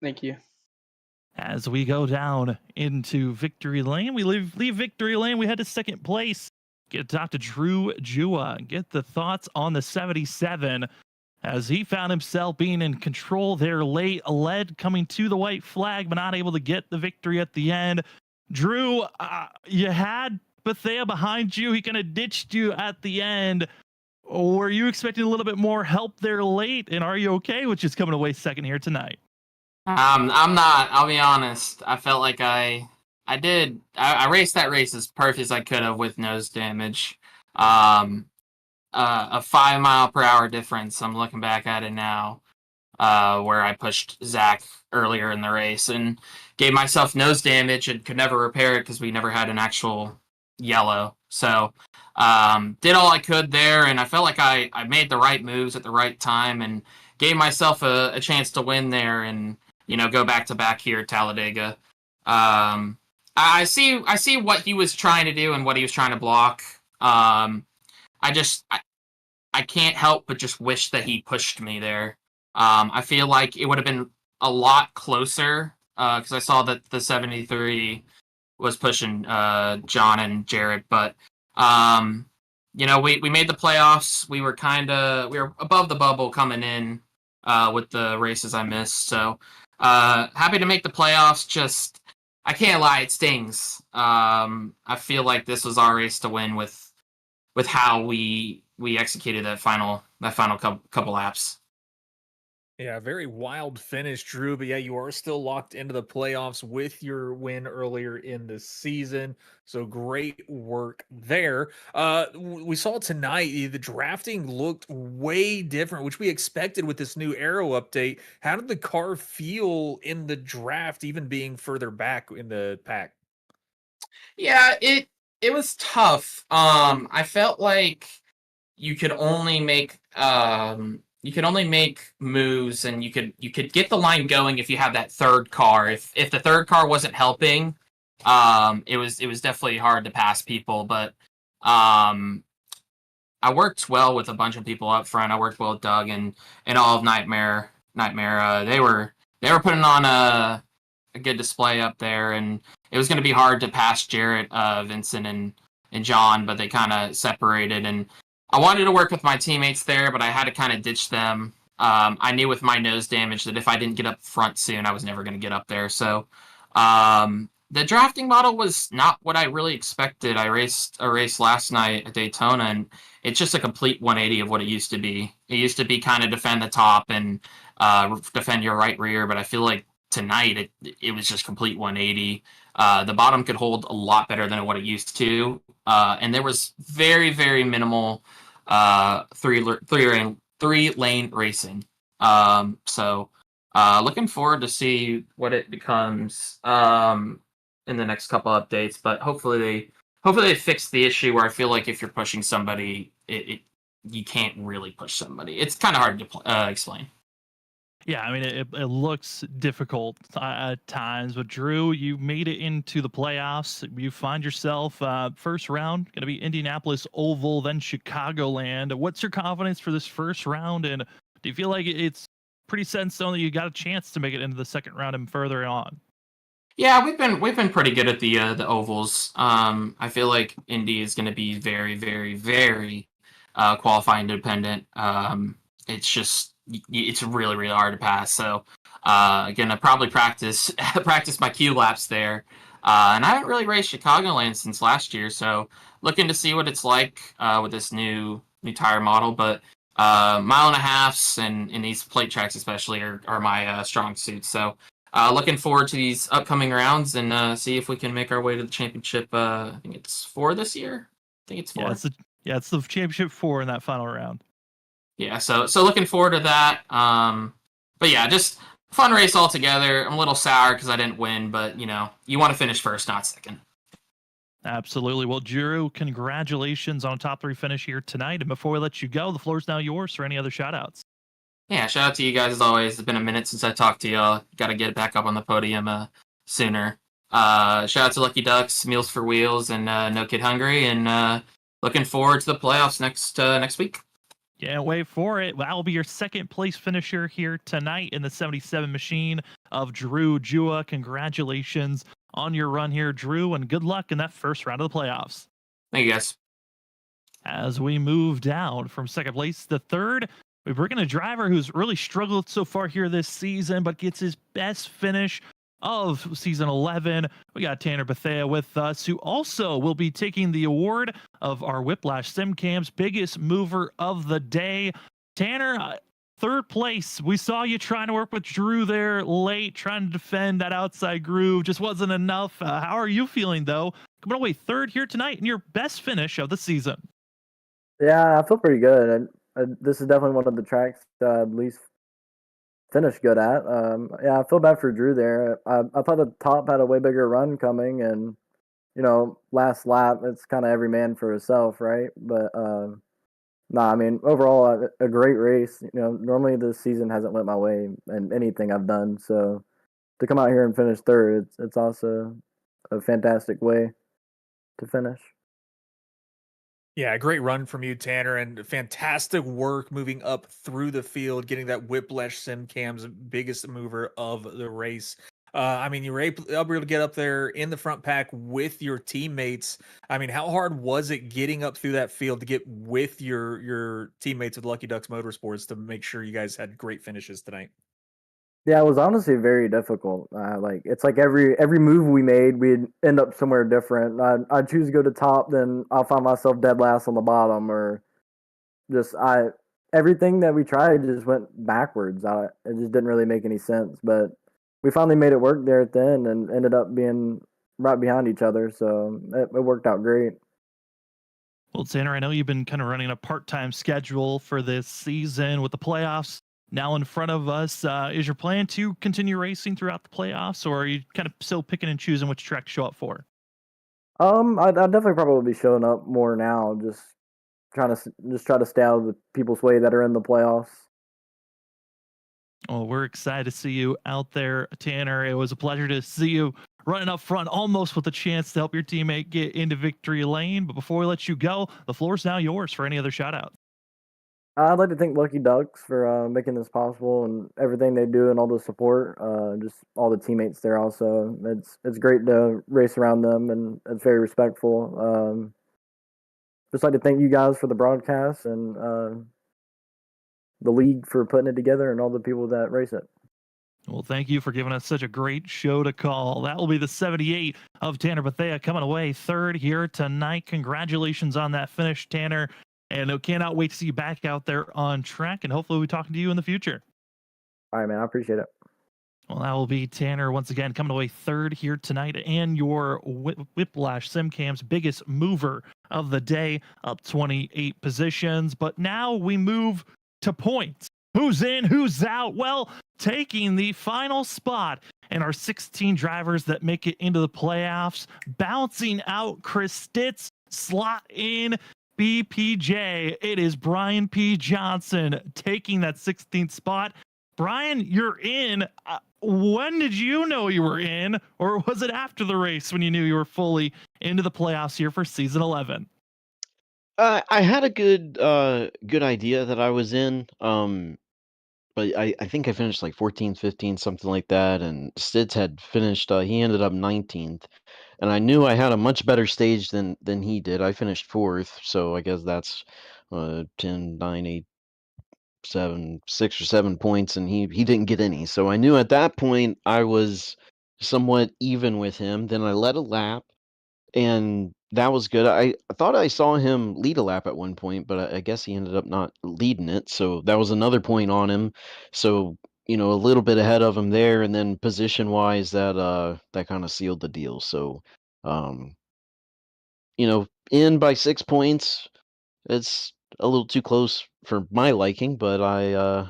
Thank you. As we go down into victory lane, we leave victory lane. We head to second place. Get to talk to Drew Jua, get the thoughts on the 77 as he found himself being in control there late, led coming to the white flag, but not able to get the victory at the end. Drew, you had Bethea behind you. He kind of ditched you at the end. Were you expecting a little bit more help there late? And are you okay with just coming away second here tonight? I'm not. I'll be honest. I felt like I raced that race as perfect as I could have with nose damage. A 5 mile per hour difference. I'm looking back at it now, where I pushed Zach earlier in the race and gave myself nose damage and could never repair it because we never had an actual yellow. So did all I could there, and I felt like I made the right moves at the right time and gave myself a chance to win there and, go back to back here at Talladega. I see what he was trying to do and what he was trying to block. I can't help but just wish that he pushed me there. I feel like it would have been a lot closer because I saw that the 73 was pushing John and Jared, but we made the playoffs. We were above the bubble coming in with the races I missed. So happy to make the playoffs. Just I can't lie, it stings. I feel like this was our race to win with how we executed that final couple laps. Yeah, very wild finish, Drew. But yeah, you are still locked into the playoffs with your win earlier in the season. So great work there. We saw tonight the drafting looked way different, which we expected with this new Aero update. How did the car feel in the draft, even being further back in the pack? Yeah, it was tough. I felt like you could only make moves, and you could get the line going if you had that third car. If the third car wasn't helping, it was definitely hard to pass people. But I worked well with a bunch of people up front. I worked well with Doug and all of Nightmare. They were putting on a good display up there, and it was going to be hard to pass Jarrett, Vincent, and John, but they kind of separated. And I wanted to work with my teammates there, but I had to kind of ditch them. I knew with my nose damage that if I didn't get up front soon, I was never going to get up there. So the drafting model was not what I really expected. I raced a race last night at Daytona, and it's just a complete 180 of what it used to be. It used to be kind of defend the top and defend your right rear, but I feel like tonight it was just complete 180. The bottom could hold a lot better than what it used to, and there was very very minimal three lane racing. So looking forward to see what it becomes in the next couple updates. But hopefully they fix the issue where I feel like if you're pushing somebody, you can't really push somebody. It's kind of hard to explain. Yeah, I mean, it looks difficult at times, but Drew, you made it into the playoffs. You find yourself first round, going to be Indianapolis Oval, then Chicagoland. What's your confidence for this first round? And do you feel like it's pretty set in stone that you got a chance to make it into the second round and further on? Yeah, we've been pretty good at the ovals. I feel like Indy is going to be very, very, very qualifying dependent. It's just it's really, really hard to pass. So gonna probably practice practice my Q laps there. And I haven't really raced Chicagoland since last year, so looking to see what it's like with this new tire model. But mile and a halfs and these plate tracks especially are my strong suits. So looking forward to these upcoming rounds and see if we can make our way to the championship. I think it's 4 this year. I think it's 4. It's the championship 4 in that final round. Yeah, so looking forward to that. But yeah, just fun race altogether. I'm a little sour because I didn't win, but you want to finish first, not second. Absolutely. Well, Drew, congratulations on a top 3 finish here tonight. And before we let you go, the floor is now yours for any other shout outs. Yeah, shout out to you guys as always. It's been a minute since I talked to y'all. Got to get back up on the podium sooner. Shout out to Lucky Ducks, Meals for Wheels, and No Kid Hungry, and looking forward to the playoffs next week. Can't wait for it. That will be your second place finisher here tonight in the 77 machine of Drew Jua. Congratulations on your run here, Drew, and good luck in that first round of the playoffs. Thank you, guys. As we move down from second place to third, we bring in a driver who's really struggled so far here this season, but gets his best finish of season 11. We got Tanner Bethea with us, who also will be taking the award of our Whiplash SimCam's biggest mover of the day. Tanner, third place. We saw you trying to work with Drew there late, trying to defend that outside groove. Just wasn't enough. How are you feeling, though? Coming away third here tonight in your best finish of the season. Yeah, I feel pretty good. This is definitely one of the tracks at least finished good at. Yeah, I feel bad for Drew there. I thought the top had a way bigger run coming, and last lap it's kind of every man for himself, right? But I mean overall a great race. Normally this season hasn't went my way in anything I've done, so to come out here and finish third, it's also a fantastic way to finish. Yeah, great run from you, Tanner, and fantastic work moving up through the field, getting that Whiplash SimCam's biggest mover of the race. I mean, you were able to get up there in the front pack with your teammates. I mean, how hard was it getting up through that field to get with your teammates with Lucky Ducks Motorsports to make sure you guys had great finishes tonight? Yeah, it was honestly very difficult. It's like every move we made, we'd end up somewhere different. I'd choose to go to top, then I'll find myself dead last on the bottom, or just everything that we tried just went backwards. It just didn't really make any sense. But we finally made it work there at the end and ended up being right behind each other. So it worked out great. Well, Tanner, I know you've been kind of running a part-time schedule for this season with the playoffs now in front of us. Is your plan to continue racing throughout the playoffs, or are you kind of still picking and choosing which track to show up for? I'd definitely probably be showing up more now. Just try to stay out of the people's way that are in the playoffs. Well, we're excited to see you out there, Tanner. It was a pleasure to see you running up front, almost with a chance to help your teammate get into victory lane. But before we let you go, the floor is now yours for any other shout outs. I'd like to thank Lucky Ducks for making this possible and everything they do and all the support. Just all the teammates there. Also, it's great to race around them and it's very respectful. Just like to thank you guys for the broadcast and the league for putting it together and all the people that race it. Well, thank you for giving us such a great show to call. That will be the 78 of Tanner Bethea coming away third here tonight. Congratulations on that finish, Tanner. And I cannot wait to see you back out there on track. And hopefully we'll be talking to you in the future. All right, man. I appreciate it. Well, that will be Tanner once again coming away third here tonight, and your Whiplash SimCam's biggest mover of the day, up 28 positions. But now we move to points. Who's in, who's out? Well, taking the final spot and our 16 drivers that make it into the playoffs, bouncing out Chris Stitz, slot in BPJ. It is Brian P. Johnson taking that 16th spot. Brian, you're in. When did you know you were in, or was it after the race when you knew you were fully into the playoffs here for season 11? I had a good idea that I was in. But I think I finished like 14th, 15th, something like that. And Stids had finished. He ended up 19th, and I knew I had a much better stage than he did. I finished fourth, so I guess that's 10, 9, 8, 7, 6 or 7 points, and he didn't get any. So I knew at that point I was somewhat even with him. Then I led a lap, and that was good. I thought I saw him lead a lap at one point, but I guess he ended up not leading it. So that was another point on him. So, a little bit ahead of him there, and then position wise, that kind of sealed the deal. So, um, in by 6 points, it's a little too close for my liking, but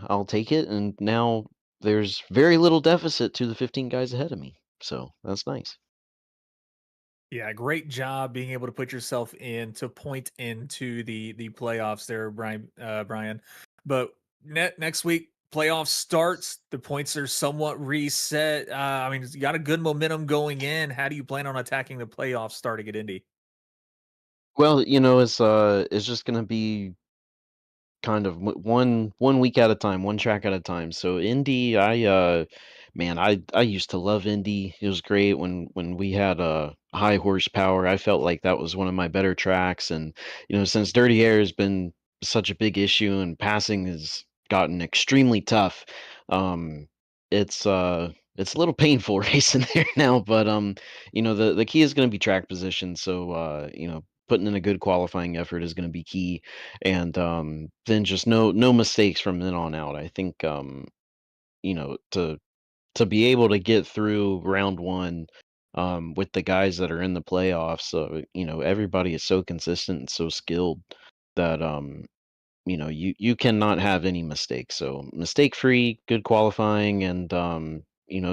I'll take it. And now there's very little deficit to the 15 guys ahead of me. So that's nice. Yeah, great job being able to put yourself in to point into the playoffs there, Brian. But next week playoff starts. The points are somewhat reset. I mean, you got a good momentum going in. How do you plan on attacking the playoffs starting at Indy? Well, it's just gonna be kind of one week at a time, one track at a time. So Indy, man, I used to love Indy. It was great when we had high horsepower. I felt like that was one of my better tracks, and since dirty air has been such a big issue and passing has gotten extremely tough, um, it's a little painful racing there now. But the key is going to be track position. So putting in a good qualifying effort is going to be key, and then just no mistakes from then on out. I think to be able to get through round one with the guys that are in the playoffs. Everybody is so consistent and so skilled that you cannot have any mistakes. So mistake free, good qualifying, and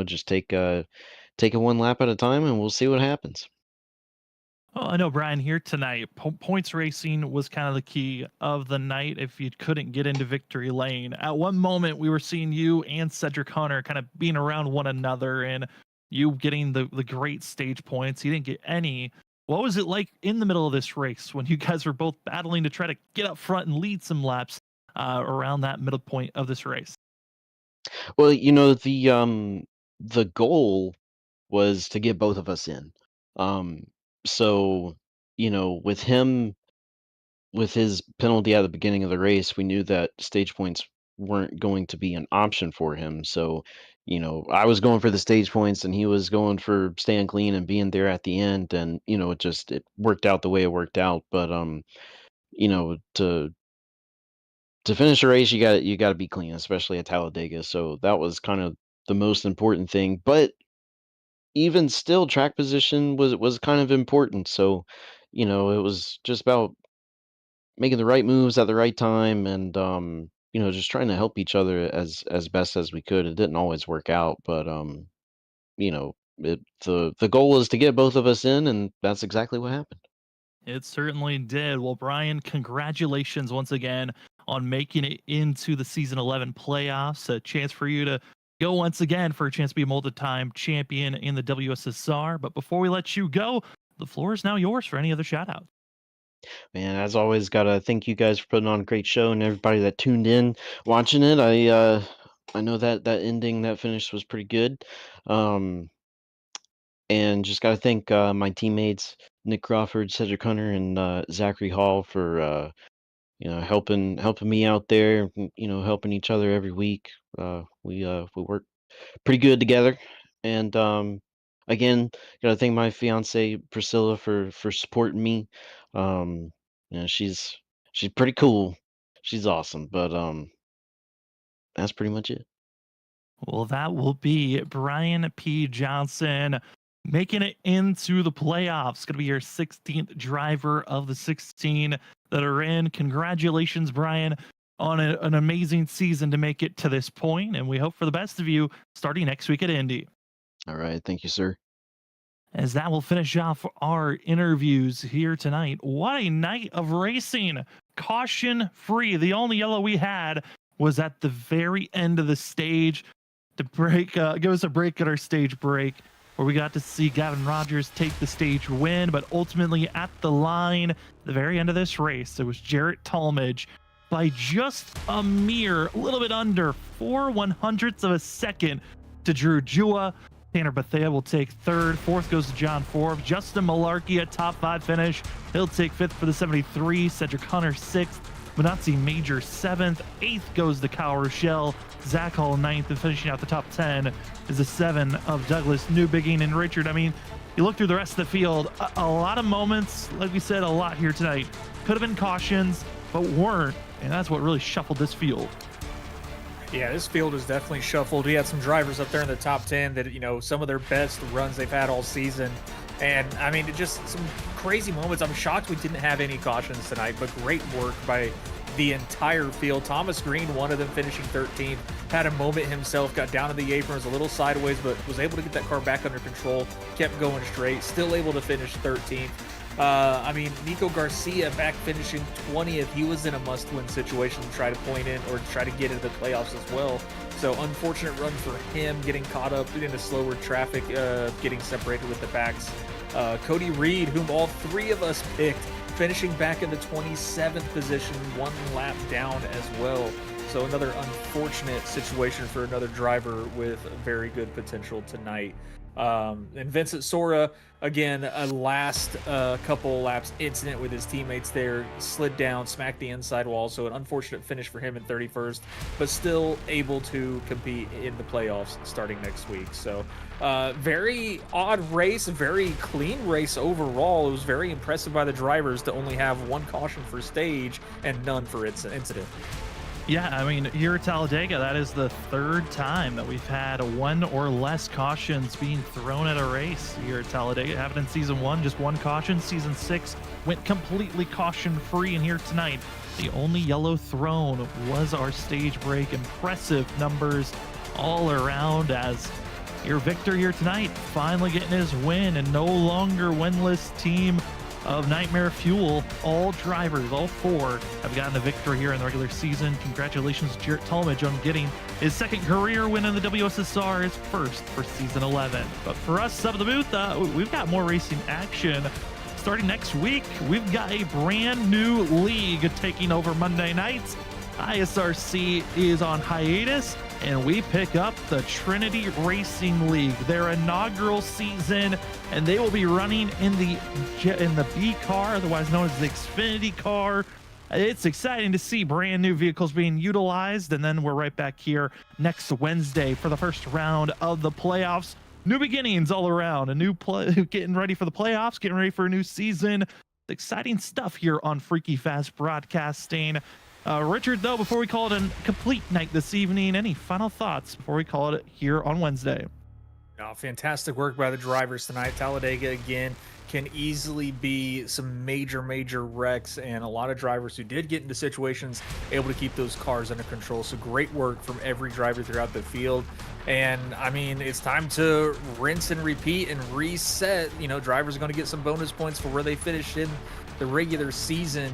just take it one lap at a time, and we'll see what happens. Well, I know, Brian, here tonight, points racing was kind of the key of the night if you couldn't get into victory lane. At one moment, we were seeing you and Cedric Hunter kind of being around one another and you getting the great stage points. You didn't get any. What was it like in the middle of this race when you guys were both battling to try to get up front and lead some laps around that middle point of this race? Well, the goal was to get both of us in. Um, so, with him, with his penalty at the beginning of the race, we knew that stage points weren't going to be an option for him. So, I was going for the stage points and he was going for staying clean and being there at the end. And, it worked out the way it worked out. But, to to finish a race, you got to be clean, especially at Talladega. So that was kind of the most important thing. But even still, track position was kind of important. So, it was just about making the right moves at the right time, and just trying to help each other as best as we could. It didn't always work out, but the goal was to get both of us in, and that's exactly what happened. It certainly did. Well, Brian, congratulations once again on making it into the season 11 playoffs. A chance for you to go once again for a chance to be a multi-time champion in the WSSR. But before we let you go, the floor is now yours for any other shout outs. Man, as always, gotta thank you guys for putting on a great show and everybody that tuned in watching it. I know that ending, that finish was pretty good. Um, and just gotta thank my teammates Nick Crawford, Cedric Hunter, and Zachary Hall for helping me out there. Helping each other every week. We work pretty good together. And again, gotta thank my fiance Priscilla for supporting me. Um, she's pretty cool. She's awesome. But that's pretty much it. Well, that will be Brian P. Johnson making it into the playoffs. Going to be your 16th driver of the 16 that are in. Congratulations, Brian, on an amazing season to make it to this point, and we hope for the best of you starting next week at Indy. All right, thank you, sir. As that will finish off our interviews here tonight. What a night of racing! Caution free. The only yellow we had was at the very end of the stage to give us a break at our stage break, where we got to see Gavin Rogers take the stage win. But ultimately, at the line, the very end of this race, it was Jarrett Talmadge by just a mere little bit under 4/100ths of a second to Drew Jua. Tanner Bethea will take third. Fourth goes to John Forbes. Justin Malarkey, a top 5 finish. He'll take fifth for the 73. Cedric Hunter, sixth. Manazzi Major, seventh. Eighth goes to Kyle Rochelle. Zach Hall, ninth. And finishing out the top 10 is the 7 of Douglas Newbigging. And Richard, I mean, you look through the rest of the field, a lot of moments, like we said, a lot here tonight. Could have been cautions, but weren't. And that's what really shuffled this field. Yeah, this field is definitely shuffled. We had some drivers up there in the top 10 that, some of their best runs they've had all season. And, I mean, just some crazy moments. I'm shocked we didn't have any cautions tonight, but great work by the entire field. Thomas Green, one of them, finishing 13th, had a moment himself, got down to the apron, was a little sideways, but was able to get that car back under control, kept going straight, still able to finish 13th. I mean, Nico Garcia back finishing 20th. He was in a must-win situation to try to point in or to try to get into the playoffs as well. So unfortunate run for him, getting caught up in a slower traffic, getting separated with the backs. Cody Reed, whom all three of us picked, finishing back in the 27th position, one lap down as well. So another unfortunate situation for another driver with very good potential tonight. And Vincent Sora, again, a last couple laps incident with his teammates there, slid down, smacked the inside wall, so an unfortunate finish for him in 31st, but still able to compete in the playoffs starting next week. So very odd race, very clean race overall. It was very impressive by the drivers to only have one caution for stage and none for incident. Yeah, I mean, here at Talladega, that is the third time that we've had one or less cautions being thrown at a race here at Talladega. It happened in season 1, just one caution. Season 6 went completely caution-free, and here tonight, the only yellow thrown was our stage break. Impressive numbers all around as your victor here tonight, finally getting his win, and no longer winless team of Nightmare Fuel. All drivers, all 4, have gotten a victory here in the regular season. Congratulations to Jarrett Talmadge on getting his second career win in the WSSR, his first for season 11. But for us, Sub of the Booth, we've got more racing action. Starting next week, we've got a brand new league taking over Monday nights. ISRC is on hiatus, and we pick up the Trinity Racing League, their inaugural season, and they will be running in the B car, otherwise known as the Xfinity car. It's exciting to see brand new vehicles being utilized, and then we're right back here next Wednesday for the first round of the playoffs. New beginnings all around, getting ready for the playoffs, getting ready for a new season. Exciting stuff here on Freaky Fast Broadcasting. Richard, though, before we call it a complete night this evening, any final thoughts before we call it here on Wednesday? Fantastic work by the drivers tonight. Talladega, again, can easily be some major wrecks, and a lot of drivers who did get into situations able to keep those cars under control. So great work from every driver throughout the field. And I mean, it's time to rinse and repeat and reset. You know, drivers are going to get some bonus points for where they finished in the regular season.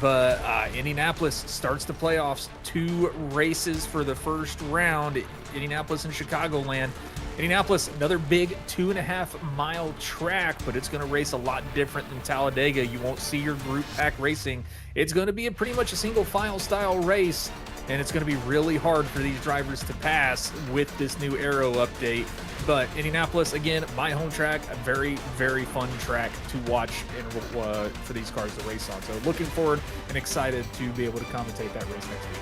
But Indianapolis starts the playoffs, 2 races for the first round. Indianapolis and Chicagoland. Indianapolis, another big 2.5-mile track, but it's going to race a lot different than Talladega. You won't see your group pack racing. It's going to be pretty much a single file style race, and it's going to be really hard for these drivers to pass with this new aero update. But Indianapolis, again, my home track, a very fun track to watch and for these cars to race on. So looking forward and excited to be able to commentate that race next week.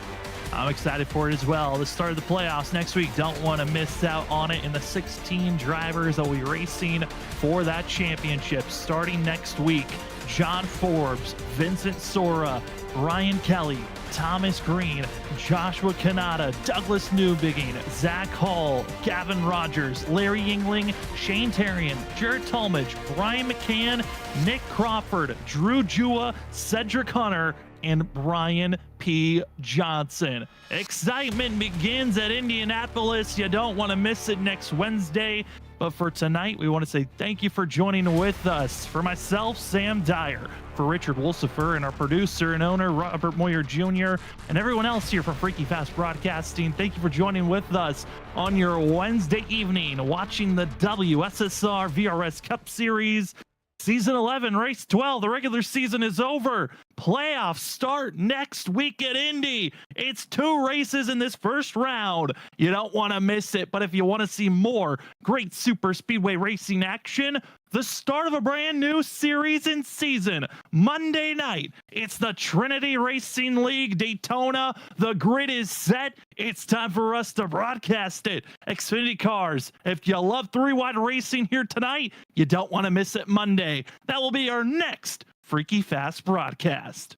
I'm excited for it as well. The start of the playoffs next week. Don't want to miss out on it. And the 16 drivers that will be racing for that championship starting next week. John Forbes, Vincent Sora, Brian Kelly, Thomas Green, Joshua Kanata, Douglas Newbigging, Zach Hall, Gavin Rogers, Larry Yingling, Shane Terrian, Jared Talmadge, Brian McCann, Nick Crawford, Drew Jua, Cedric Hunter, and Brian P. Johnson. Excitement begins at Indianapolis. You don't want to miss it next Wednesday. But for tonight, we want to say thank you for joining with us. For myself, Sam Dyer, for Richard Wolsifer, and our producer and owner, Robert Moyer Jr., and everyone else here from Freaky Fast Broadcasting, thank you for joining with us on your Wednesday evening, watching the WSSR VRS Cup Series Season 11, Race 12. The regular season is over. Playoffs start next week at Indy. It's 2 races in this first round. You don't want to miss it. But if you want to see more great super speedway racing action, the start of a brand new series and season, Monday night, it's the Trinity Racing League Daytona. The grid is set. It's time for us to broadcast it. Xfinity Cars, if you love 3-wide racing here tonight, you don't want to miss it Monday. That will be our next Freaky Fast broadcast.